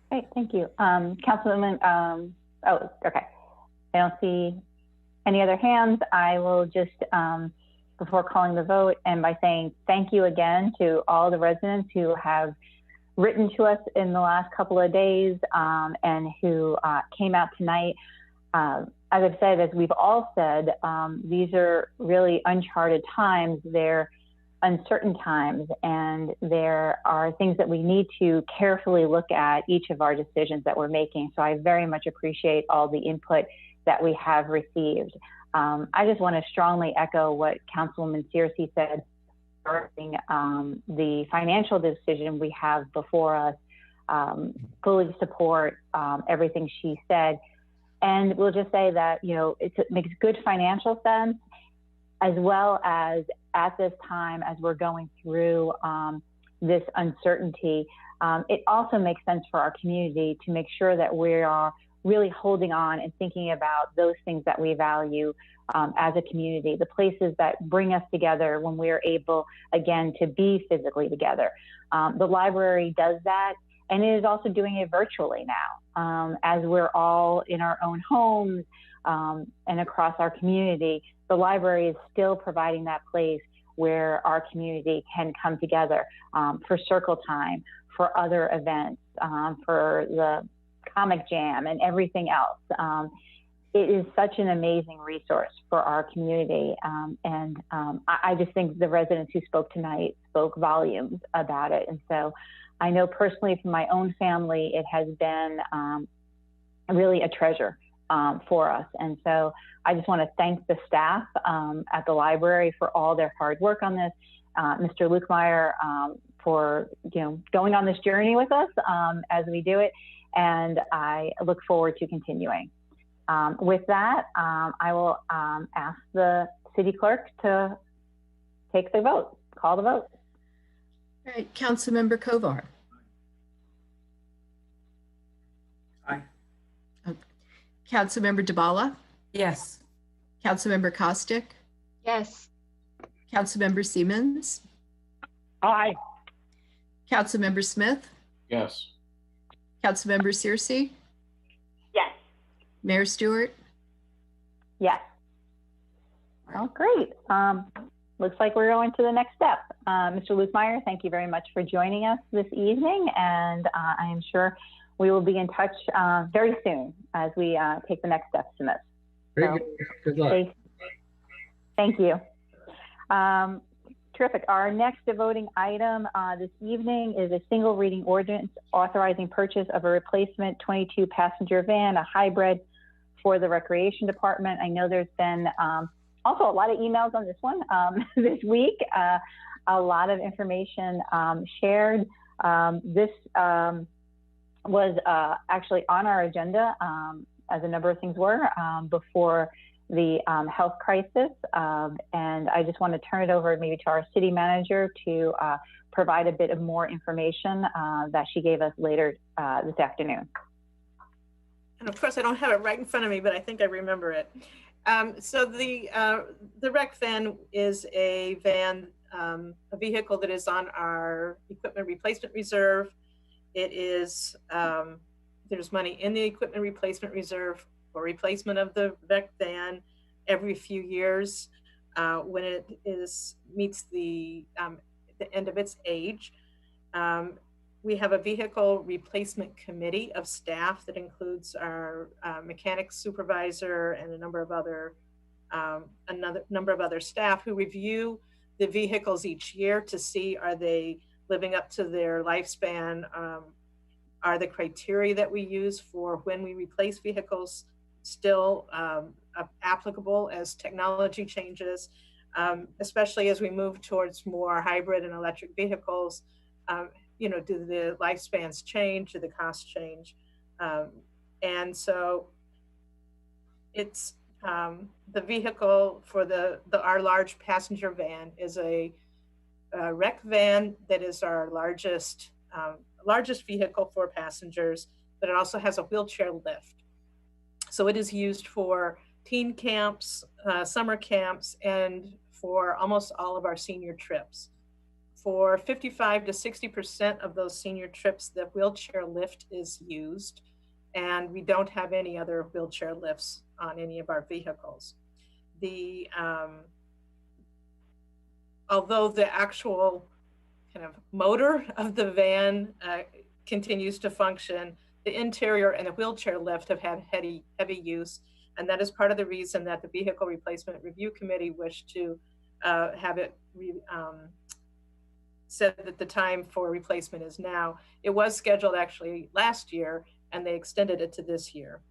Great, thank you. Councilwoman, oh, okay. I don't see any other hands. I will just, before calling the vote, and by saying thank you again to all the residents who have written to us in the last couple of days and who came out tonight. As I've said, as we've all said, these are really uncharted times. They're uncertain times, and there are things that we need to carefully look at each of our decisions that we're making. So I very much appreciate all the input that we have received. I just want to strongly echo what Councilwoman Searcy said regarding the financial decision we have before us. Fully support everything she said. And we'll just say that, it makes good financial sense, as well as at this time, as we're going through this uncertainty, it also makes sense for our community to make sure that we are really holding on and thinking about those things that we value as a community, the places that bring us together when we're able, again, to be physically together. The library does that, and it is also doing it virtually now. As we're all in our own homes and across our community, the library is still providing that place where our community can come together for circle time, for other events, for the comic jam and everything else. It is such an amazing resource for our community. I just think the residents who spoke tonight spoke volumes about it. And so I know personally from my own family, it has been really a treasure for us. And so I just want to thank the staff at the library for all their hard work on this. Mr. Lukemire for going on this journey with us as we do it. And I look forward to continuing. With that, I will ask the city clerk to take the vote, call the vote. All right, Councilmember Kovar. Aye. Councilmember Dabala. Yes. Councilmember Kostick. Yes. Councilmember Siemens. Aye. Councilmember Smith. Yes. Councilmember Searcy. Yes. Mayor Stewart. Yes. Oh, great. Looks like we're going to the next step. Mr. Lukemire, thank you very much for joining us this evening, and I am sure we will be in touch very soon as we take the next steps in this. Very good. Good luck. Thank you. Terrific. Our next voting item this evening is a single reading ordinance authorizing purchase of a replacement 22 passenger van, a hybrid for the Recreation Department. I know there's been also a lot of emails on this one this week, a lot of information shared. This was actually on our agenda, as a number of things were, before the health crisis. And I just want to turn it over maybe to our city manager to provide a bit of more information that she gave us later this afternoon. And of course, I don't have it right in front of me, but I think I remember it. So the rec van is a van, a vehicle that is on our equipment replacement reserve. It is, there's money in the equipment replacement reserve for replacement of the rec van every few years when it meets the end of its age. We have a vehicle replacement committee of staff that includes our mechanics supervisor and a number of other staff who review the vehicles each year to see, are they living up to their lifespan? Are the criteria that we use for when we replace vehicles still applicable as technology changes, especially as we move towards more hybrid and electric vehicles? Do the lifespans change? Do the costs change? And so it's the vehicle for our large passenger van is a rec van that is our largest vehicle for passengers, but it also has a wheelchair lift. So it is used for teen camps, summer camps, and for almost all of our senior trips. For 55 to 60% of those senior trips, the wheelchair lift is used, and we don't have any other wheelchair lifts on any of our vehicles. Although the actual kind of motor of the van continues to function, the interior and the wheelchair lift have had heavy use, and that is part of the reason that the Vehicle Replacement Review Committee wished to have it said that the time for replacement is now. It was scheduled actually last year, and they extended it to this year.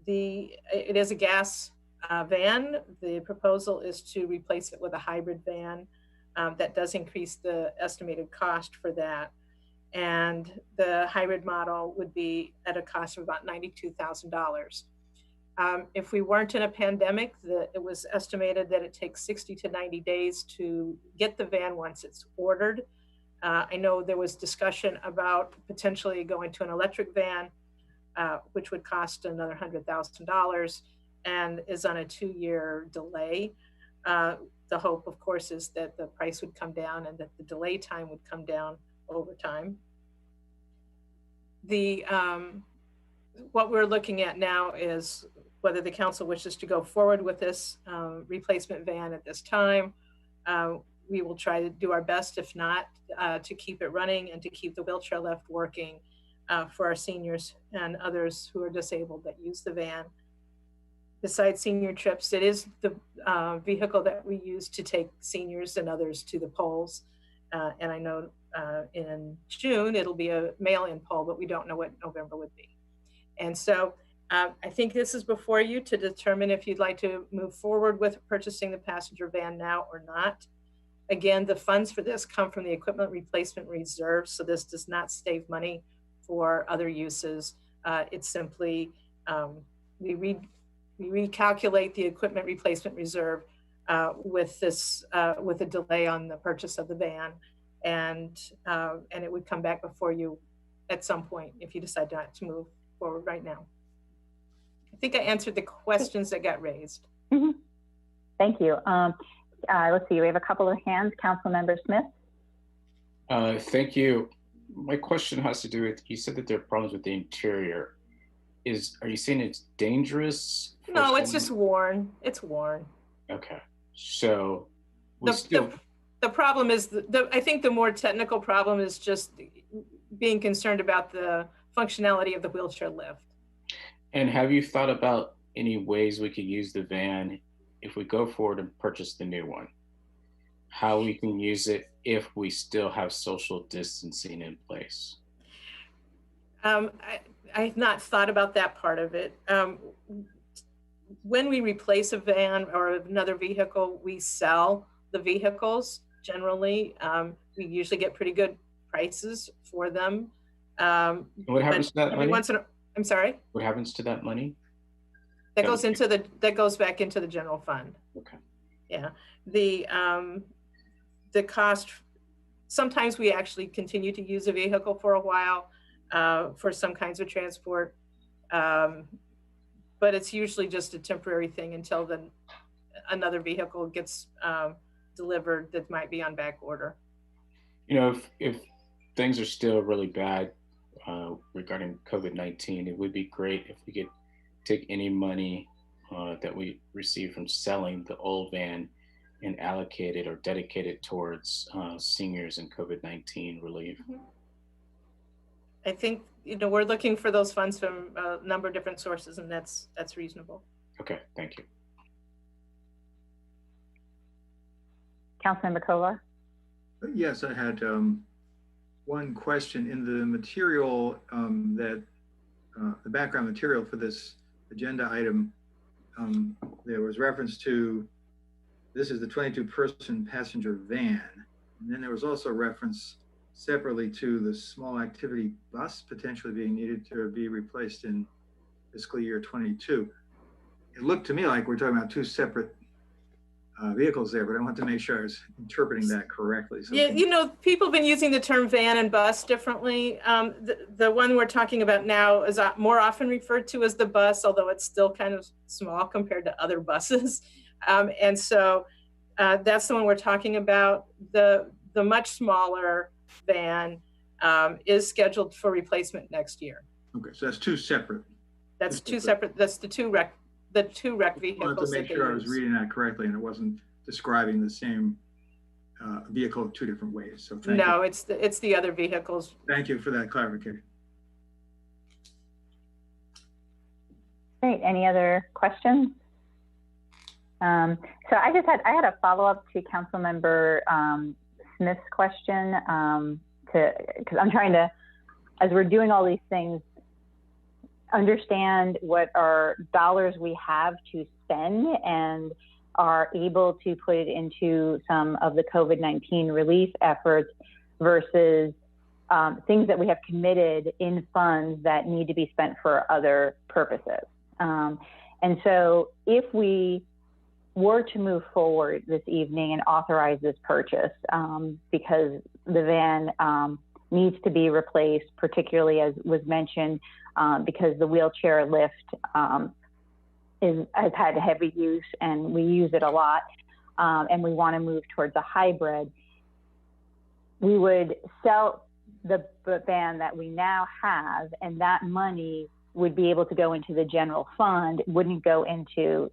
It is a gas van. The proposal is to replace it with a hybrid van. That does increase the estimated cost for that. And the hybrid model would be at a cost of about $92,000. If we weren't in a pandemic, it was estimated that it takes 60 to 90 days to get the van once it's ordered. I know there was discussion about potentially going to an electric van. which would cost another $100,000 and is on a 2-year delay. The hope, of course, is that the price would come down and that the delay time would come down over time. What we're looking at now is whether the council wishes to go forward with this replacement van at this time. We will try to do our best, if not, to keep it running and to keep the wheelchair lift working for our seniors and others who are disabled that use the van. Besides senior trips, it is the vehicle that we use to take seniors and others to the polls. And I know in June, it'll be a mail-in poll, but we don't know what November would be. And so I think this is before you to determine if you'd like to move forward with purchasing the passenger van now or not. Again, the funds for this come from the equipment replacement reserve, so this does not save money for other uses. It's simply, we recalculate the equipment replacement reserve with a delay on the purchase of the van, and it would come back before you at some point if you decide not to move forward right now. I think I answered the questions that got raised. Mm-hmm. Thank you. Let's see, we have a couple of hands. Councilmember Smith. Thank you. My question has to do with, you said that there are problems with the interior. Are you saying it's dangerous? No, it's just worn. It's worn. Okay. So the problem is, I think the more technical problem is just being concerned about the functionality of the wheelchair lift. And have you thought about any ways we could use the van if we go forward and purchase the new one? How we can use it if we still have social distancing in place? I've not thought about that part of it. When we replace a van or another vehicle, we sell the vehicles generally. We usually get pretty good prices for them. What happens to that money? I'm sorry? What happens to that money? That goes back into the general fund. Okay. Yeah. The cost, sometimes we actually continue to use a vehicle for a while for some kinds of transport. But it's usually just a temporary thing until another vehicle gets delivered that might be on back order. You know, if things are still really bad regarding COVID-19, it would be great if we could take any money that we receive from selling the old van and allocate it or dedicate it towards seniors and COVID-19 relief. Mm-hmm. I think, we're looking for those funds from a number of different sources, and that's reasonable. Okay, thank you. Councilmember Kovar. Yes, I had one question. In the material the background material for this agenda item, there was reference to, this is the 22-person passenger van. And then there was also reference separately to the small activity bus potentially being needed to be replaced in fiscal year 22. It looked to me like we're talking about two separate vehicles there, but I want to make sure I was interpreting that correctly. So yeah, people have been using the term van and bus differently. The one we're talking about now is more often referred to as the bus, although it's still kind of small compared to other buses. And so that's the one we're talking about. The much smaller van is scheduled for replacement next year. Okay, so that's two separate. That's two separate. That's the two rec vehicles. I wanted to make sure I was reading that correctly and it wasn't describing the same vehicle two different ways. So thank you. No, it's the other vehicles. Thank you for that clarification. Great. Any other questions? So I had a follow-up to Councilmember Smith's question, because I'm trying to, as we're doing all these things, understand what our dollars we have to spend and are able to put it into some of the COVID-19 relief efforts versus things that we have committed in funds that need to be spent for other purposes. And so if we were to move forward this evening and authorize this purchase, because the van needs to be replaced, particularly as was mentioned, because the wheelchair lift has had heavy use and we use it a lot, and we want to move towards a hybrid. We would sell the van that we now have, and that money would be able to go into the general fund, wouldn't go into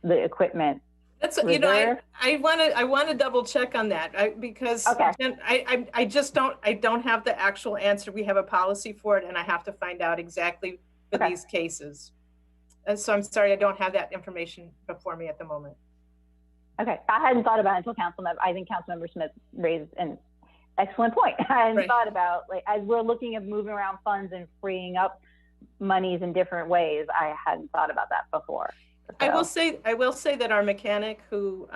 the equipment. That's, you know, I want to double check on that because I just don't have the actual answer. We have a policy for it, and I have to find out exactly for these cases. And so I'm sorry, I don't have that information before me at the moment. Okay, I hadn't thought about it until I think Councilmember Smith raised an excellent point. I hadn't thought about, like, as we're looking at moving around funds and freeing up monies in different ways, I hadn't thought about that before. So. I will say that our mechanic who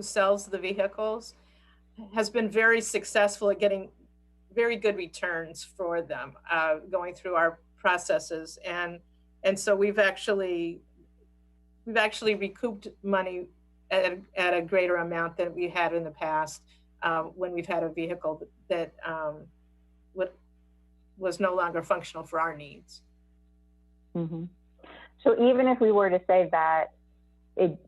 sells the vehicles has been very successful at getting very good returns for them, going through our processes, and so we've actually recouped money at a greater amount than we had in the past when we've had a vehicle that was no longer functional for our needs. Mm-hmm. So even if we were to say that if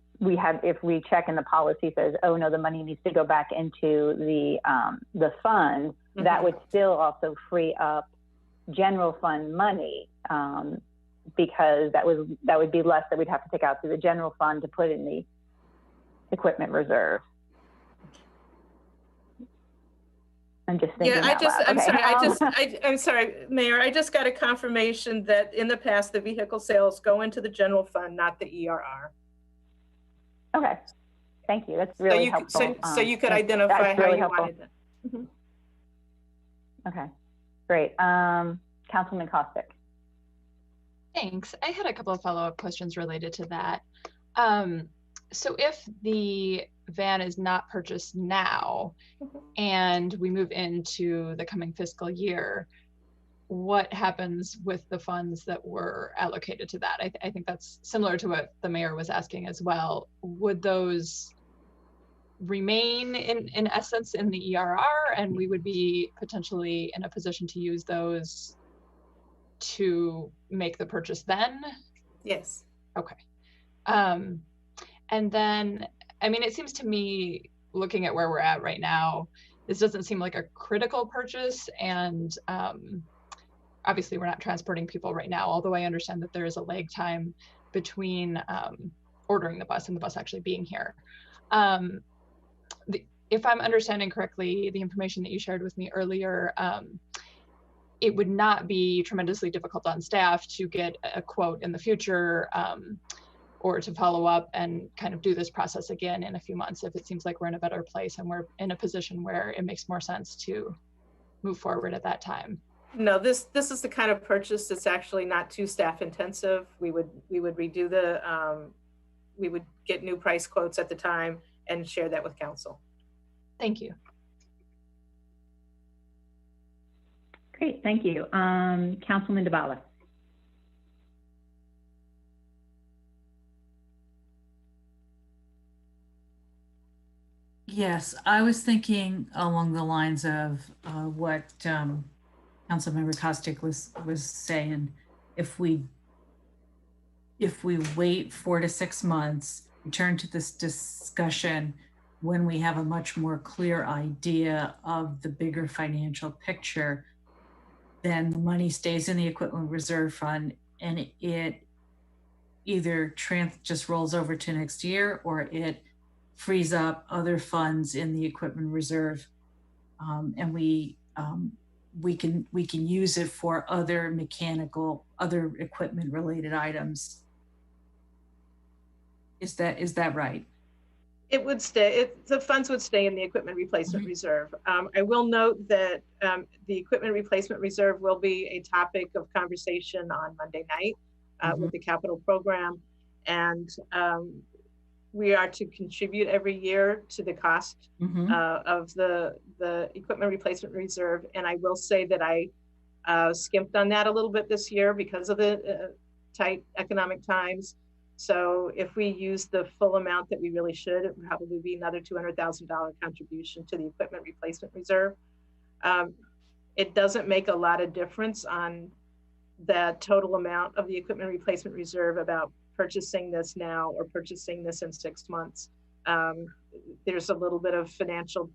we check and the policy says, oh no, the money needs to go back into the fund, mm-hmm. that would still also free up general fund money, because that would be less that we'd have to take out through the general fund to put in the equipment reserve. I'm just thinking. Yeah, I'm sorry, Mayor. I just got a confirmation that in the past the vehicle sales go into the general fund, not the ERR. Okay, thank you. That's really helpful. So you could identify how you wanted it. Mm-hmm. Okay, great. Councilman Kostick. Thanks. I had a couple of follow-up questions related to that. So if the van is not purchased now, mm-hmm. and we move into the coming fiscal year, what happens with the funds that were allocated to that? I think that's similar to what the mayor was asking as well. Would those remain in essence in the ERR, and we would be potentially in a position to use those to make the purchase then? Yes. Okay. And then, I mean, it seems to me, looking at where we're at right now, this doesn't seem like a critical purchase. And obviously we're not transporting people right now, although I understand that there is a lag time between ordering the bus and the bus actually being here. If I'm understanding correctly, the information that you shared with me earlier, it would not be tremendously difficult on staff to get a quote in the future, or to follow up and kind of do this process again in a few months if it seems like we're in a better place and we're in a position where it makes more sense to move forward at that time. No, this is the kind of purchase that's actually not too staff intensive. We would redo we would get new price quotes at the time and share that with council. Thank you. Great, thank you. Councilman DeBala. Yes, I was thinking along the lines of what Councilmember Kostick was saying. If we wait 4 to 6 months, return to this discussion when we have a much more clear idea of the bigger financial picture, then the money stays in the equipment reserve fund and it either just rolls over to next year, or it frees up other funds in the equipment reserve, and we can use it for other equipment related items. Is that right? It would stay. The funds would stay in the equipment replacement mm-hmm. reserve. I will note that the equipment replacement reserve will be a topic of conversation on Monday night mm-hmm. with the capital program, and we are to contribute every year to the cost mm-hmm. Of the equipment replacement reserve. And I will say that I skimped on that a little bit this year because of the tight economic times. So if we use the full amount that we really should, it would probably be another $200,000 contribution to the equipment replacement reserve. It doesn't make a lot of difference on the total amount of the equipment replacement reserve about purchasing this now or purchasing this in 6 months. There's a little bit of financial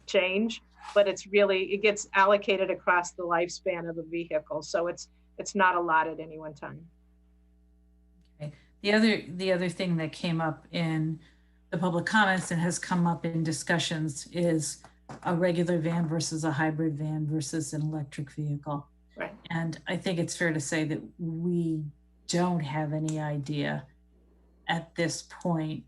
change, but it gets allocated across the lifespan of a vehicle. So it's not a lot at any one time. Okay. The other thing that came up in the public comments and has come up in discussions is a regular van versus a hybrid van versus an electric vehicle. Right. And I think it's fair to say that we don't have any idea at this point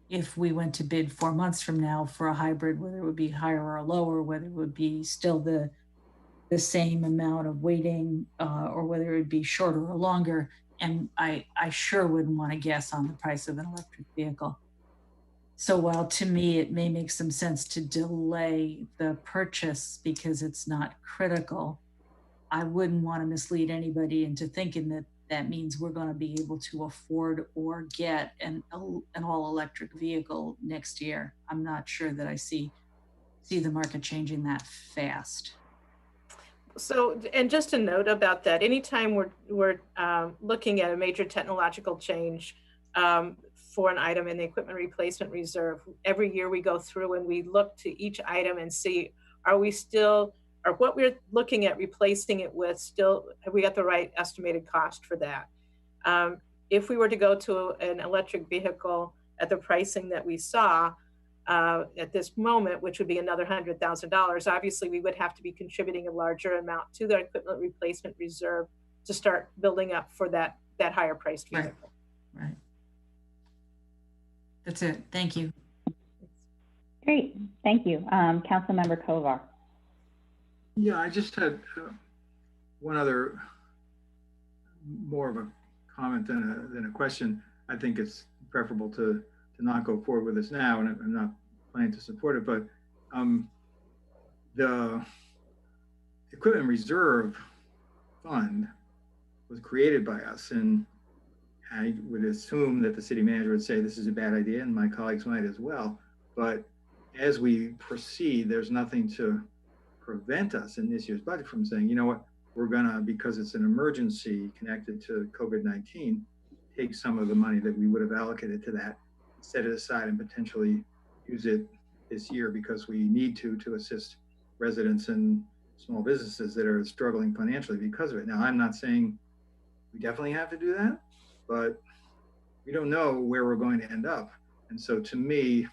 if we went to bid 4 months from now for a hybrid, whether it would be higher or lower, whether it would be still the same amount of waiting, or whether it would be shorter or longer. And I sure wouldn't want to guess on the price of an electric vehicle. So while to me, it may make some sense to delay the purchase because it's not critical, I wouldn't want to mislead anybody into thinking that that means we're going to be able to afford or get an all-electric vehicle next year. I'm not sure that I see the market changing that fast. So, and just a note about that, anytime we're looking at a major technological change for an item in the equipment replacement reserve, every year we go through and we look to each item and see, are what we're looking at replacing it with still, have we got the right estimated cost for that? If we were to go to an electric vehicle at the pricing that we saw at this moment, which would be another $100,000, obviously we would have to be contributing a larger amount to the equipment replacement reserve to start building up for that higher priced vehicle. Right. That's it. Thank you. Great. Thank you. Councilmember Kovar. Yeah, I just had one other, more of a comment than a question. I think it's preferable to not go forward with this now, and I'm not planning to support it, but the Equipment Reserve Fund was created by us, and I would assume that the city manager would say this is a bad idea, and my colleagues might as well. But as we proceed, there's nothing to prevent us in this year's budget from saying, you know what, we're gonna, because it's an emergency connected to COVID-19, take some of the money that we would have allocated to that, set it aside and potentially use it this year because we need to assist residents and small businesses that are struggling financially because of it. Now, I'm not saying we definitely have to do that, but we don't know where we're going to end up. And so to me,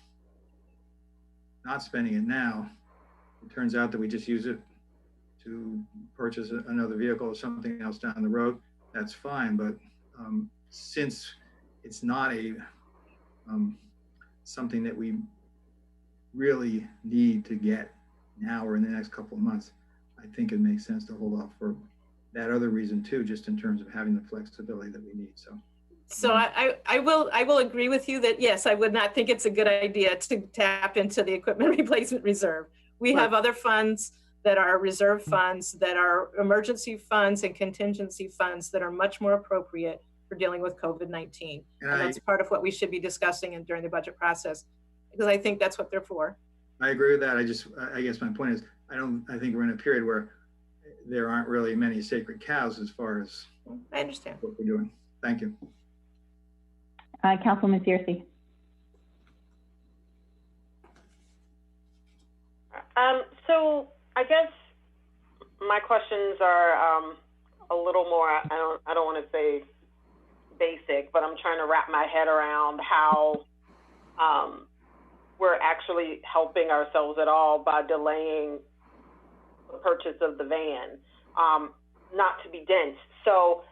not spending it now, it turns out that we just use it to purchase another vehicle or something else down the road, that's fine. But since it's not something that we really need to get now or in the next couple of months, I think it makes sense to hold off for that other reason too, just in terms of having the flexibility that we need. So I will agree with you that yes, I would not think it's a good idea to tap into the equipment replacement reserve. We have other funds that are reserve funds, that are emergency funds and contingency funds that are much more appropriate for dealing with COVID-19. And that's part of what we should be discussing during the budget process, because I think that's what they're for. I agree with that. I guess my point is, I think we're in a period where there aren't really many sacred cows as far as I understand what we're doing. Thank you. Councilwoman Searcy. So I guess my questions are a little more, I don't want to say basic, but I'm trying to wrap my head around how we're actually helping ourselves at all by delaying the purchase of the van, not to be dense. So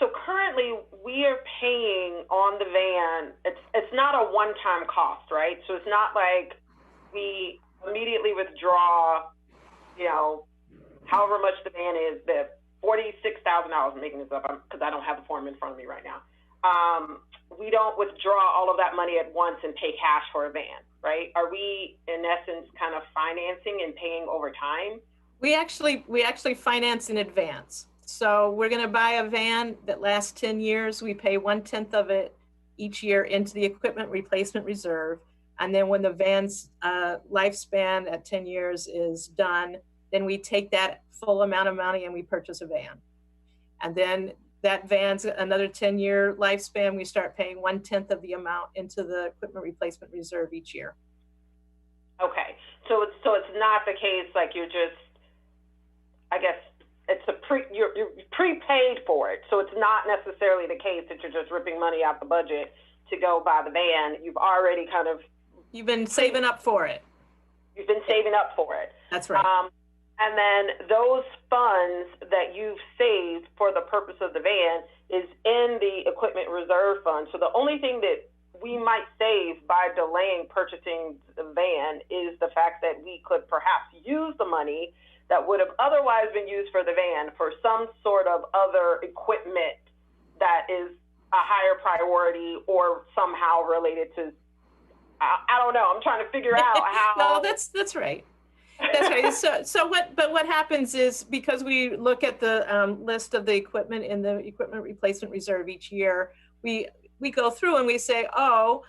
so currently we are paying on the van, it's not a one-time cost, right? So it's not like we immediately withdraw, however much the van is, the $46,000, I'm making this up because I don't have the form in front of me right now. We don't withdraw all of that money at once and pay cash for a van, right? Are we in essence kind of financing and paying over time? We actually finance in advance. So we're going to buy a van that lasts 10 years. We pay 1/10 of it each year into the equipment replacement reserve. And then when the van's lifespan at 10 years is done, then we take that full amount of money and we purchase a van. And then that van's another 10-year lifespan, we start paying 1/10 of the amount into the equipment replacement reserve each year. Okay, so it's not the case like you're just, I guess it's you're prepaid for it. So it's not necessarily the case that you're just ripping money out the budget to go buy the van. You've already kind of, you've been saving up for it. You've been saving up for it. That's right. And then those funds that you've saved for the purpose of the van is in the equipment reserve fund. So the only thing that we might save by delaying purchasing the van is the fact that we could perhaps use the money that would have otherwise been used for the van for some sort of other equipment that is a higher priority or somehow related to, I don't know. I'm trying to figure out how. No, that's right. That's right. So what happens is, because we look at the list of the equipment in the equipment replacement reserve each year, we go through and we say, oh,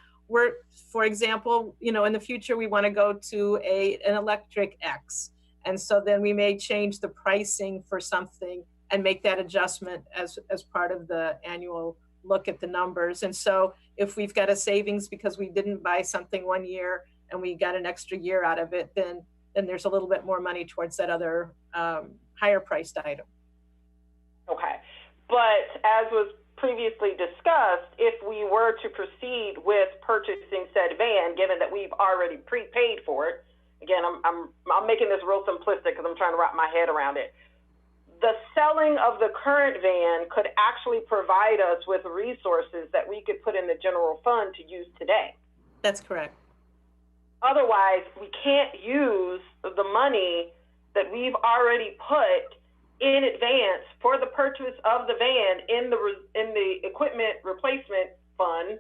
for example, in the future, we want to go to an electric X. And so then we may change the pricing for something and make that adjustment as part of the annual look at the numbers. And so if we've got a savings because we didn't buy something one year and we got an extra year out of it, then there's a little bit more money towards that other higher priced item. Okay. But as was previously discussed, if we were to proceed with purchasing said van, given that we've already prepaid for it, again, I'm making this real simplistic because I'm trying to wrap my head around it. The selling of the current van could actually provide us with resources that we could put in the general fund to use today. That's correct. Otherwise, we can't use the money that we've already put in advance for the purchase of the van in the equipment replacement fund.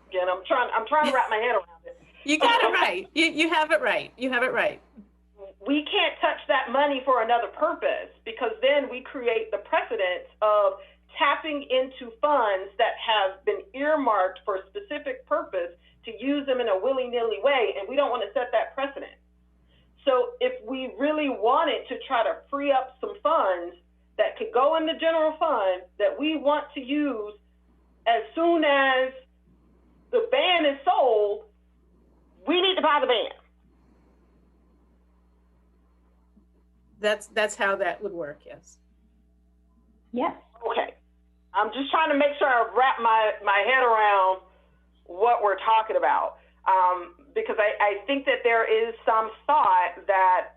Again, I'm trying to wrap my head around it. You got it right. You have it right. You have it right. We can't touch that money for another purpose, because then we create the precedent of tapping into funds that have been earmarked for a specific purpose to use them in a willy-nilly way, and we don't want to set that precedent. So if we really wanted to try to free up some funds that could go in the general fund that we want to use as soon as the van is sold, we need to buy the van. That's how that would work, yes. Yes. Okay. I'm just trying to make sure I wrap my head around what we're talking about, because I think that there is some thought that,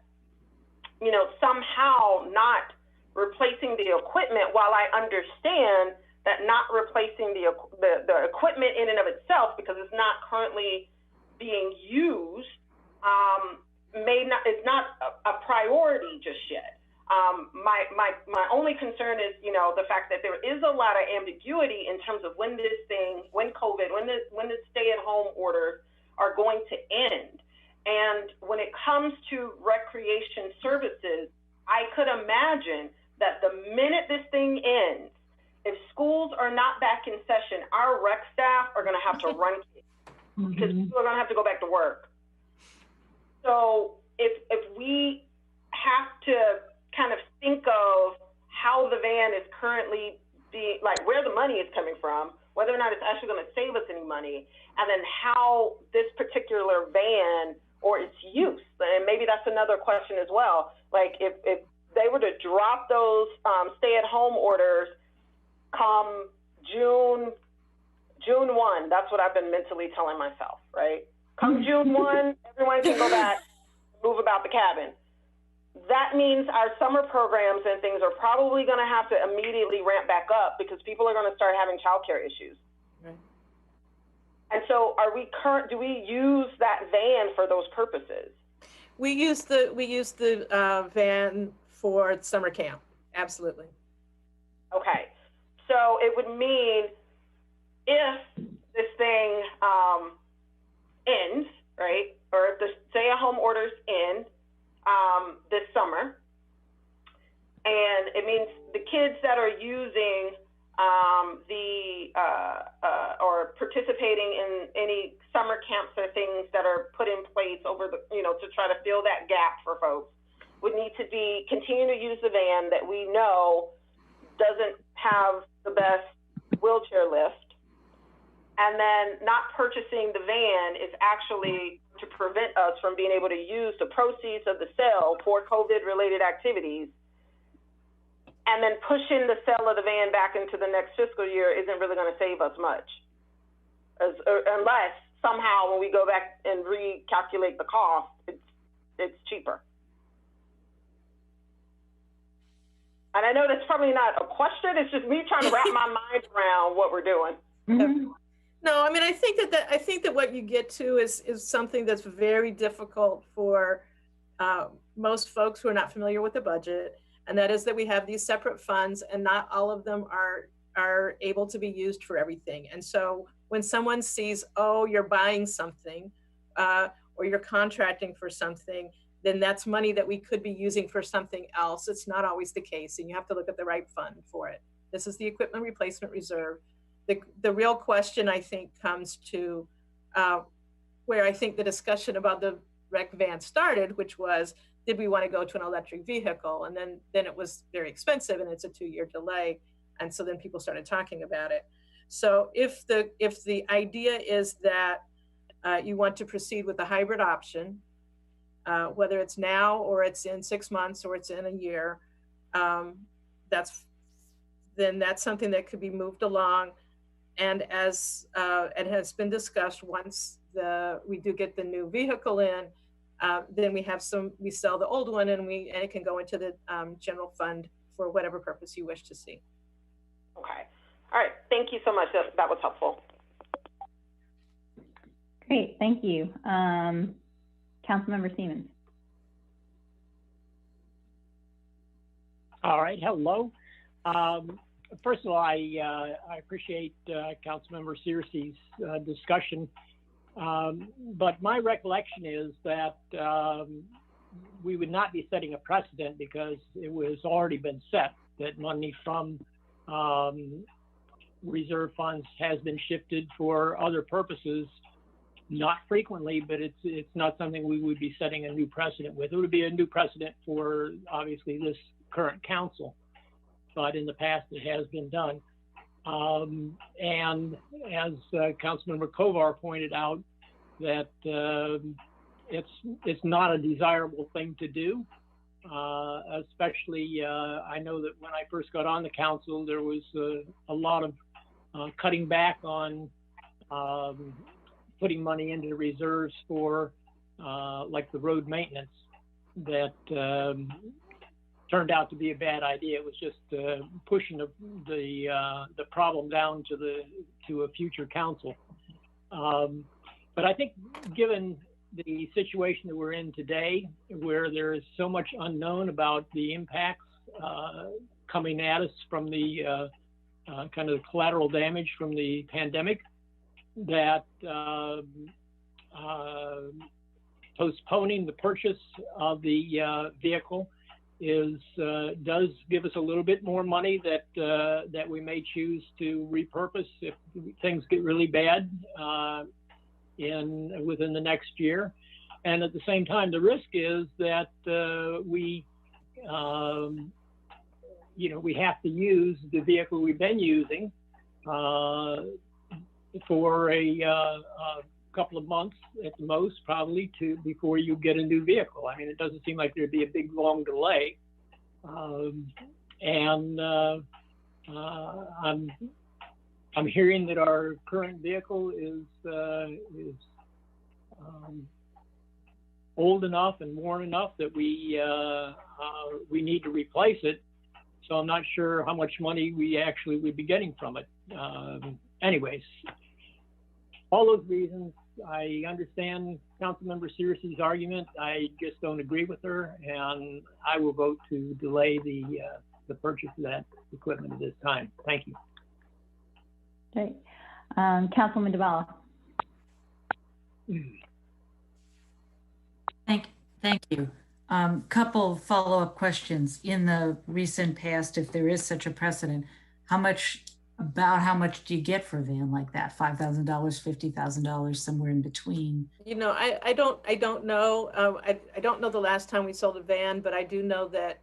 somehow not replacing the equipment, while I understand that not replacing the equipment in and of itself, because it's not currently being used, it's not a priority just yet. My only concern is, the fact that there is a lot of ambiguity in terms of when COVID, when the stay-at-home orders are going to end. And when it comes to recreation services, I could imagine that the minute this thing ends, if schools are not back in session, our rec staff are going to have to run because people are going to have to go back to work. So if we have to kind of think of how the van is currently being, like where the money is coming from, whether or not it's actually going to save us any money, and then how this particular van or its use, and maybe that's another question as well. Like if they were to drop those stay-at-home orders come June 1, that's what I've been mentally telling myself, right? Come June 1, everyone can go back, move about the cabin. That means our summer programs and things are probably going to have to immediately ramp back up because people are going to start having childcare issues. Right. And so do we use that van for those purposes? We use the van for summer camp. Absolutely. Okay. So it would mean if this thing ends, right, or if the stay-at-home orders end this summer, and it means the kids that are using or or participating in any summer camps or things that are put in place over the, to try to fill that gap for folks would need to be continue to use the van that we know doesn't have the best wheelchair lift. And then not purchasing the van is actually to prevent us from being able to use the proceeds of the sale for COVID-related activities. And then pushing the sale of the van back into the next fiscal year isn't really going to save us much, unless somehow when we go back and recalculate the cost, it's cheaper. And I know that's probably not a question. It's just me trying to wrap my mind around what we're doing. Mm-hmm. No, I mean, I think that what you get to is something that's very difficult for most folks who are not familiar with the budget. And that is that we have these separate funds and not all of them are able to be used for everything. And so when someone sees, oh, you're buying something or you're contracting for something, then that's money that we could be using for something else. It's not always the case, and you have to look at the right fund for it. This is the equipment replacement reserve. The real question, I think, comes to where I think the discussion about the rec van started, which was, did we want to go to an electric vehicle? And then it was very expensive, and it's a 2-year delay. And so then people started talking about it. So if the idea is that you want to proceed with the hybrid option, whether it's now or it's in 6 months or it's in a year, that's something that could be moved along. And as it has been discussed, once we do get the new vehicle in, then we sell the old one and it can go into the general fund for whatever purpose you wish to see. Okay. All right. Thank you so much. That was helpful. Great. Thank you. Councilmember Siemens. All right. Hello. First of all, I appreciate Councilmember Searcy's discussion. But my recollection is that we would not be setting a precedent because it was already been set that money from reserve funds has been shifted for other purposes. Not frequently, but it's not something we would be setting a new precedent with. It would be a new precedent for obviously this current council, but in the past it has been done. And as Councilmember Kovar pointed out, that it's not a desirable thing to do. Especially, I know that when I first got on the council, there was a lot of cutting back on putting money into the reserves for like the road maintenance that turned out to be a bad idea. It was just pushing the problem down to a future council. But I think given the situation that we're in today, where there is so much unknown about the impacts coming at us from the kind of collateral damage from the pandemic, that postponing the purchase of the vehicle does give us a little bit more money that we may choose to repurpose if things get really bad within the next year. And at the same time, the risk is that we have to use the vehicle we've been using for a couple of months at the most, probably, before you get a new vehicle. I mean, it doesn't seem like there'd be a big, long delay. I'm hearing that our current vehicle is old enough and worn enough that we need to replace it. So I'm not sure how much money we actually would be getting from it. Anyways, all those reasons, I understand Councilmember Searcy's argument. I just don't agree with her, and I will vote to delay the purchase of that equipment at this time. Thank you. Great. Councilman DeBala. Thank you. Couple follow-up questions. In the recent past, if there is such a precedent, how much about how much do you get for a van like that? $5,000, $50,000, somewhere in between? You know, I don't know. I don't know the last time we sold a van, but I do know that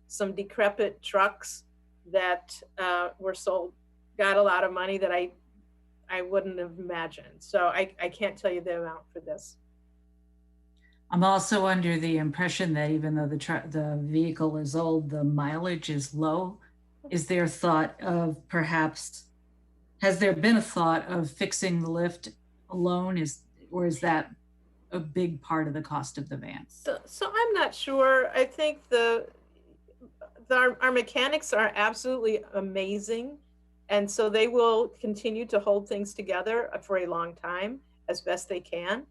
some decrepit trucks that were sold got a lot of money that I wouldn't have imagined. So I can't tell you the amount for this. I'm also under the impression that even though the vehicle is old, the mileage is low. Is there a thought of perhaps, has there been a thought of fixing the lift alone? Or is that a big part of the cost of the van? So I'm not sure. I think our mechanics are absolutely amazing. And so they will continue to hold things together for a long time as best they can.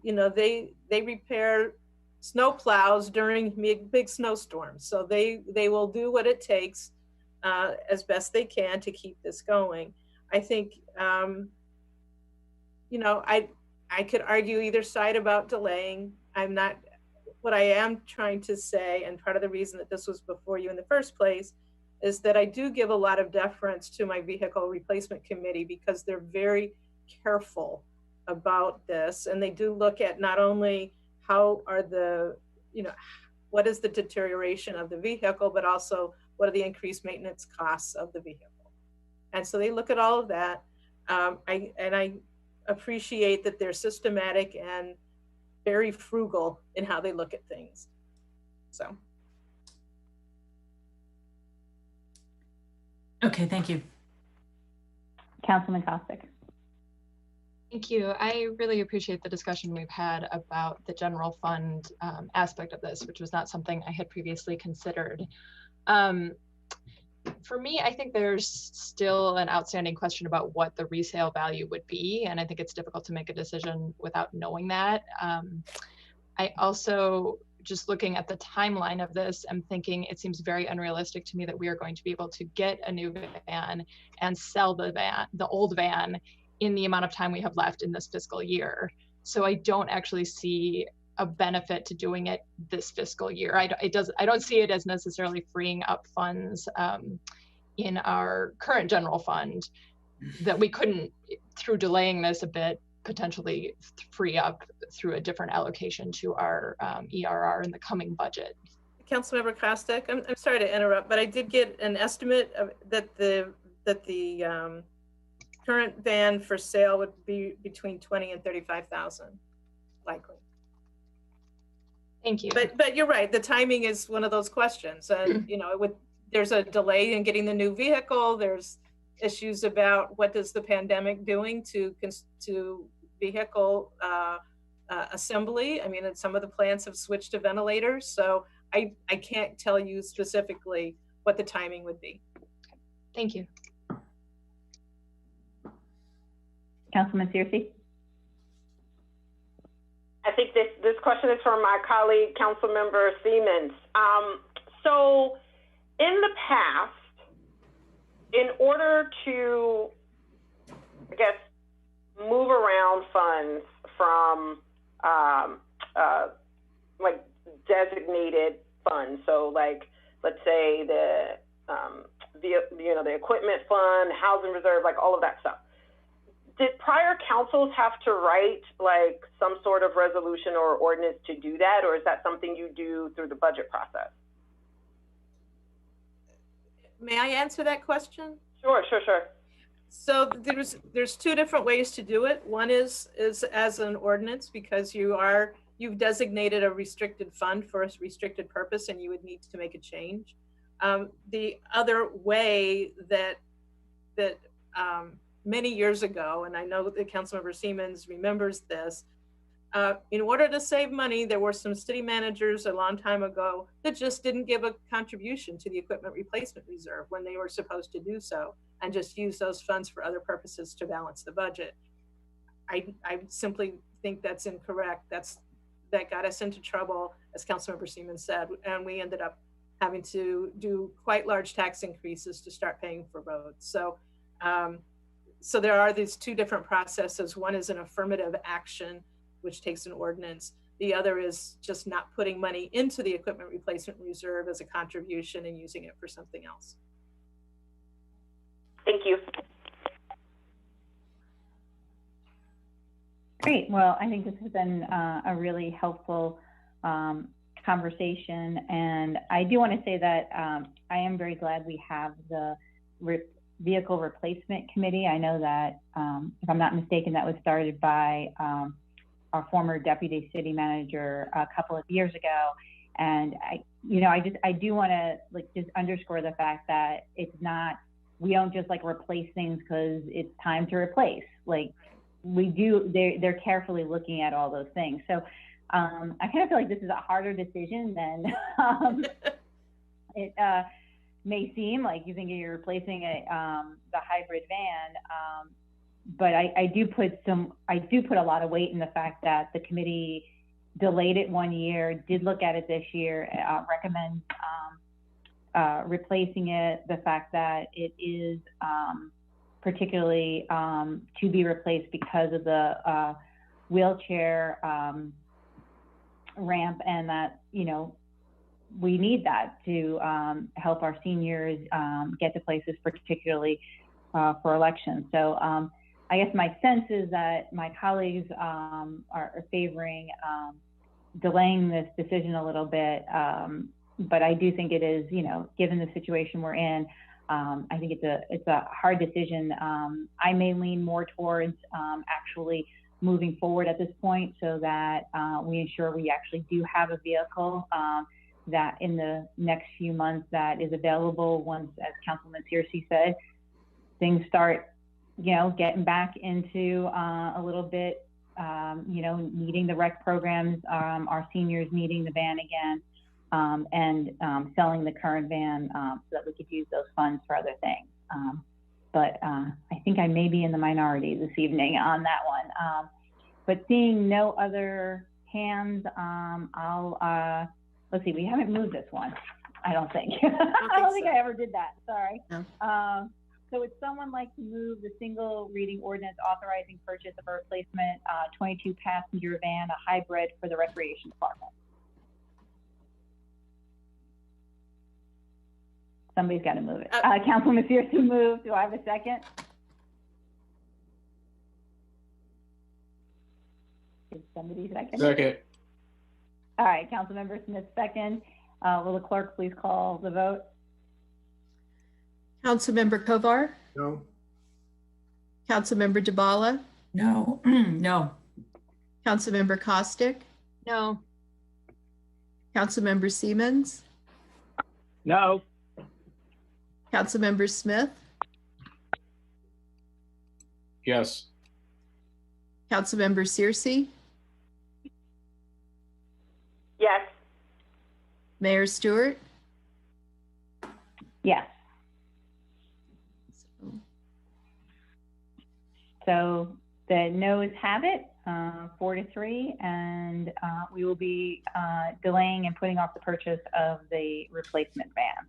You know, they repair snow plows during big snowstorms. So they will do what it takes as best they can to keep this going. I think, you know, I could argue either side about delaying. What I am trying to say, and part of the reason that this was before you in the first place, is that I do give a lot of deference to my vehicle replacement committee because they're very careful about this. And they do look at not only how are what is the deterioration of the vehicle, but also what are the increased maintenance costs of the vehicle. And so they look at all of that. I appreciate that they're systematic and very frugal in how they look at things. So. Okay, thank you. Councilman Kostick. Thank you. I really appreciate the discussion we've had about the general fund aspect of this, which was not something I had previously considered. For me, I think there's still an outstanding question about what the resale value would be, and I think it's difficult to make a decision without knowing that. I also, just looking at the timeline of this, I'm thinking it seems very unrealistic to me that we are going to be able to get a new van and sell the old van in the amount of time we have left in this fiscal year. So I don't actually see a benefit to doing it this fiscal year. I don't see it as necessarily freeing up funds in our current general fund that we couldn't, through delaying this a bit, potentially free up through a different allocation to our ERR in the coming budget. Councilmember Kostick, I'm sorry to interrupt, but I did get an estimate of that the current van for sale would be between 20 and 35,000, likely. Thank you. But you're right. The timing is one of those questions, and you know, there's a delay in getting the new vehicle. There's issues about what does the pandemic doing to vehicle assembly. I mean, some of the plants have switched to ventilators, so I can't tell you specifically what the timing would be. Thank you. Councilman Searcy. I think this question is from my colleague, Councilmember Siemens. So in the past, in order to, I guess, move around funds from like designated funds, so like, let's say the equipment fund, housing reserve, like all of that stuff, did prior councils have to write like some sort of resolution or ordinance to do that, or is that something you do through the budget process? May I answer that question? Sure. So there's two different ways to do it. One is as an ordinance, because you've designated a restricted fund for a restricted purpose, and you would need to make a change. The other way that many years ago, and I know that Councilmember Siemens remembers this, in order to save money, there were some city managers a long time ago that just didn't give a contribution to the equipment replacement reserve when they were supposed to do so, and just use those funds for other purposes to balance the budget. I simply think that's incorrect. That got us into trouble, as Councilmember Siemens said, and we ended up having to do quite large tax increases to start paying for roads. So there are these two different processes. One is an affirmative action, which takes an ordinance. The other is just not putting money into the equipment replacement reserve as a contribution and using it for something else. Thank you. Great. Well, I think this has been a really helpful conversation. And I do want to say that I am very glad we have the Vehicle Replacement Committee. I know that, if I'm not mistaken, that was started by our former deputy city manager a couple of years ago. And I do want to just underscore the fact that it's not, we don't just replace things because it's time to replace. We do, they're carefully looking at all those things. So I kind of feel like this is a harder decision than it may seem. Like you think you're replacing the hybrid van, but I do put a lot of weight in the fact that the committee delayed it 1 year, did look at it this year, recommend replacing it. The fact that it is particularly to be replaced because of the wheelchair ramp, and that we need that to help our seniors get to places, particularly for elections. So I guess my sense is that my colleagues are favoring delaying this decision a little bit, but I do think it is, given the situation we're in, I think it's a hard decision. I may lean more towards actually moving forward at this point, so that we ensure we actually do have a vehicle that in the next few months that is available once, as Councilman Searcy said, things start, getting back into a little bit, needing the rec programs, our seniors needing the van again. And selling the current van so that we could use those funds for other things. But I think I may be in the minority this evening on that one. But seeing no other hands, let's see, we haven't moved this one, I don't think. I don't think I ever did that, sorry. No. So would someone like to move the single reading ordinance authorizing purchase of a replacement 22 passenger van, a hybrid for the Recreation Department? Somebody's got to move it. Councilman Searcy moved. Do I have a second? Is somebody second? Second. All right, Councilmember Smith second. Will the clerk please call the vote? Councilmember Kovar? No. Councilmember Dabala? No. No. Councilmember Costick? No. Councilmember Siemens? No. Councilmember Smith? Yes. Councilmember Searcy? Yes. Mayor Stewart? Yes. So the noes have it, 4-3, and we will be delaying and putting off the purchase of the replacement van.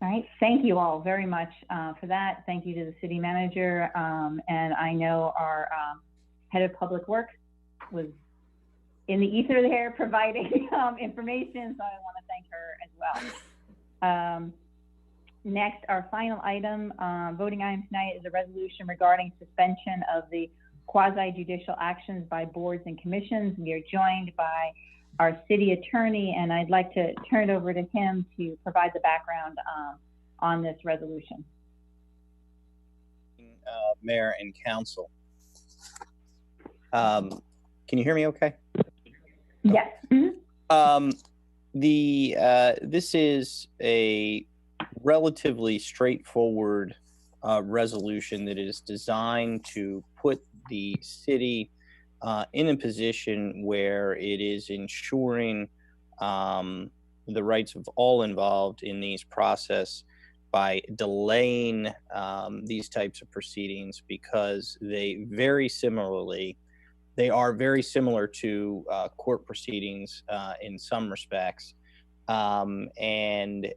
All right, thank you all very much for that. Thank you to the city manager, and I know our head of public works was in the ether there providing information, so I want to thank her as well. Next, our final item, voting item tonight is a resolution regarding suspension of the quasi-judicial actions by boards and commissions. We are joined by our city attorney, and I'd like to turn it over to him to provide the background on this resolution. Mayor and council. Can you hear me okay? Yes. Mm-hmm. This is a relatively straightforward resolution that is designed to put the city in a position where it is ensuring the rights of all involved in these process by delaying these types of proceedings, because they are very similar to court proceedings in some respects. And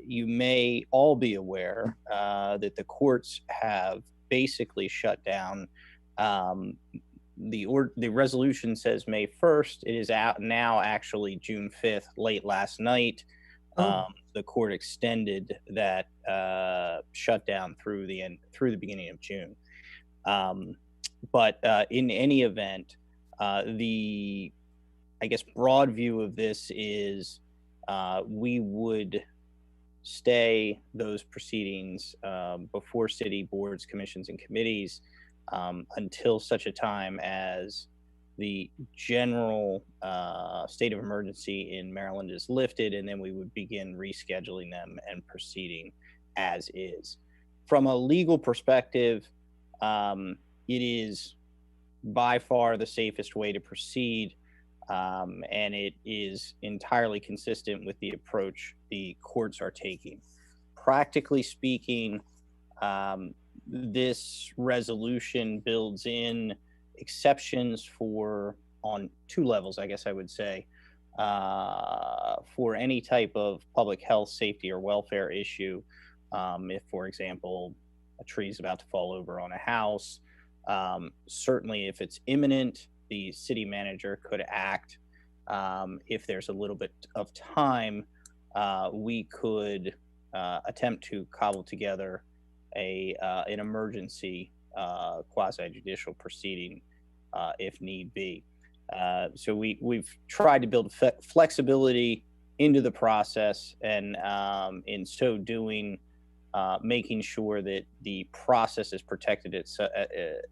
you may all be aware that the courts have basically shut down. The resolution says May 1st. It is out now, actually June 5th, late last night. the court extended that shutdown through the beginning of June. But in any event, the, I guess, broad view of this is we would stay those proceedings before city boards, commissions, and committees until such a time as the general state of emergency in Maryland is lifted, and then we would begin rescheduling them and proceeding as is. From a legal perspective, it is by far the safest way to proceed, and it is entirely consistent with the approach the courts are taking. Practically speaking, this resolution builds in exceptions on two levels, I guess I would say, for any type of public health, safety, or welfare issue. If, for example, a tree is about to fall over on a house, certainly if it's imminent, the city manager could act. If there's a little bit of time, we could attempt to cobble together an emergency quasi-judicial proceeding if need be. So we've tried to build flexibility into the process, and in so doing, making sure that the process is protected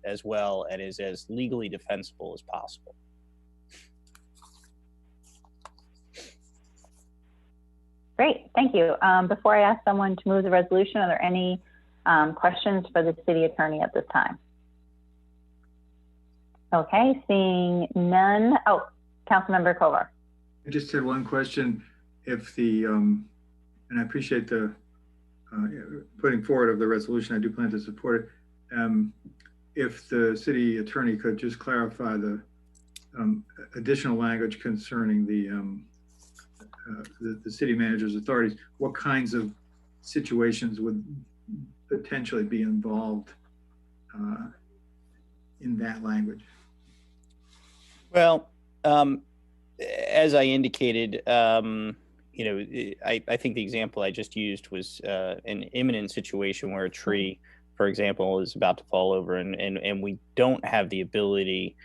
as well and is as legally defensible as possible. Great, thank you. Before I ask someone to move the resolution, are there any questions for the city attorney at this time? Okay, seeing none. Oh, Councilmember Kovar. I just had one question. If the, and I appreciate the putting forward of the resolution, I do plan to support it. If the city attorney could just clarify the additional language concerning the city manager's authorities, what kinds of situations would potentially be involved in that language? Well, as I indicated, you know, I think the example I just used was an imminent situation where a tree, for example, is about to fall over, and we don't have the ability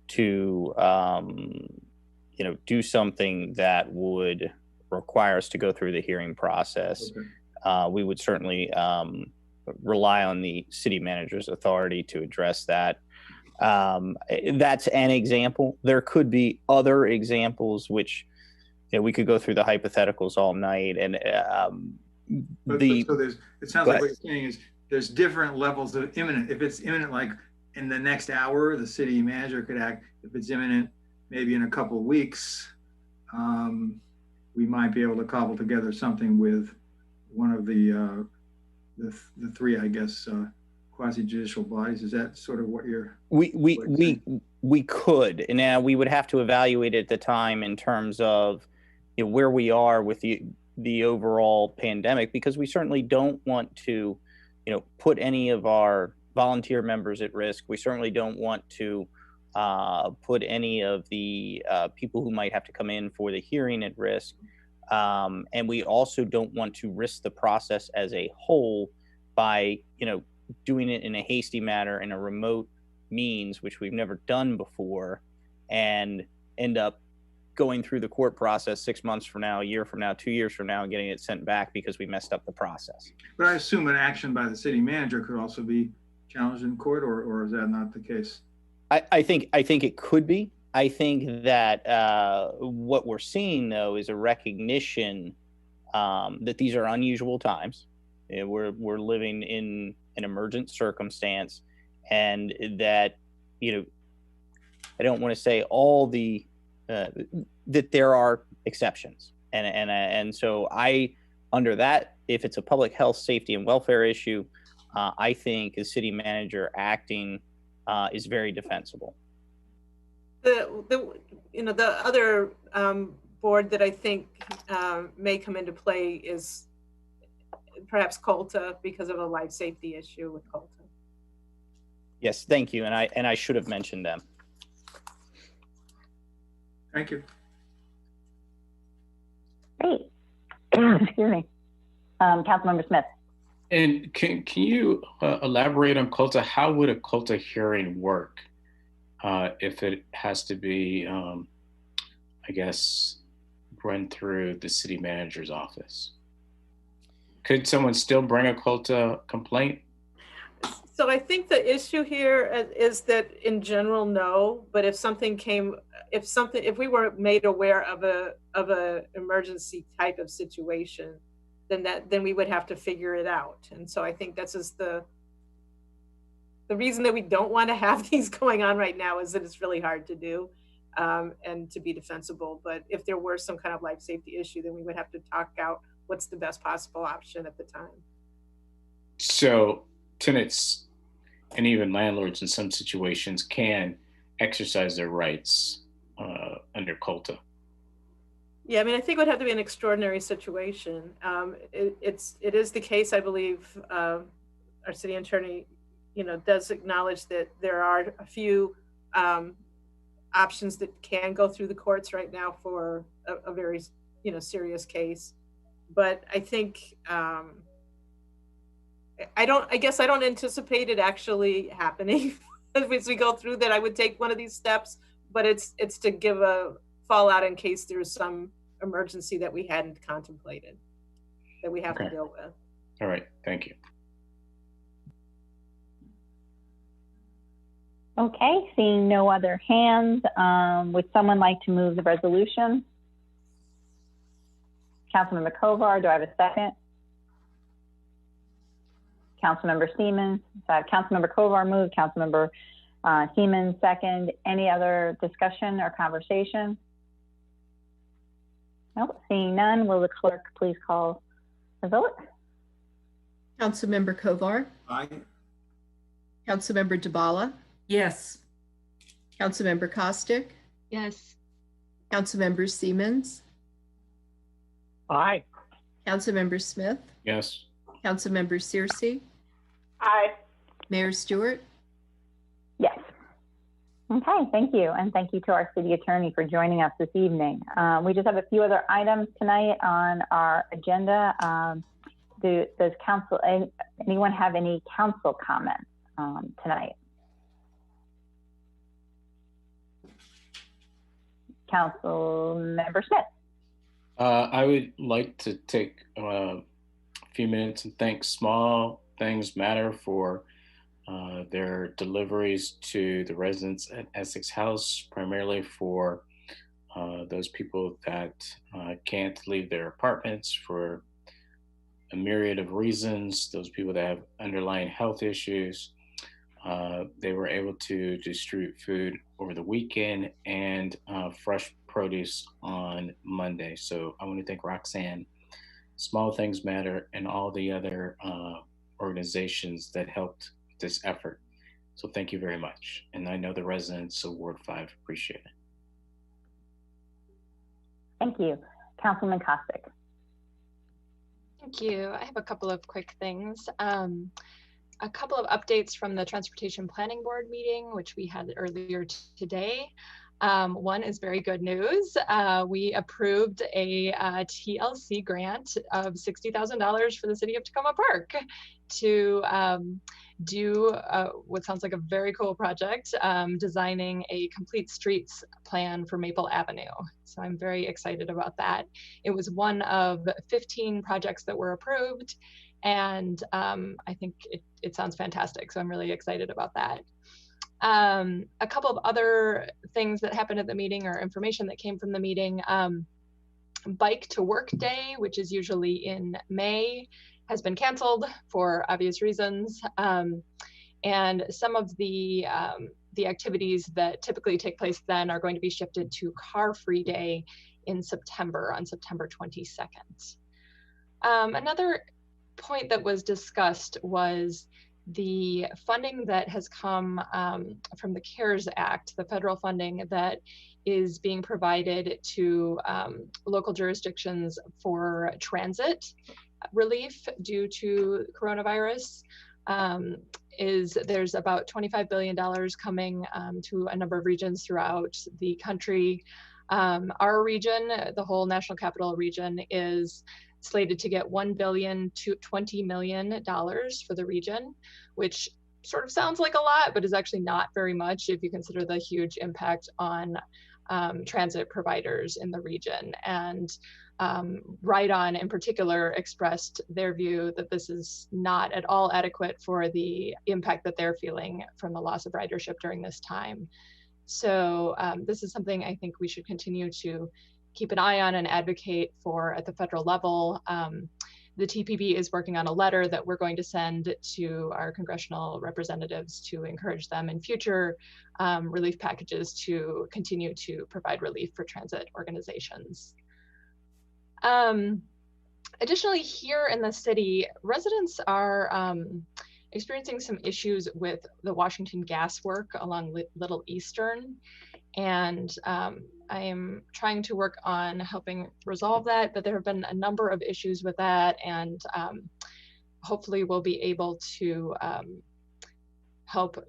to, you know, do something that would require us to go through the hearing process. Okay. We would certainly rely on the city manager's authority to address that. That's an example. There could be other examples which, you know, we could go through the hypotheticals all night. And so there's, it sounds like what you're saying is there's different levels of imminent. If it's imminent, like in the next hour, the city manager could act. If it's imminent, maybe in a couple of weeks, we might be able to cobble together something with one of the three, I guess, quasi-judicial bodies. Is that sort of what you're? We could, and now we would have to evaluate at the time in terms of, you know, where we are with the overall pandemic, because we certainly don't want to, you know, put any of our volunteer members at risk. We certainly don't want to put any of the people who might have to come in for the hearing at risk. And we also don't want to risk the process as a whole by, you know, doing it in a hasty manner in a remote means, which we've never done before, and end up going through the court process 6 months from now, a year from now, 2 years from now, and getting it sent back because we messed up the process. But I assume an action by the city manager could also be challenged in court, or is that not the case? I think it could be. I think that what we're seeing, though, is a recognition that these are unusual times. We're living in an emergent circumstance, and that, you know, I don't want to say all the that there are exceptions, and so under that, if it's a public health, safety, and welfare issue, I think the city manager acting is very defensible. The other board that I think may come into play is perhaps COLTA, because of a life safety issue with COLTA. Yes, thank you, and I should have mentioned them. Thank you. Great. Excuse me. Councilmember Smith. And can you elaborate on COLTA? How would a COLTA hearing work if it has to be, I guess, run through the city manager's office? Could someone still bring a COLTA complaint? So I think the issue here is that in general, no, but if something came, if we were made aware of a emergency type of situation, then we would have to figure it out. And so I think that's just the reason that we don't want to have these going on right now is that it's really hard to do and to be defensible. But if there were some kind of life safety issue, then we would have to talk out what's the best possible option at the time. So tenants and even landlords in some situations can exercise their rights under COLTA. Yeah, I mean, I think it would have to be an extraordinary situation. It is the case, I believe, our city attorney, does acknowledge that there are a few options that can go through the courts right now for a very, serious case. But I think, I guess I don't anticipate it actually happening as we go through that. I would take one of these steps, but it's to give a fallout in case there's some emergency that we hadn't contemplated that we have to deal with. All right, thank you. Okay, seeing no other hands, would someone like to move the resolution? Councilmember Kovar, do I have a second? Councilmember Siemens, Councilmember Kovar moved, Councilmember Siemens second. Any other discussion or conversation? Nope, seeing none, will the clerk please call the vote? Councilmember Kovar. Aye. Councilmember Dabala. Yes. Councilmember Kostick. Yes. Councilmember Siemens. Aye. Councilmember Smith. Yes. Councilmember Searcy. Aye. Mayor Stewart. Yes. Okay, thank you. And thank you to our city attorney for joining us this evening. We just have a few other items tonight on our agenda. Does anyone have any council comments tonight? Councilmember Smith. I would like to take a few minutes and thank Small Things Matter for their deliveries to the residents at Essex House, primarily for those people that can't leave their apartments for a myriad of reasons, those people that have underlying health issues. They were able to distribute food over the weekend and fresh produce on Monday. So I want to thank Roxanne, Small Things Matter, and all the other organizations that helped this effort. So thank you very much. And I know the residents of Ward 5 appreciate it. Thank you. Councilman Kostick. Thank you. I have a couple of quick things. A couple of updates from the Transportation Planning Board meeting, which we had earlier today. One is very good news. We approved a TLC grant of $60,000 for the city of Tacoma Park to do what sounds like a very cool project, designing a complete streets plan for Maple Avenue. So I'm very excited about that. It was one of 15 projects that were approved, and I think it sounds fantastic. So I'm really excited about that. A couple of other things that happened at the meeting or information that came from the meeting. Bike to Work Day, which is usually in May, has been canceled for obvious reasons. And some of the activities that typically take place then are going to be shifted to Car Free Day in September, on September 22nd. Another point that was discussed was the funding that has come from the CARES Act, the federal funding that is being provided to local jurisdictions for transit relief due to coronavirus. There's about $25 billion coming to a number of regions throughout the country. Our region, the whole National Capital Region, is slated to get $1 billion to $20 million for the region, which sort of sounds like a lot, but is actually not very much if you consider the huge impact on transit providers in the region. And Ride-On in particular expressed their view that this is not at all adequate for the impact that they're feeling from the loss of ridership during this time. So this is something I think we should continue to keep an eye on and advocate for at the federal level. The TPP is working on a letter that we're going to send to our congressional representatives to encourage them in future relief packages to continue to provide relief for transit organizations. Additionally, here in the city, residents are experiencing some issues with the Washington Gas work along Little Eastern. And I am trying to work on helping resolve that, but there have been a number of issues with that, and hopefully we'll be able to help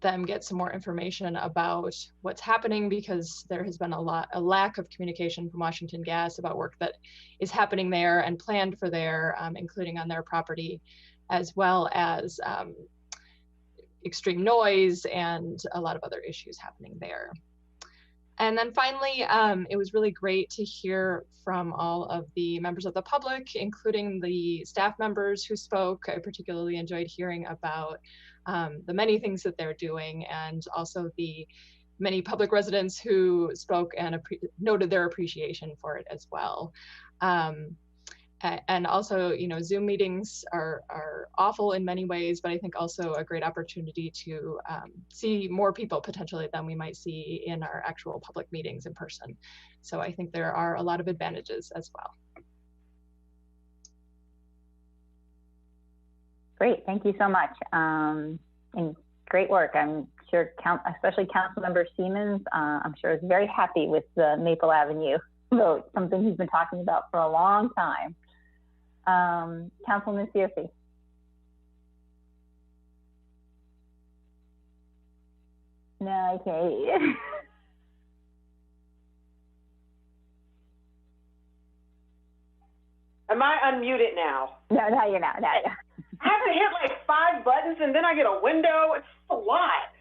them get some more information about what's happening, because there has been a lack of communication from Washington Gas about work that is happening there and planned for there, including on their property, as well as extreme noise and a lot of other issues happening there. And then finally, it was really great to hear from all of the members of the public, including the staff members who spoke. I particularly enjoyed hearing about the many things that they're doing, and also the many public residents who spoke and noted their appreciation for it as well. And also, you know, Zoom meetings are awful in many ways, but I think also a great opportunity to see more people potentially than we might see in our actual public meetings in person. So I think there are a lot of advantages as well. Great, thank you so much. And great work. I'm sure, especially Councilmember Siemens, I'm sure is very happy with the Maple Avenue vote, something he's been talking about for a long time. Councilman Searcy. No, I can't hear you. Am I unmuted now? No, now you're not. I have to hit like 5 buttons and then I get a window. It's a lot.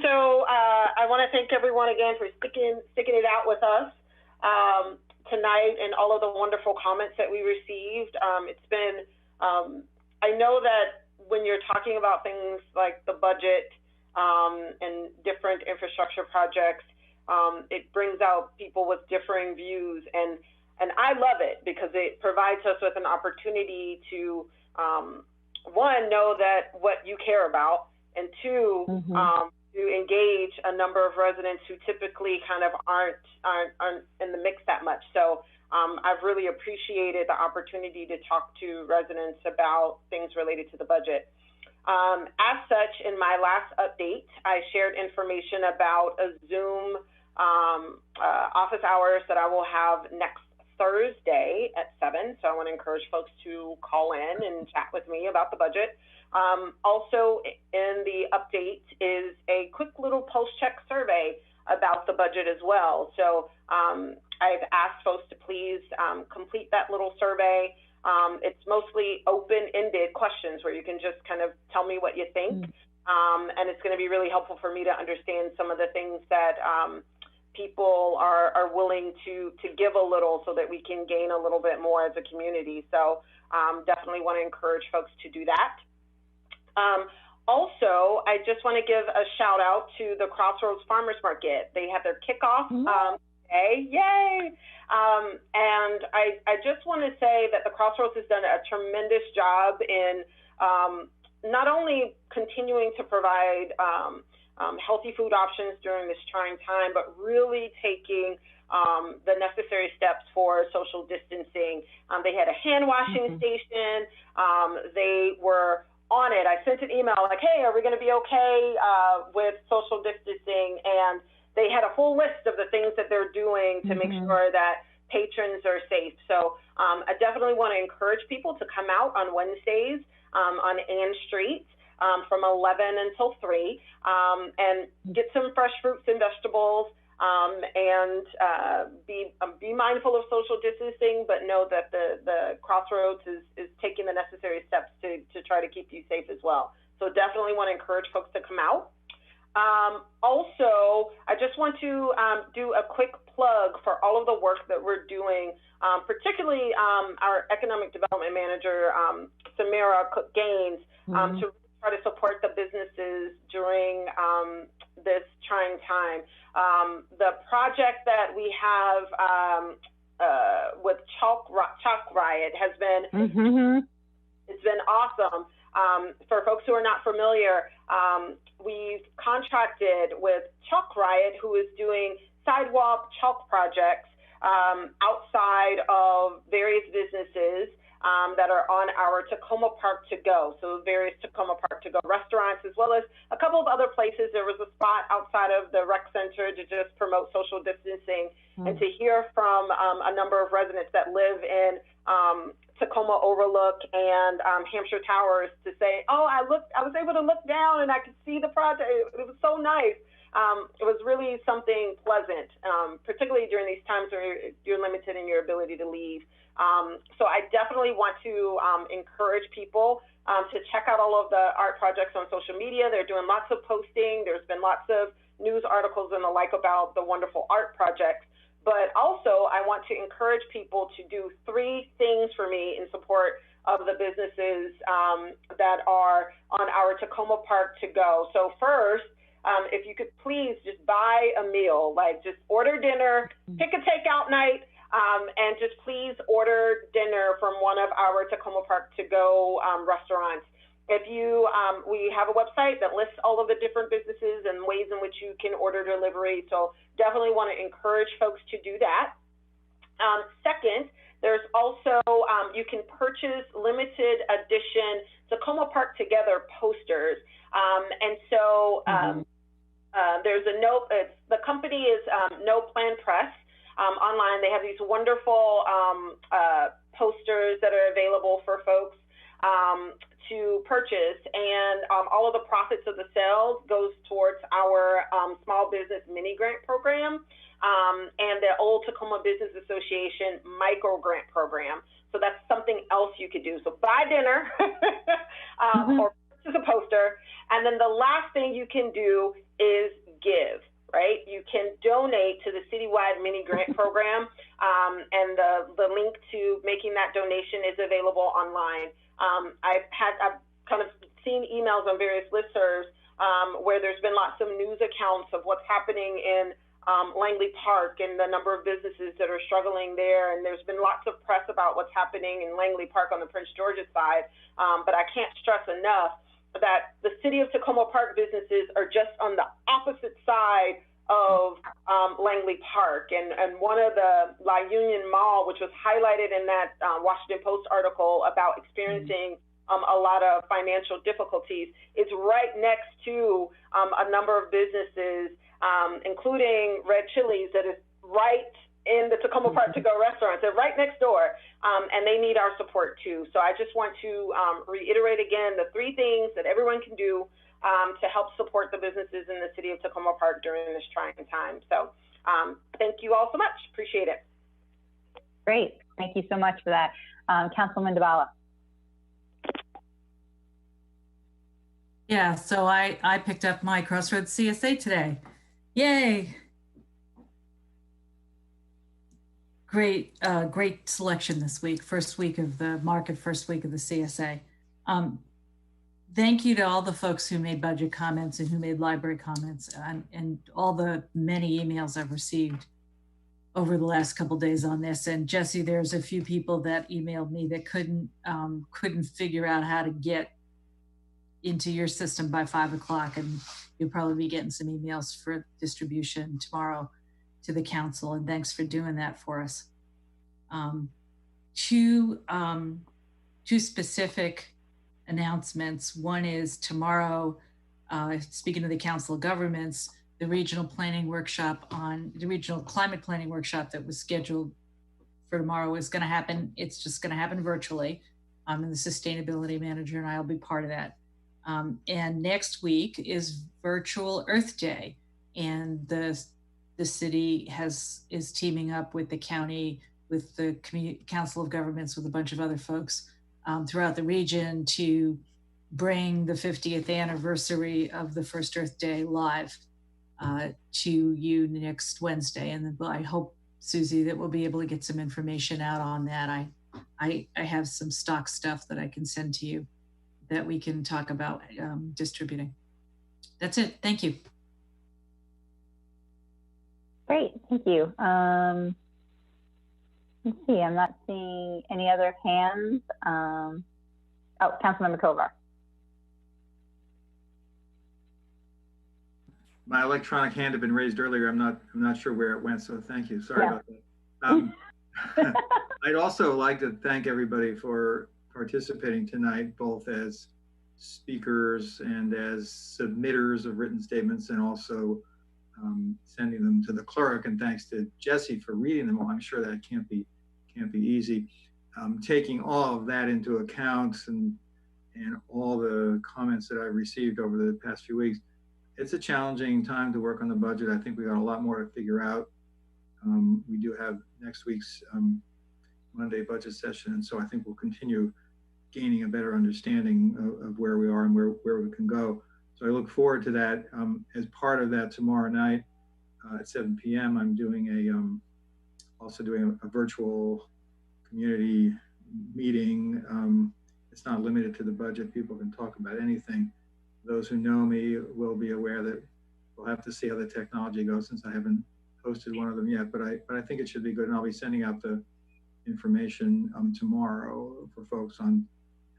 So I want to thank everyone again for sticking it out with us tonight, and all of the wonderful comments that we received. It's been, I know that when you're talking about things like the budget and different infrastructure projects, it brings out people with differing views, and I love it because it provides us with an opportunity to, one, know that what you care about, and two, to engage a number of residents who typically kind of aren't in the mix that much. So I've really appreciated the opportunity to talk to residents about things related to the budget. As such, in my last update, I shared information about a Zoom office hours that I will have next Thursday at 7. So I want to encourage folks to call in and chat with me about the budget. Also in the update is a quick little post-check survey about the budget as well. So I've asked folks to please complete that little survey. It's mostly open-ended questions where you can just kind of tell me what you think. And it's going to be really helpful for me to understand some of the things that people are willing to give a little, so that we can gain a little bit more as a community. So definitely want to encourage folks to do that. Also, I just want to give a shout out to the Crossroads Farmers Market. They had their kickoff today. Yay! And I just want to say that the Crossroads has done a tremendous job in not only continuing to provide healthy food options during this trying time, but really taking the necessary steps for social distancing. They had a hand washing station. They were on it. I sent an email like, hey, are we going to be okay with social distancing? And they had a full list of the things that they're doing to make sure that patrons are safe. So I definitely want to encourage people to come out on Wednesdays on Ann Street from 11 until 3 and get some fresh fruits and vegetables. and be mindful of social distancing, but know that the Crossroads is taking the necessary steps to try to keep you safe as well. So definitely want to encourage folks to come out. Also, I just want to do a quick plug for all of the work that we're doing, particularly our economic development manager, Samira Gaines, to try to support the businesses during this trying time. The project that we have with Chalk Riot has been, it's been awesome. For folks who are not familiar, we've contracted with Chalk Riot, who is doing sidewalk chalk projects outside of various businesses that are on our Tacoma Park to Go. So various Tacoma Park to Go restaurants, as well as a couple of other places. There was a spot outside of the rec center to just promote social distancing and to hear from a number of residents that live in Tacoma Overlook and Hampshire Towers to say, oh, I was able to look down and I could see the project. It was so nice. It was really something pleasant, particularly during these times where you're limited in your ability to leave. So I definitely want to encourage people to check out all of the art projects on social media. They're doing lots of posting. There's been lots of news articles and the like about the wonderful art projects. But also, I want to encourage people to do 3 things for me in support of the businesses that are on our Tacoma Park to Go. So first, if you could please just buy a meal, like just order dinner, pick a takeout night, and just please order dinner from one of our Tacoma Park to Go restaurants. If you, we have a website that lists all of the different businesses and ways in which you can order delivery. So definitely want to encourage folks to do that. Second, there's also, you can purchase limited edition Tacoma Park Together posters. And so there's a note, the company is No Plan Press. Online, they have these wonderful posters that are available for folks to purchase, and all of the profits of the sales goes towards our small business mini grant program and the Old Tacoma Business Association micro grant program. So that's something else you could do. So buy dinner or purchase a poster, and then the last thing you can do is give. Right? You can donate to the citywide mini grant program, and the link to making that donation is available online. I've kind of seen emails on various listservs where there's been lots of news accounts of what's happening in Langley Park and the number of businesses that are struggling there. And there's been lots of press about what's happening in Langley Park on the Prince George's side. But I can't stress enough that the City of Tacoma Park businesses are just on the opposite side of Langley Park. And one of the La Union Mall, which was highlighted in that Washington Post article about experiencing a lot of financial difficulties, is right next to a number of businesses, including Red Chili's, that is right in the Tacoma Park to Go restaurants. They're right next door, and they need our support too. So I just want to reiterate again the 3 things that everyone can do to help support the businesses in the City of Tacoma Park during this trying time. So thank you all so much. Appreciate it. Great. Thank you so much for that. Councilwoman Dabala. Yeah, so I picked up my Crossroads CSA today. Yay. Great, great selection this week. First week of the market, first week of the CSA. Thank you to all the folks who made budget comments and who made library comments, and all the many emails I've received over the last couple of days on this. And Jesse, there's a few people that emailed me that couldn't figure out how to get into your system by 5 o'clock, and you'll probably be getting some emails for distribution tomorrow to the council, and thanks for doing that for us. Two specific announcements. One is tomorrow, speaking of the Council of Governments, the regional planning workshop the regional climate planning workshop that was scheduled for tomorrow is going to happen. It's just going to happen virtually. And the sustainability manager and I will be part of that. And next week is Virtual Earth Day. And the the city is teaming up with the county, with the Council of Governments, with a bunch of other folks throughout the region to bring the 50th anniversary of the First Earth Day live to you next Wednesday. And I hope, Susie, that we'll be able to get some information out on that. I have some stock stuff that I can send to you that we can talk about distributing. That's it. Thank you. Great, thank you. Let's see, I'm not seeing any other hands. Oh, Councilmember Kovar. My electronic hand had been raised earlier. I'm not sure where it went, so thank you. Sorry about that. I'd also like to thank everybody for participating tonight, both as speakers and as submitters of written statements, and also sending them to the clerk. And thanks to Jesse for reading them all. I'm sure that can't be easy. Taking all of that into account and all the comments that I've received over the past few weeks, it's a challenging time to work on the budget. I think we got a lot more to figure out. We do have next week's Monday budget session, and so I think we'll continue gaining a better understanding of where we are and where we can go. So I look forward to that. As part of that, tomorrow night at 7 p.m., I'm doing also doing a virtual community meeting. It's not limited to the budget. People can talk about anything. Those who know me will be aware that we'll have to see how the technology goes, since I haven't hosted one of them yet. But I think it should be good, and I'll be sending out the information tomorrow for folks on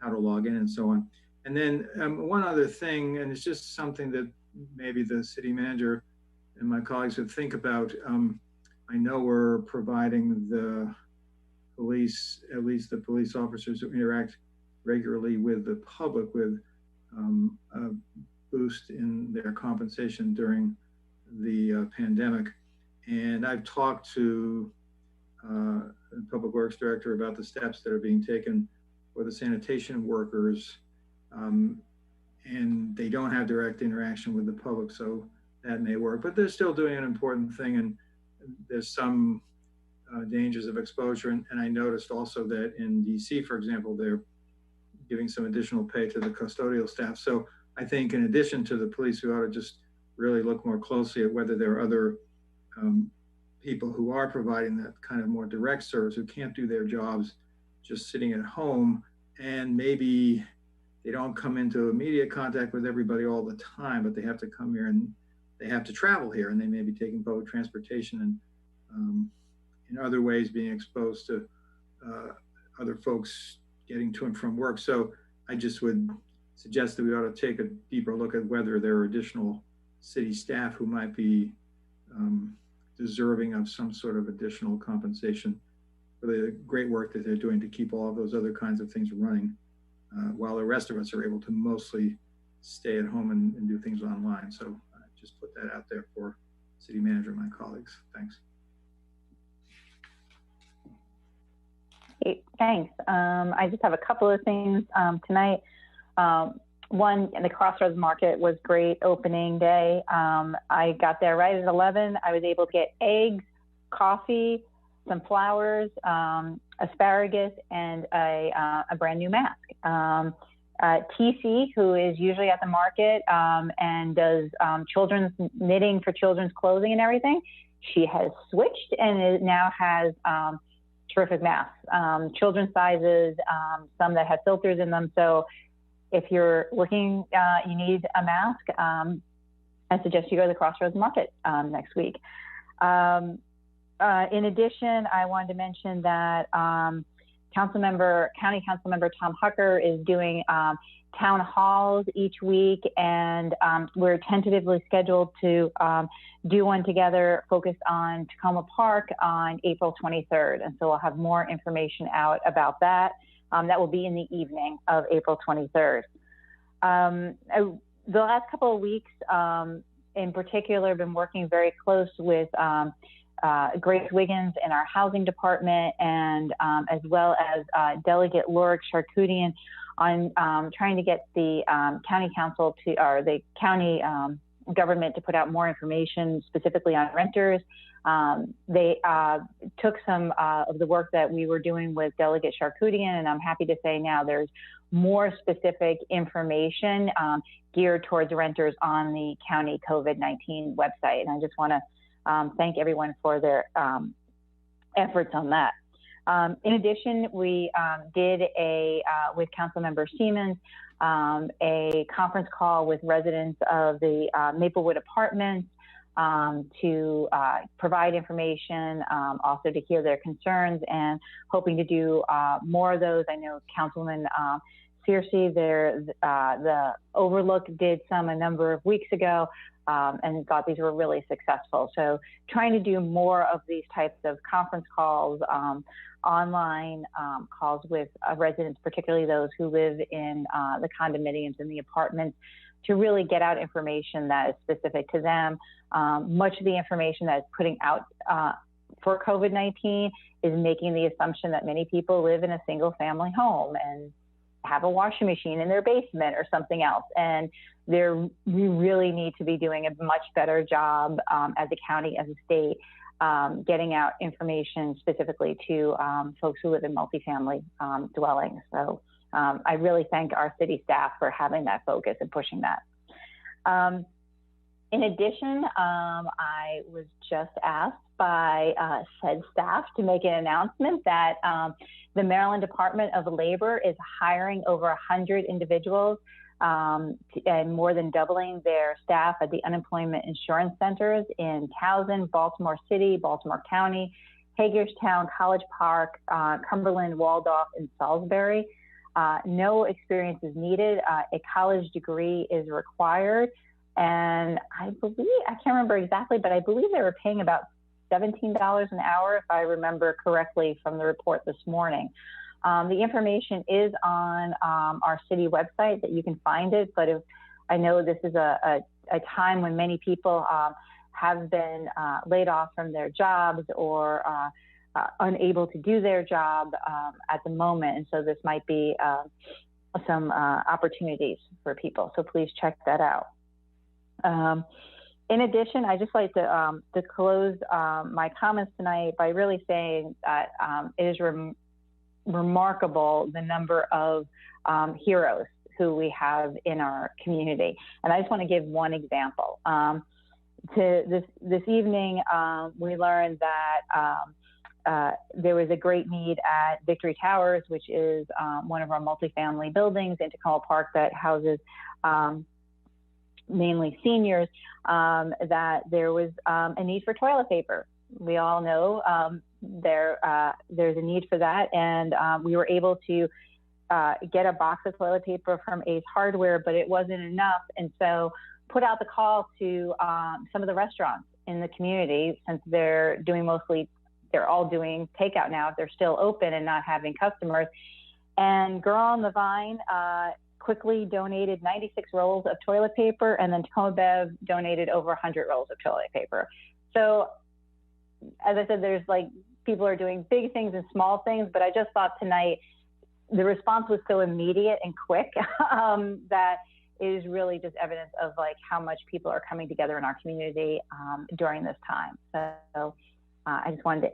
how to log in and so on. And then one other thing, and it's just something that maybe the city manager and my colleagues would think about. I know we're providing the police, at least the police officers who interact regularly with the public, with a boost in their compensation during the pandemic. And I've talked to the Public Works Director about the steps that are being taken for the sanitation workers, and they don't have direct interaction with the public, so that may work. But they're still doing an important thing, and there's some dangers of exposure. And I noticed also that in DC, for example, they're giving some additional pay to the custodial staff. So I think in addition to the police, we ought to just really look more closely at whether there are other people who are providing that kind of more direct service, who can't do their jobs just sitting at home, and maybe they don't come into immediate contact with everybody all the time, but they have to come here and they have to travel here, and they may be taking public transportation and in other ways being exposed to other folks getting to and from work. So I just would suggest that we ought to take a deeper look at whether there are additional city staff who might be deserving of some sort of additional compensation for the great work that they're doing to keep all of those other kinds of things running, while the rest of us are able to mostly stay at home and do things online. So just put that out there for city manager and my colleagues. Thanks. Great, thanks. I just have a couple of things tonight. One, the Crossroads Market was great opening day. I got there right at 11. I was able to get eggs, coffee, some flowers, asparagus, and a brand new mask. TC, who is usually at the market and does children's knitting for children's clothing and everything, she has switched and it now has terrific masks, children's sizes, some that have filters in them. So if you're looking, you need a mask, I suggest you go to the Crossroads Market next week. In addition, I wanted to mention that County Councilmember Tom Hucker is doing town halls each week, and we're tentatively scheduled to do one together focused on Tacoma Park on April 23rd. And so we'll have more information out about that. That will be in the evening of April 23rd. The last couple of weeks, in particular, I've been working very close with Grace Wiggins in our housing department, and as well as Delegate Lorik Charkoudian on trying to get the county council to, or the county government to put out more information specifically on renters. They took some of the work that we were doing with Delegate Charkoudian, and I'm happy to say now there's more specific information geared towards renters on the county COVID-19 website. And I just want to thank everyone for their efforts on that. In addition, we did with Councilmember Siemens, a conference call with residents of the Maplewood Apartments to provide information, also to hear their concerns, and hoping to do more of those. I know Councilman Searcy, the Overlook did some a number of weeks ago, and thought these were really successful. So trying to do more of these types of conference calls, online calls with residents, particularly those who live in the condominiums and the apartments, to really get out information that is specific to them. Much of the information that is putting out for COVID-19 is making the assumption that many people live in a single family home and have a washing machine in their basement or something else. And we really need to be doing a much better job as a county, as a state, getting out information specifically to folks who live in multifamily dwellings. So I really thank our city staff for having that focus and pushing that. In addition, I was just asked by said staff to make an announcement that the Maryland Department of Labor is hiring over 100 individuals and more than doubling their staff at the unemployment insurance centers in Towson, Baltimore City, Baltimore County, Hagerstown, College Park, Cumberland, Waldorf, and Salisbury. No experience is needed. A college degree is required. And I can't remember exactly, but I believe they were paying about $17 an hour, if I remember correctly from the report this morning. The information is on our city website that you can find it, but I know this is a time when many people have been laid off from their jobs or unable to do their job at the moment. And so this might be some opportunities for people. So please check that out. In addition, I just like to close my comments tonight by really saying that it is remarkable the number of heroes who we have in our community. And I just want to give one example. This evening, we learned that there was a great need at Victory Towers, which is one of our multifamily buildings in Tacoma Park that houses mainly seniors, that there was a need for toilet paper. We all know there's a need for that, and we were able to get a box of toilet paper from Ace Hardware, but it wasn't enough, and so put out the call to some of the restaurants in the community, since they're all doing takeout now. They're still open and not having customers. And Girl on the Vine quickly donated 96 rolls of toilet paper, and then Tacoma Bev donated over 100 rolls of toilet paper. So as I said, there's people are doing big things and small things, but I just thought tonight the response was so immediate and quick that is really just evidence of how much people are coming together in our community during this time. So I just wanted to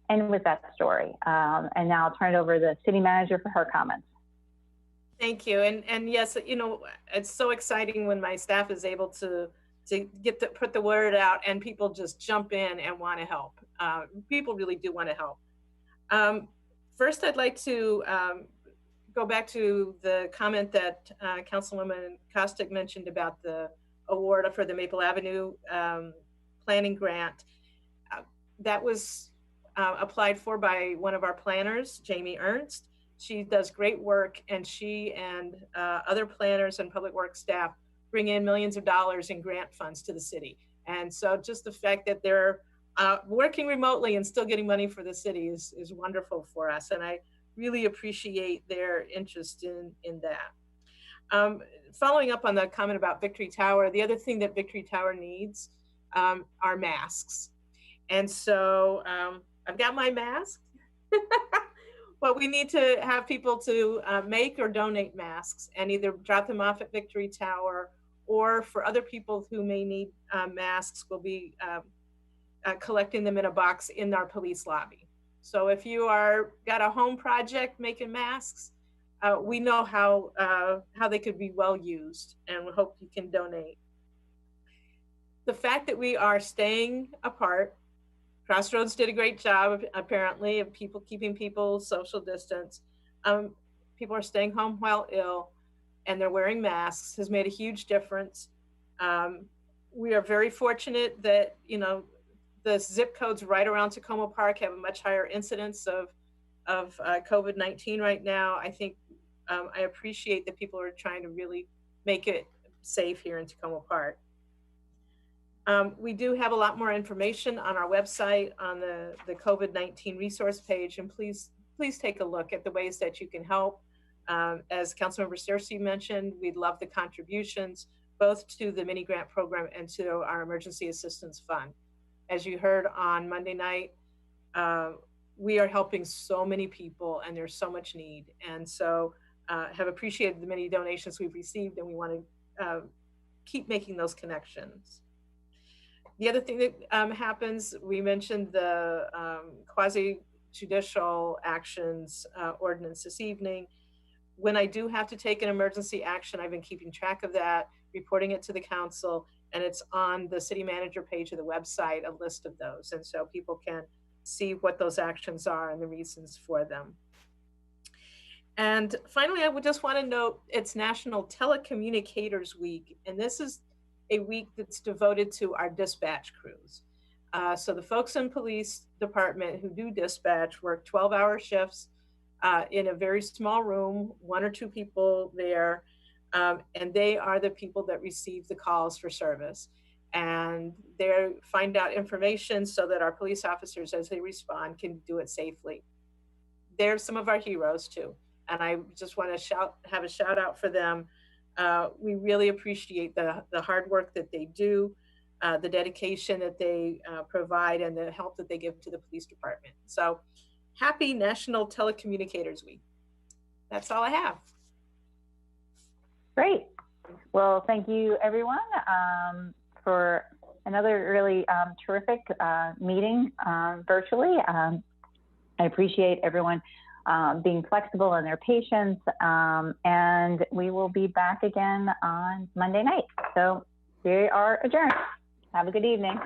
end with that story. And now I'll turn it over to the city manager for her comments. Thank you. And yes, it's so exciting when my staff is able to put the word out and people just jump in and want to help. People really do want to help. First, I'd like to go back to the comment that Councilwoman Kostick mentioned about the award for the Maple Avenue planning grant. That was applied for by one of our planners, Jamie Ernst. She does great work, and she and other planners and public works staff bring in millions of dollars in grant funds to the city. And so just the fact that they're working remotely and still getting money for the city is wonderful for us. And I really appreciate their interest in that. Following up on the comment about Victory Tower, the other thing that Victory Tower needs are masks. And so I've got my mask. But we need to have people to make or donate masks and either drop them off at Victory Tower or for other people who may need masks, we'll be collecting them in a box in our police lobby. So if you got a home project making masks, we know how they could be well used, and we hope you can donate. The fact that we are staying apart, Crossroads did a great job, apparently, of keeping people social distance. People are staying home while ill, and they're wearing masks, has made a huge difference. We are very fortunate that, you know, the zip codes right around Tacoma Park have a much higher incidence of COVID-19 right now. I think I appreciate that people are trying to really make it safe here in Tacoma Park. We do have a lot more information on our website on the COVID-19 resource page, and please take a look at the ways that you can help. As Councilmember Searcy mentioned, we'd love the contributions both to the mini grant program and to our emergency assistance fund. As you heard on Monday night, we are helping so many people, and there's so much need. And so have appreciated the many donations we've received, and we want to keep making those connections. The other thing that happens, we mentioned the quasi-judicial actions ordinance this evening. When I do have to take an emergency action, I've been keeping track of that, reporting it to the council, and it's on the city manager page of the website, a list of those. And so people can see what those actions are and the reasons for them. And finally, I would just want to note it's National Telecommunicators Week, and this is a week that's devoted to our dispatch crews. So the folks in police department who do dispatch work 12-hour shifts in a very small room, 1 or 2 people there, and they are the people that receive the calls for service. And they find out information so that our police officers, as they respond, can do it safely. They're some of our heroes too. And I just want to have a shout out for them. We really appreciate the hard work that they do, the dedication that they provide, and the help that they give to the police department. So happy National Telecommunicators Week. That's all I have. Great. Well, thank you everyone for another really terrific meeting virtually. I appreciate everyone being flexible and their patience, and we will be back again on Monday night. So we are adjourned. Have a good evening.